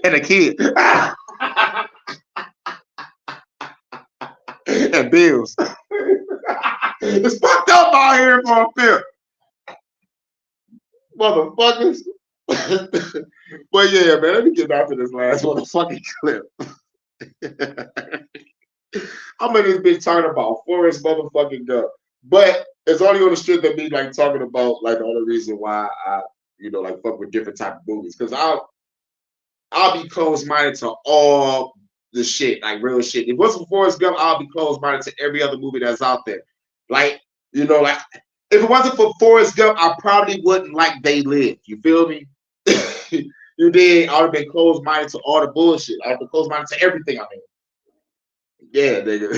Speaker 1: And a kid. And bills. It's fucked up out here for a film. Motherfuckers. But yeah, man, let me get back to this last motherfucking clip. I'm in this bitch talking about Forrest motherfucking Gump. But it's only on the strip that me like talking about like the only reason why I, you know, like fuck with different type of movies. Cause I'll be closed-minded to all the shit, like real shit. If it wasn't for Forrest Gump, I'll be closed-minded to every other movie that's out there. Like, you know, like if it wasn't for Forrest Gump, I probably wouldn't like They Live. You feel me? You did. I would have been closed-minded to all the bullshit. I would have been closed-minded to everything I mean. Yeah, nigga.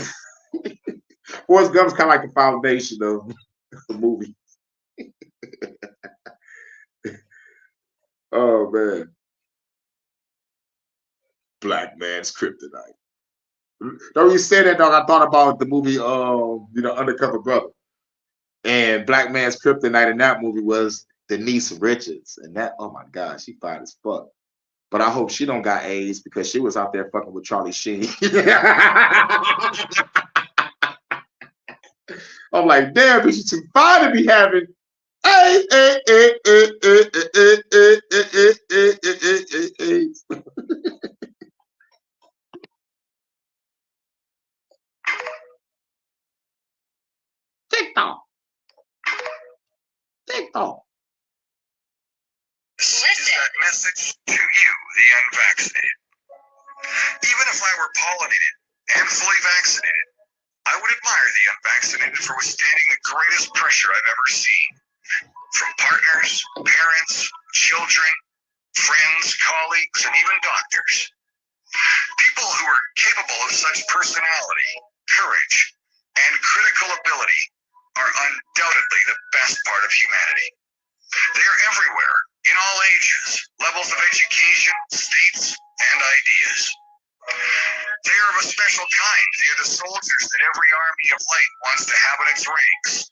Speaker 1: Forrest Gump's kind of like the foundation of the movie. Oh man. Black man's kryptonite. Don't you say that, dog? I thought about the movie, Undercover Brother. And Black man's kryptonite in that movie was Denise Richards. And that, oh my God, she fine as fuck. But I hope she don't got AIDS because she was out there fucking with Charlie Sheen. I'm like, damn, bitch, you too fine to be having AIDS. TikTok.
Speaker 2: Listen. That message to you, the unvaccinated. Even if I were pollinated and fully vaccinated, I would admire the unvaccinated for withstanding the greatest pressure I've ever seen. From partners, parents, children, friends, colleagues, and even doctors. People who are capable of such personality, courage, and critical ability are undoubtedly the best part of humanity. They are everywhere, in all ages, levels of education, states, and ideas. They are of a special kind. They are the soldiers that every army of light wants to have in its ranks.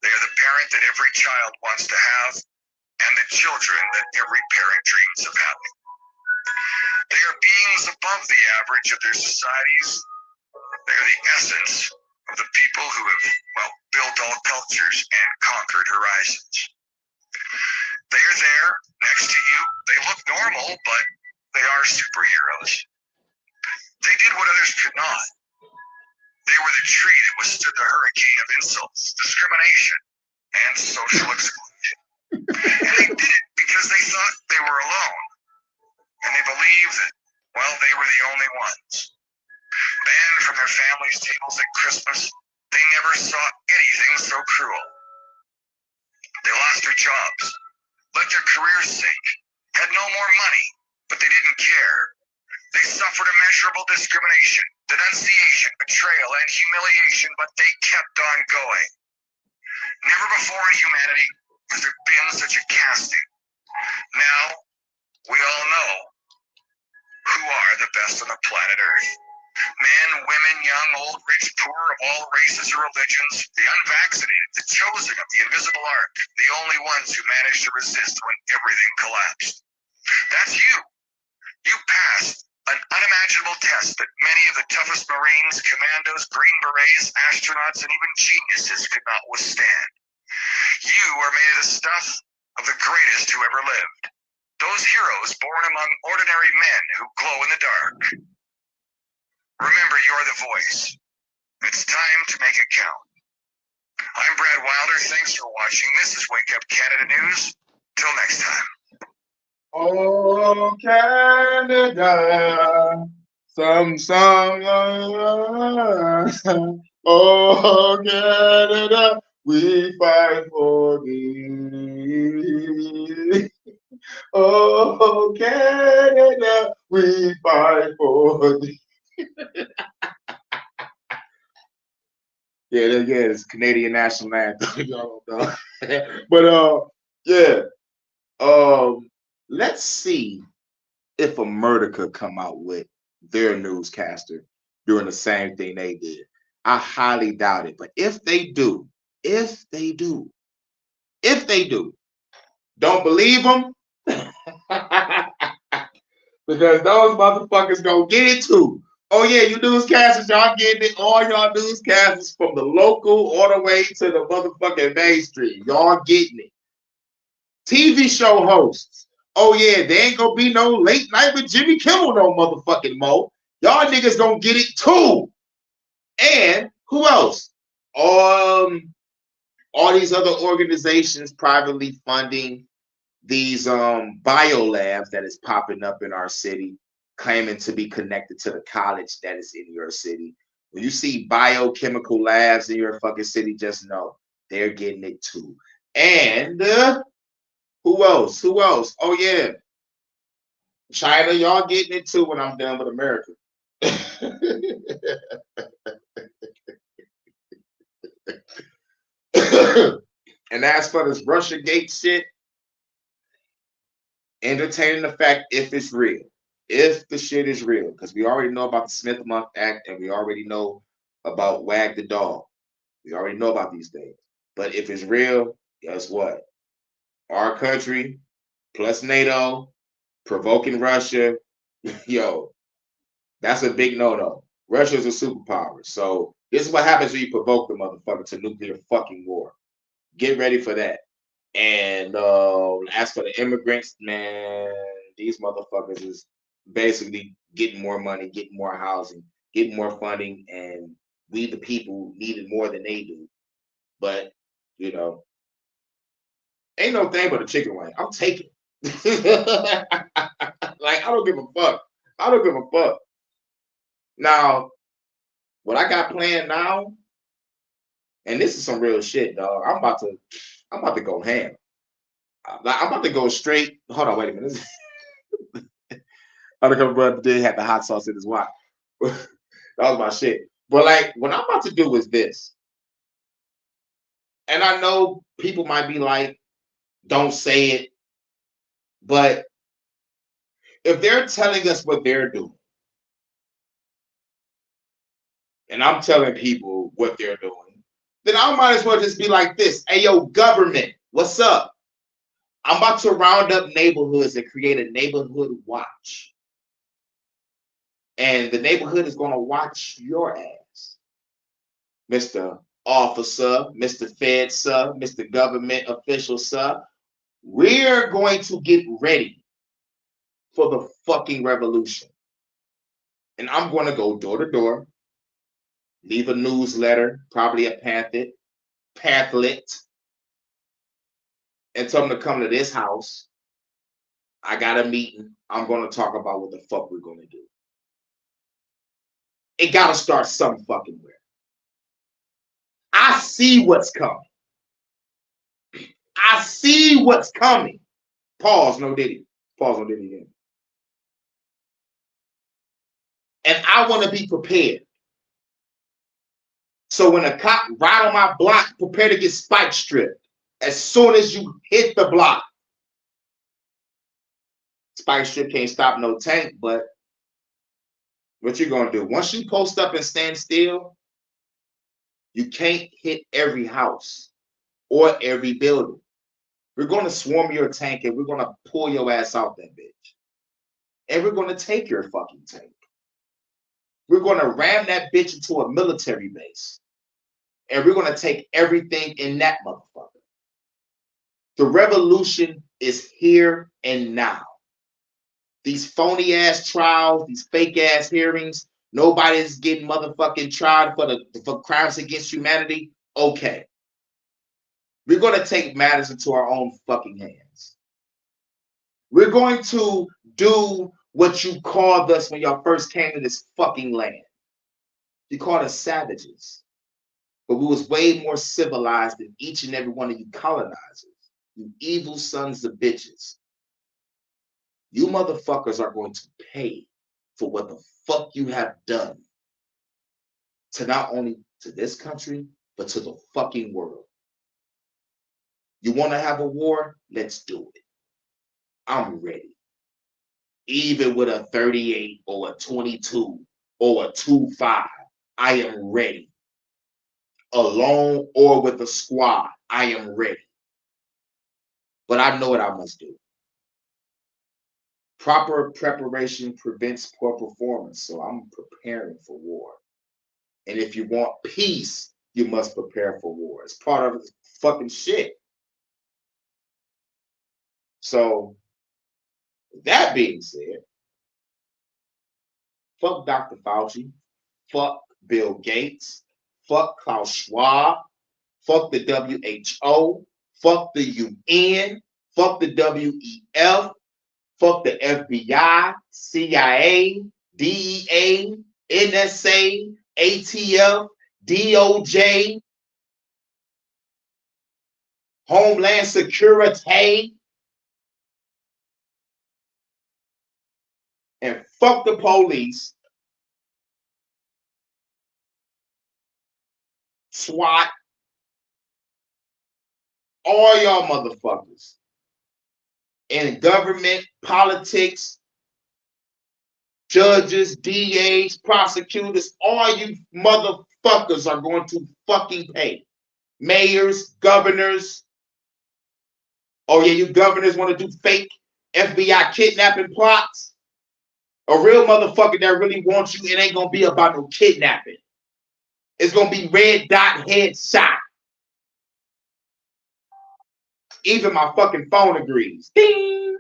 Speaker 2: They are the parent that every child wants to have, and the children that every parent dreams of having. They are beings above the average of their societies. They are the essence of the people who have, built all cultures and conquered horizons. They are there, next to you. They look normal, but they are superheroes. They did what others could not. They were the tree that withstood the hurricane of insults, discrimination, and social exclusion. And they did it because they thought they were alone. And they believed that, they were the only ones. Banned from their families' tables at Christmas, they never saw anything so cruel. They lost their jobs, let their careers sink, had no more money, but they didn't care. They suffered immeasurable discrimination, denunciation, betrayal, and humiliation, but they kept on going. Never before in humanity has there been such a casting. Now, we all know who are the best on the planet Earth. Men, women, young, old, rich, poor, of all races or religions, the unvaccinated, the chosen of the invisible ark, the only ones who managed to resist when everything collapsed. That's you. You passed an unimaginable test that many of the toughest Marines, commandos, Green Berets, astronauts, and even geniuses could not withstand. You are made of the stuff of the greatest who ever lived. Those heroes born among ordinary men who glow in the dark. Remember, you're the voice. It's time to make it count. I'm Brad Wilder. Thanks for watching. This is Wake Up Canada News. Till next time.
Speaker 1: Oh, Canada, some song. Oh, Canada, we fight for thee. Oh, Canada, we fight for thee. Yeah, it's Canadian national anthem. Y'all don't know. But let's see if America could come out with their newscaster doing the same thing they did. I highly doubt it. But if they do, don't believe them because those motherfuckers gonna get it too. Oh yeah, you newscasters, y'all getting it. All y'all newscasters from the local all the way to the motherfucking mainstream. Y'all getting it. TV show hosts. Oh yeah, there ain't gonna be no late night with Jimmy Kimmel no motherfucking mo. Y'all niggas gonna get it too. And who else? All these other organizations privately funding these bio labs that is popping up in our city, claiming to be connected to the college that is in your city. When you see biochemical labs in your fucking city, just know they're getting it too. And who else? Oh yeah, China, y'all getting it too when I'm done with America. And as for this Russiagate shit, entertaining the fact if it's real. if the shit is real, because we already know about the Smith-Month Act and we already know about Wag the Dog. We already know about these things. But if it's real, guess what? Our country plus NATO provoking Russia, yo, that's a big no-no. Russia is a superpower. So this is what happens when you provoke the motherfucker to nuclear fucking war. Get ready for that. And as for the immigrants, man, these motherfuckers is basically getting more money, getting more housing, getting more funding, and we the people need it more than they do. But you know, ain't no thing but a chicken wing. I'm taking. Like I don't give a fuck. I don't give a fuck. Now, what I got planned now, and this is some real shit, dog. I'm about to go ham. I'm about to go straight. Hold on, wait a minute. Undercover brother did have the hot sauce in his watch. That was my shit. But like, what I'm about to do is this. And I know people might be like, don't say it. But if they're telling us what they're doing, and I'm telling people what they're doing, then I might as well just be like this. Hey, yo, government, what's up? I'm about to round up neighborhoods and create a neighborhood watch. And the neighborhood is going to watch your ass. Mr. Officer, Mr. Fed, sir, Mr. Government official, sir. We're going to get ready for the fucking revolution. And I'm going to go door to door, leave a newsletter, probably a pamphlet, and tell them to come to this house. I got a meeting. I'm going to talk about what the fuck we're going to do. It got to start some fucking where. I see what's coming. I see what's coming. Pause, no diddy. Pause, no diddy again. And I want to be prepared. So when a cop right on my block, prepare to get spike stripped. As soon as you hit the block, spike strip can't stop no tank, but what you gonna do? Once you post up and stand still, you can't hit every house or every building. We're gonna swarm your tank and we're gonna pull your ass out that bitch. And we're gonna take your fucking tank. We're gonna ram that bitch into a military base. And we're gonna take everything in that motherfucker. The revolution is here and now. These phony ass trials, these fake ass hearings, nobody's getting motherfucking tried for crimes against humanity. Okay. We're going to take matters into our own fucking hands. We're going to do what you called us when y'all first came to this fucking land. You called us savages. But we was way more civilized than each and every one of you colonizers. You evil sons of bitches. You motherfuckers are going to pay for what the fuck you have done to not only to this country, but to the fucking world. You want to have a war? Let's do it. I'm ready. Even with a 38 or a 22 or a 25, I am ready. Alone or with a squad, I am ready. But I know what I must do. Proper preparation prevents poor performance. So I'm preparing for war. And if you want peace, you must prepare for war. It's part of the fucking shit. So, that being said, fuck Dr. Fauci, fuck Bill Gates, fuck Klaus Schwab, fuck the WHO, fuck the UN, fuck the WEF, fuck the FBI, CIA, DEA, NSA, ATF, DOJ, Homeland Security, and fuck the police, SWAT, all y'all motherfuckers in government, politics, judges, DAs, prosecutors, all you motherfuckers are going to fucking pay. Mayors, governors. Oh yeah, you governors want to do fake FBI kidnapping plots? A real motherfucker that really wants you, it ain't gonna be about no kidnapping. It's gonna be red dot headshot. Even my fucking phone agrees. Ding!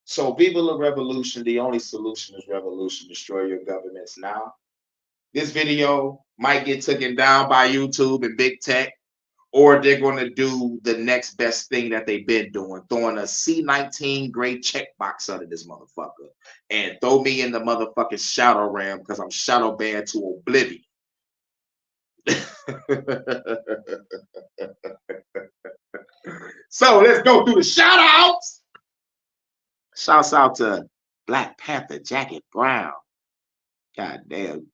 Speaker 1: So Viva la Revolution, the only solution is revolution. Destroy your governments now. This video might get taken down by YouTube and big tech, or they're going to do the next best thing that they've been doing, throwing a C-19 gray checkbox under this motherfucker and throw me in the motherfucking shadow realm because I'm shadow banned to oblivion. So let's go through the shout outs. Shouts out to Black Panther, Jackie Brown. God damn.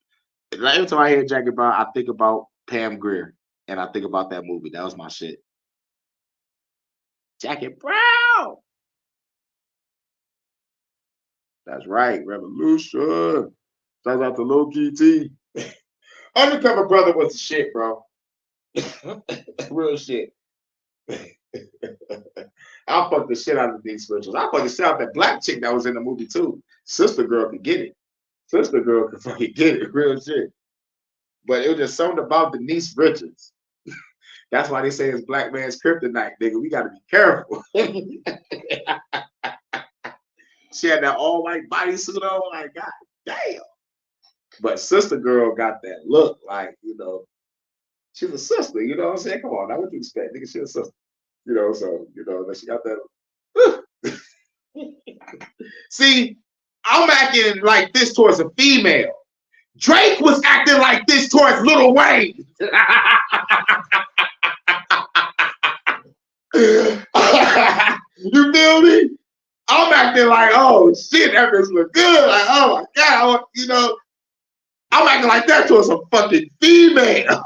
Speaker 1: Every time I hear Jackie Brown, I think about Pam Grier and I think about that movie. That was my shit. Jackie Brown. That's right. Revolution. Shout out to Low Key T. Undercover Brother was the shit, bro. Real shit. I'll fuck the shit out of these spirituals. I'll fuck the shit out of that black chick that was in the movie too. Sister Girl could get it. Sister Girl could fucking get it. Real shit. But it was just something about Denise Richards. That's why they say it's black man's kryptonite, nigga. We gotta be careful. She had that all white bodysuit on, like, God damn. But Sister Girl got that look, like, you know, she's a sister, you know what I'm saying? Come on, now what you expect? Nigga, she's a sister. You know, so, you know, that she got that. See, I'm acting like this towards a female. Drake was acting like this towards Lil Wayne. You feel me? I'm acting like, oh shit, that bitch look good. Like, oh my God, you know, I'm acting like that towards a fucking female.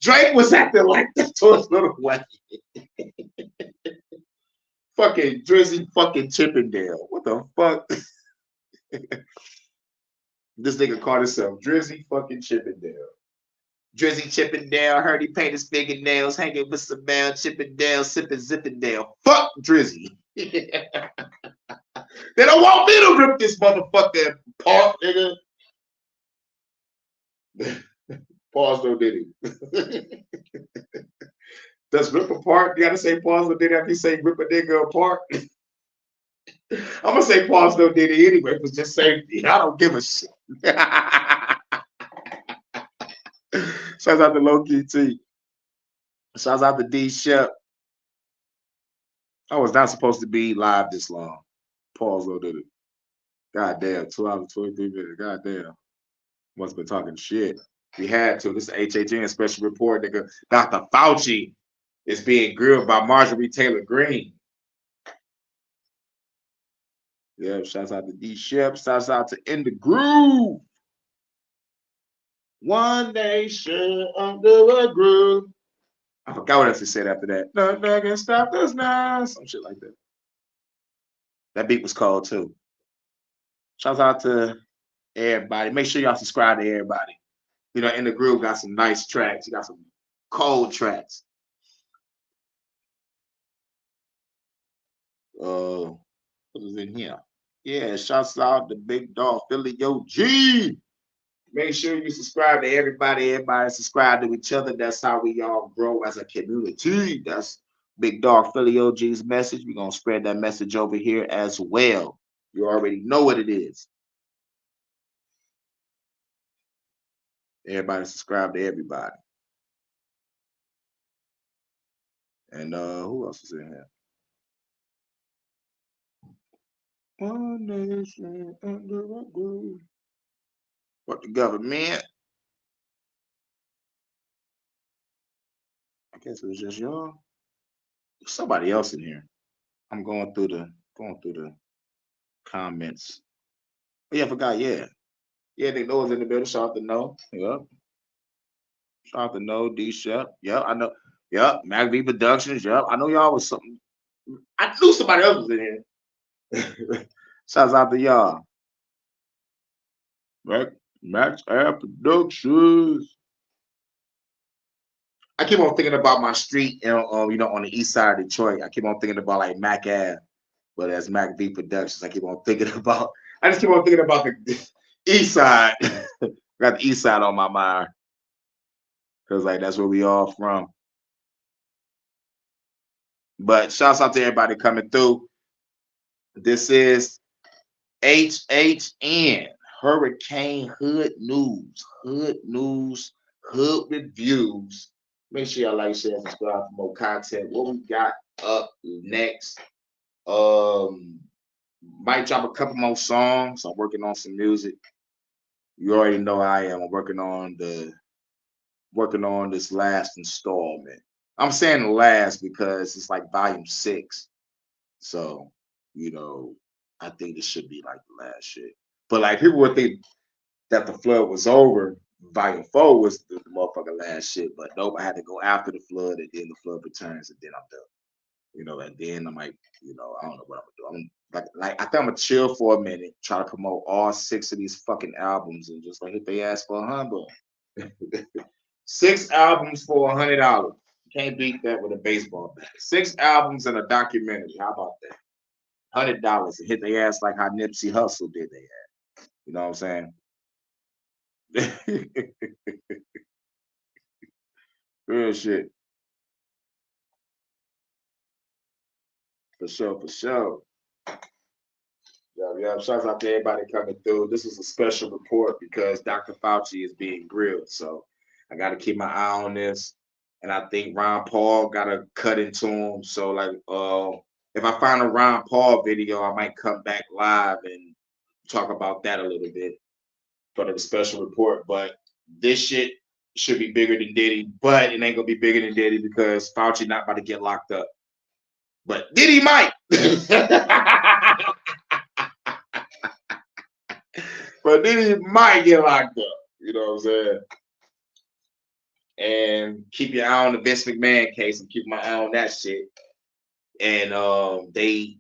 Speaker 1: Drake was acting like that towards Lil Wayne. Fucking Drizzy fucking Chippendale. What the fuck? This nigga called himself Drizzy fucking Chippendale. Drizzy Chippendale, heard he paint his fingernails, hanging with some man Chippendale, sipping Zippendale. Fuck Drizzy. They don't want me to rip this motherfucker apart, nigga. Pause no diddy. Does rip apart? You gotta say pause no diddy after you say rip a nigga apart. I'm gonna say pause no diddy anyway for just safety. I don't give a shit. Shouts out to Low Key T. Shouts out to D Shep. I was not supposed to be live this long. Pause no diddy. God damn, 2 hours 23 minutes. God damn. Must have been talking shit. We had to. This is HHN special report, nigga. Dr. Fauci is being grilled by Marjorie Taylor Greene. Yeah, shouts out to D Shep. Shouts out to In the Groove. One nation under a groove. I forgot what else he said after that. Nothing can stop us now. Some shit like that. That beat was cold too. Shouts out to everybody. Make sure y'all subscribe to everybody. You know, In the Groove got some nice tracks. You got some cold tracks. What is in here? Yeah, shouts out to Big Dog Philly OG. Make sure you subscribe to everybody. Everybody subscribe to each other. That's how we all grow as a community. That's Big Dog Philly OG's message. We're going to spread that message over here as well. You already know what it is. Everybody subscribe to everybody. And who else is in here? One nation under a groove. What the government? I guess it was just y'all. Somebody else in here. I'm going through the comments. Oh, yeah, I forgot. Yeah, they know it's in the building. Shout out to No. Yep. Shout out to No D Shep. Yep, I know. Yep, Mac V Productions. Yep, I know y'all was something. I knew somebody else was in here. Shouts out to y'all. Max Air Productions. I keep on thinking about my street, you know, on the east side of Detroit. I keep on thinking about like Mac Ave, but as Mac V Productions, I keep on thinking about. I just keep on thinking about the east side. Got the east side on my mind because like that's where we all from. But shouts out to everybody coming through. This is HHN Hurykane Hood News, Hood Reviews. Make sure y'all like, share, and subscribe for more content. What we got up next? Might drop a couple more songs. I'm working on some music. You already know I am. I'm working on this last installment. I'm saying the last because it's like volume 6. So, you know, I think this should be like the last shit. But like people would think that the flood was over. Volume 4 was the motherfucking last shit. But nope, I had to go after the flood, and then the flood returns, and then I'm done. You know, and then I might, you know, I don't know what I'm gonna do. I'm like I think I'm gonna chill for a minute, try to promote all 6 of these fucking albums, and just like hit they ass for $100. 6 albums for $100. You can't beat that with a baseball bat. 6 albums and a documentary. How about that? $100 and hit their ass like how Nipsey Hussle did their ass. You know what I'm saying? Real shit. For sure. Yeah. Shouts out to everybody coming through. This is a special report because Dr. Fauci is being grilled. So I got to keep my eye on this. And I think Ron Paul got to cut into him. So like, if I find a Ron Paul video, I might come back live and talk about that a little bit for the special report. But this shit should be bigger than Diddy, but it ain't gonna be bigger than Diddy because Fauci not about to get locked up. But Diddy might. But Diddy might get locked up. You know what I'm saying? And keep your eye on the Vince McMahon case and keep my eye on that shit. And they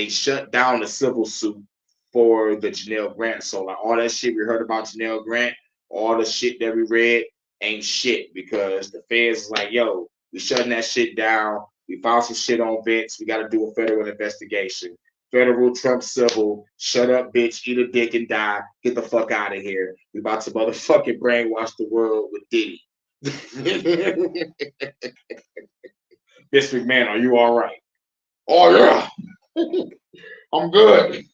Speaker 1: shut down the civil suit for the Janelle Grant. So like all that shit we heard about Janelle Grant, all the shit that we read ain't shit because the feds is like, yo, we shutting that shit down. We found some shit on Vince. We got to do a federal investigation. Federal, Trump, civil. Shut up, bitch. Eat a dick and die. Get the fuck out of here. We about to motherfucking brainwash the world with Diddy. Vince McMahon, are you all right? Oh yeah, I'm good.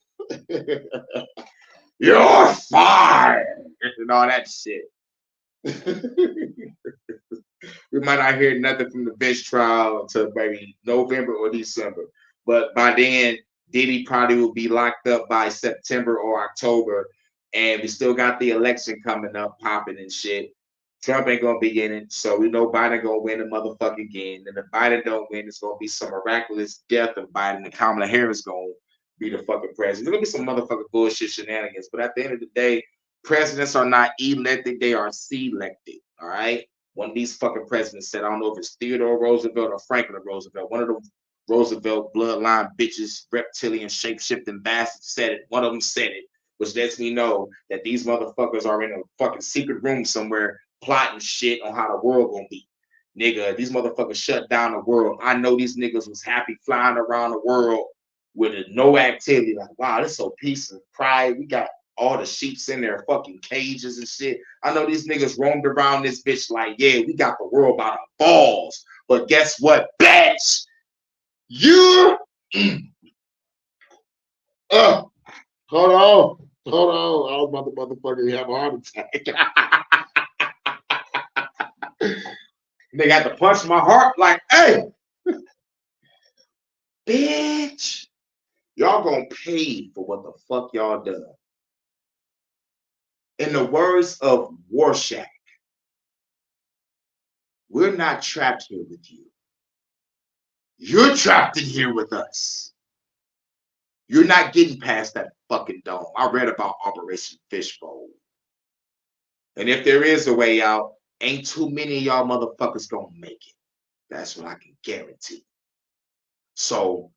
Speaker 1: You're fine, and all that shit. We might not hear nothing from the bitch trial until maybe November or December. But by then, Diddy probably will be locked up by September or October. And we still got the election coming up, popping and shit. Trump ain't gonna be in it. So we know Biden gonna win the motherfucker again. And if Biden don't win, it's gonna be some miraculous death of Biden and Kamala Harris gonna be the fucking president. There's gonna be some motherfucking bullshit shenanigans. But at the end of the day, presidents are not elected, they are selected. All right. One of these fucking presidents said, I don't know if it's Theodore Roosevelt or Franklin Roosevelt. One of the Roosevelt bloodline bitches, reptilian shape-shifting bastards said it. One of them said it, which lets me know that these motherfuckers are in a fucking secret room somewhere plotting shit on how the world gonna be. Nigga, these motherfuckers shut down the world. I know these niggas was happy flying around the world with no activity. Like, wow, this so peace and pride. We got all the sheeps in their fucking cages and shit. I know these niggas roamed around this bitch like, yeah, we got the world by the balls. But guess what, bitch? You hold on. I was about to motherfucking have a heart attack. They got to punch my heart like, hey, bitch, y'all gonna pay for what the fuck y'all done. In the words of Warshak, we're not trapped here with you. You're trapped in here with us. You're not getting past that fucking dome. I read about Operation Fishbowl. And if there is a way out, ain't too many of y'all motherfuckers gonna make it. That's what I can guarantee. So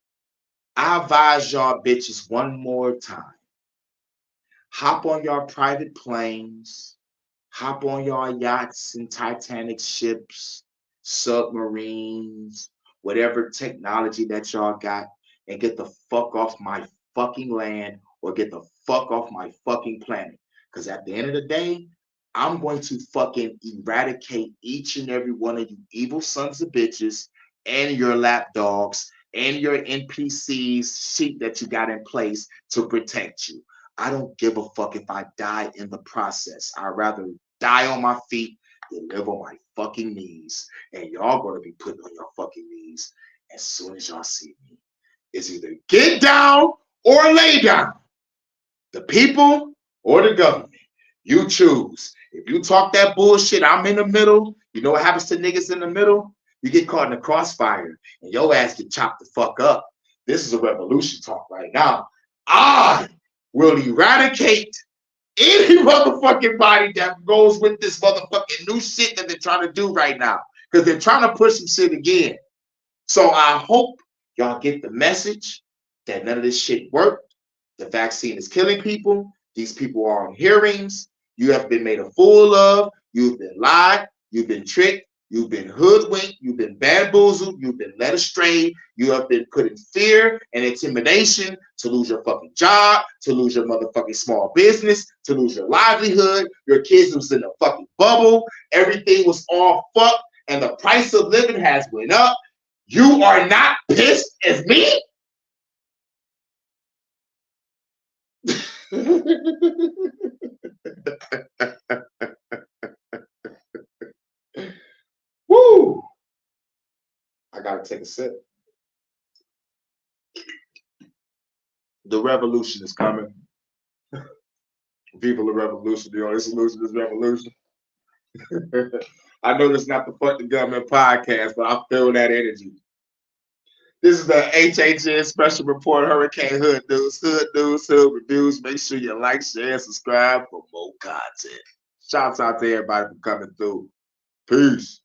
Speaker 1: I advise y'all bitches one more time. Hop on your private planes, hop on your yachts and Titanic ships, submarines, whatever technology that y'all got, and get the fuck off my fucking land or get the fuck off my fucking planet. Because at the end of the day, I'm going to fucking eradicate each and every one of you evil sons of bitches and your lapdogs and your NPCs, sheep that you got in place to protect you. I don't give a fuck if I die in the process. I'd rather die on my feet than live on my fucking knees. And y'all gonna be putting on your fucking knees as soon as y'all see me. It's either get down or lay down. The people or the government. You choose. If you talk that bullshit, I'm in the middle. You know what happens to niggas in the middle? You get caught in the crossfire and your ass get chopped the fuck up. This is a revolution talk right now. I will eradicate any motherfucking body that goes with this motherfucking new shit that they're trying to do right now. Because they're trying to push some shit again. So I hope y'all get the message that none of this shit worked. The vaccine is killing people. These people are on hearings. You have been made a fool of. You've been lied. You've been tricked. You've been hoodwinked. You've been bamboozled. You've been led astray. You have been put in fear and intimidation to lose your fucking job, to lose your motherfucking small business, to lose your livelihood. Your kids was in a fucking bubble. Everything was all fucked, and the price of living has went up. You are not pissed as me? Woo! I gotta take a sip. The revolution is coming. Viva la revolution. The only solution is revolution. I know this is not the Fuck the Government podcast, but I feel that energy. This is the HHN Special Report Hurricane Hood News, Hood Reviews. Make sure you like, share, and subscribe for more content. Shouts out to everybody for coming through. Peace.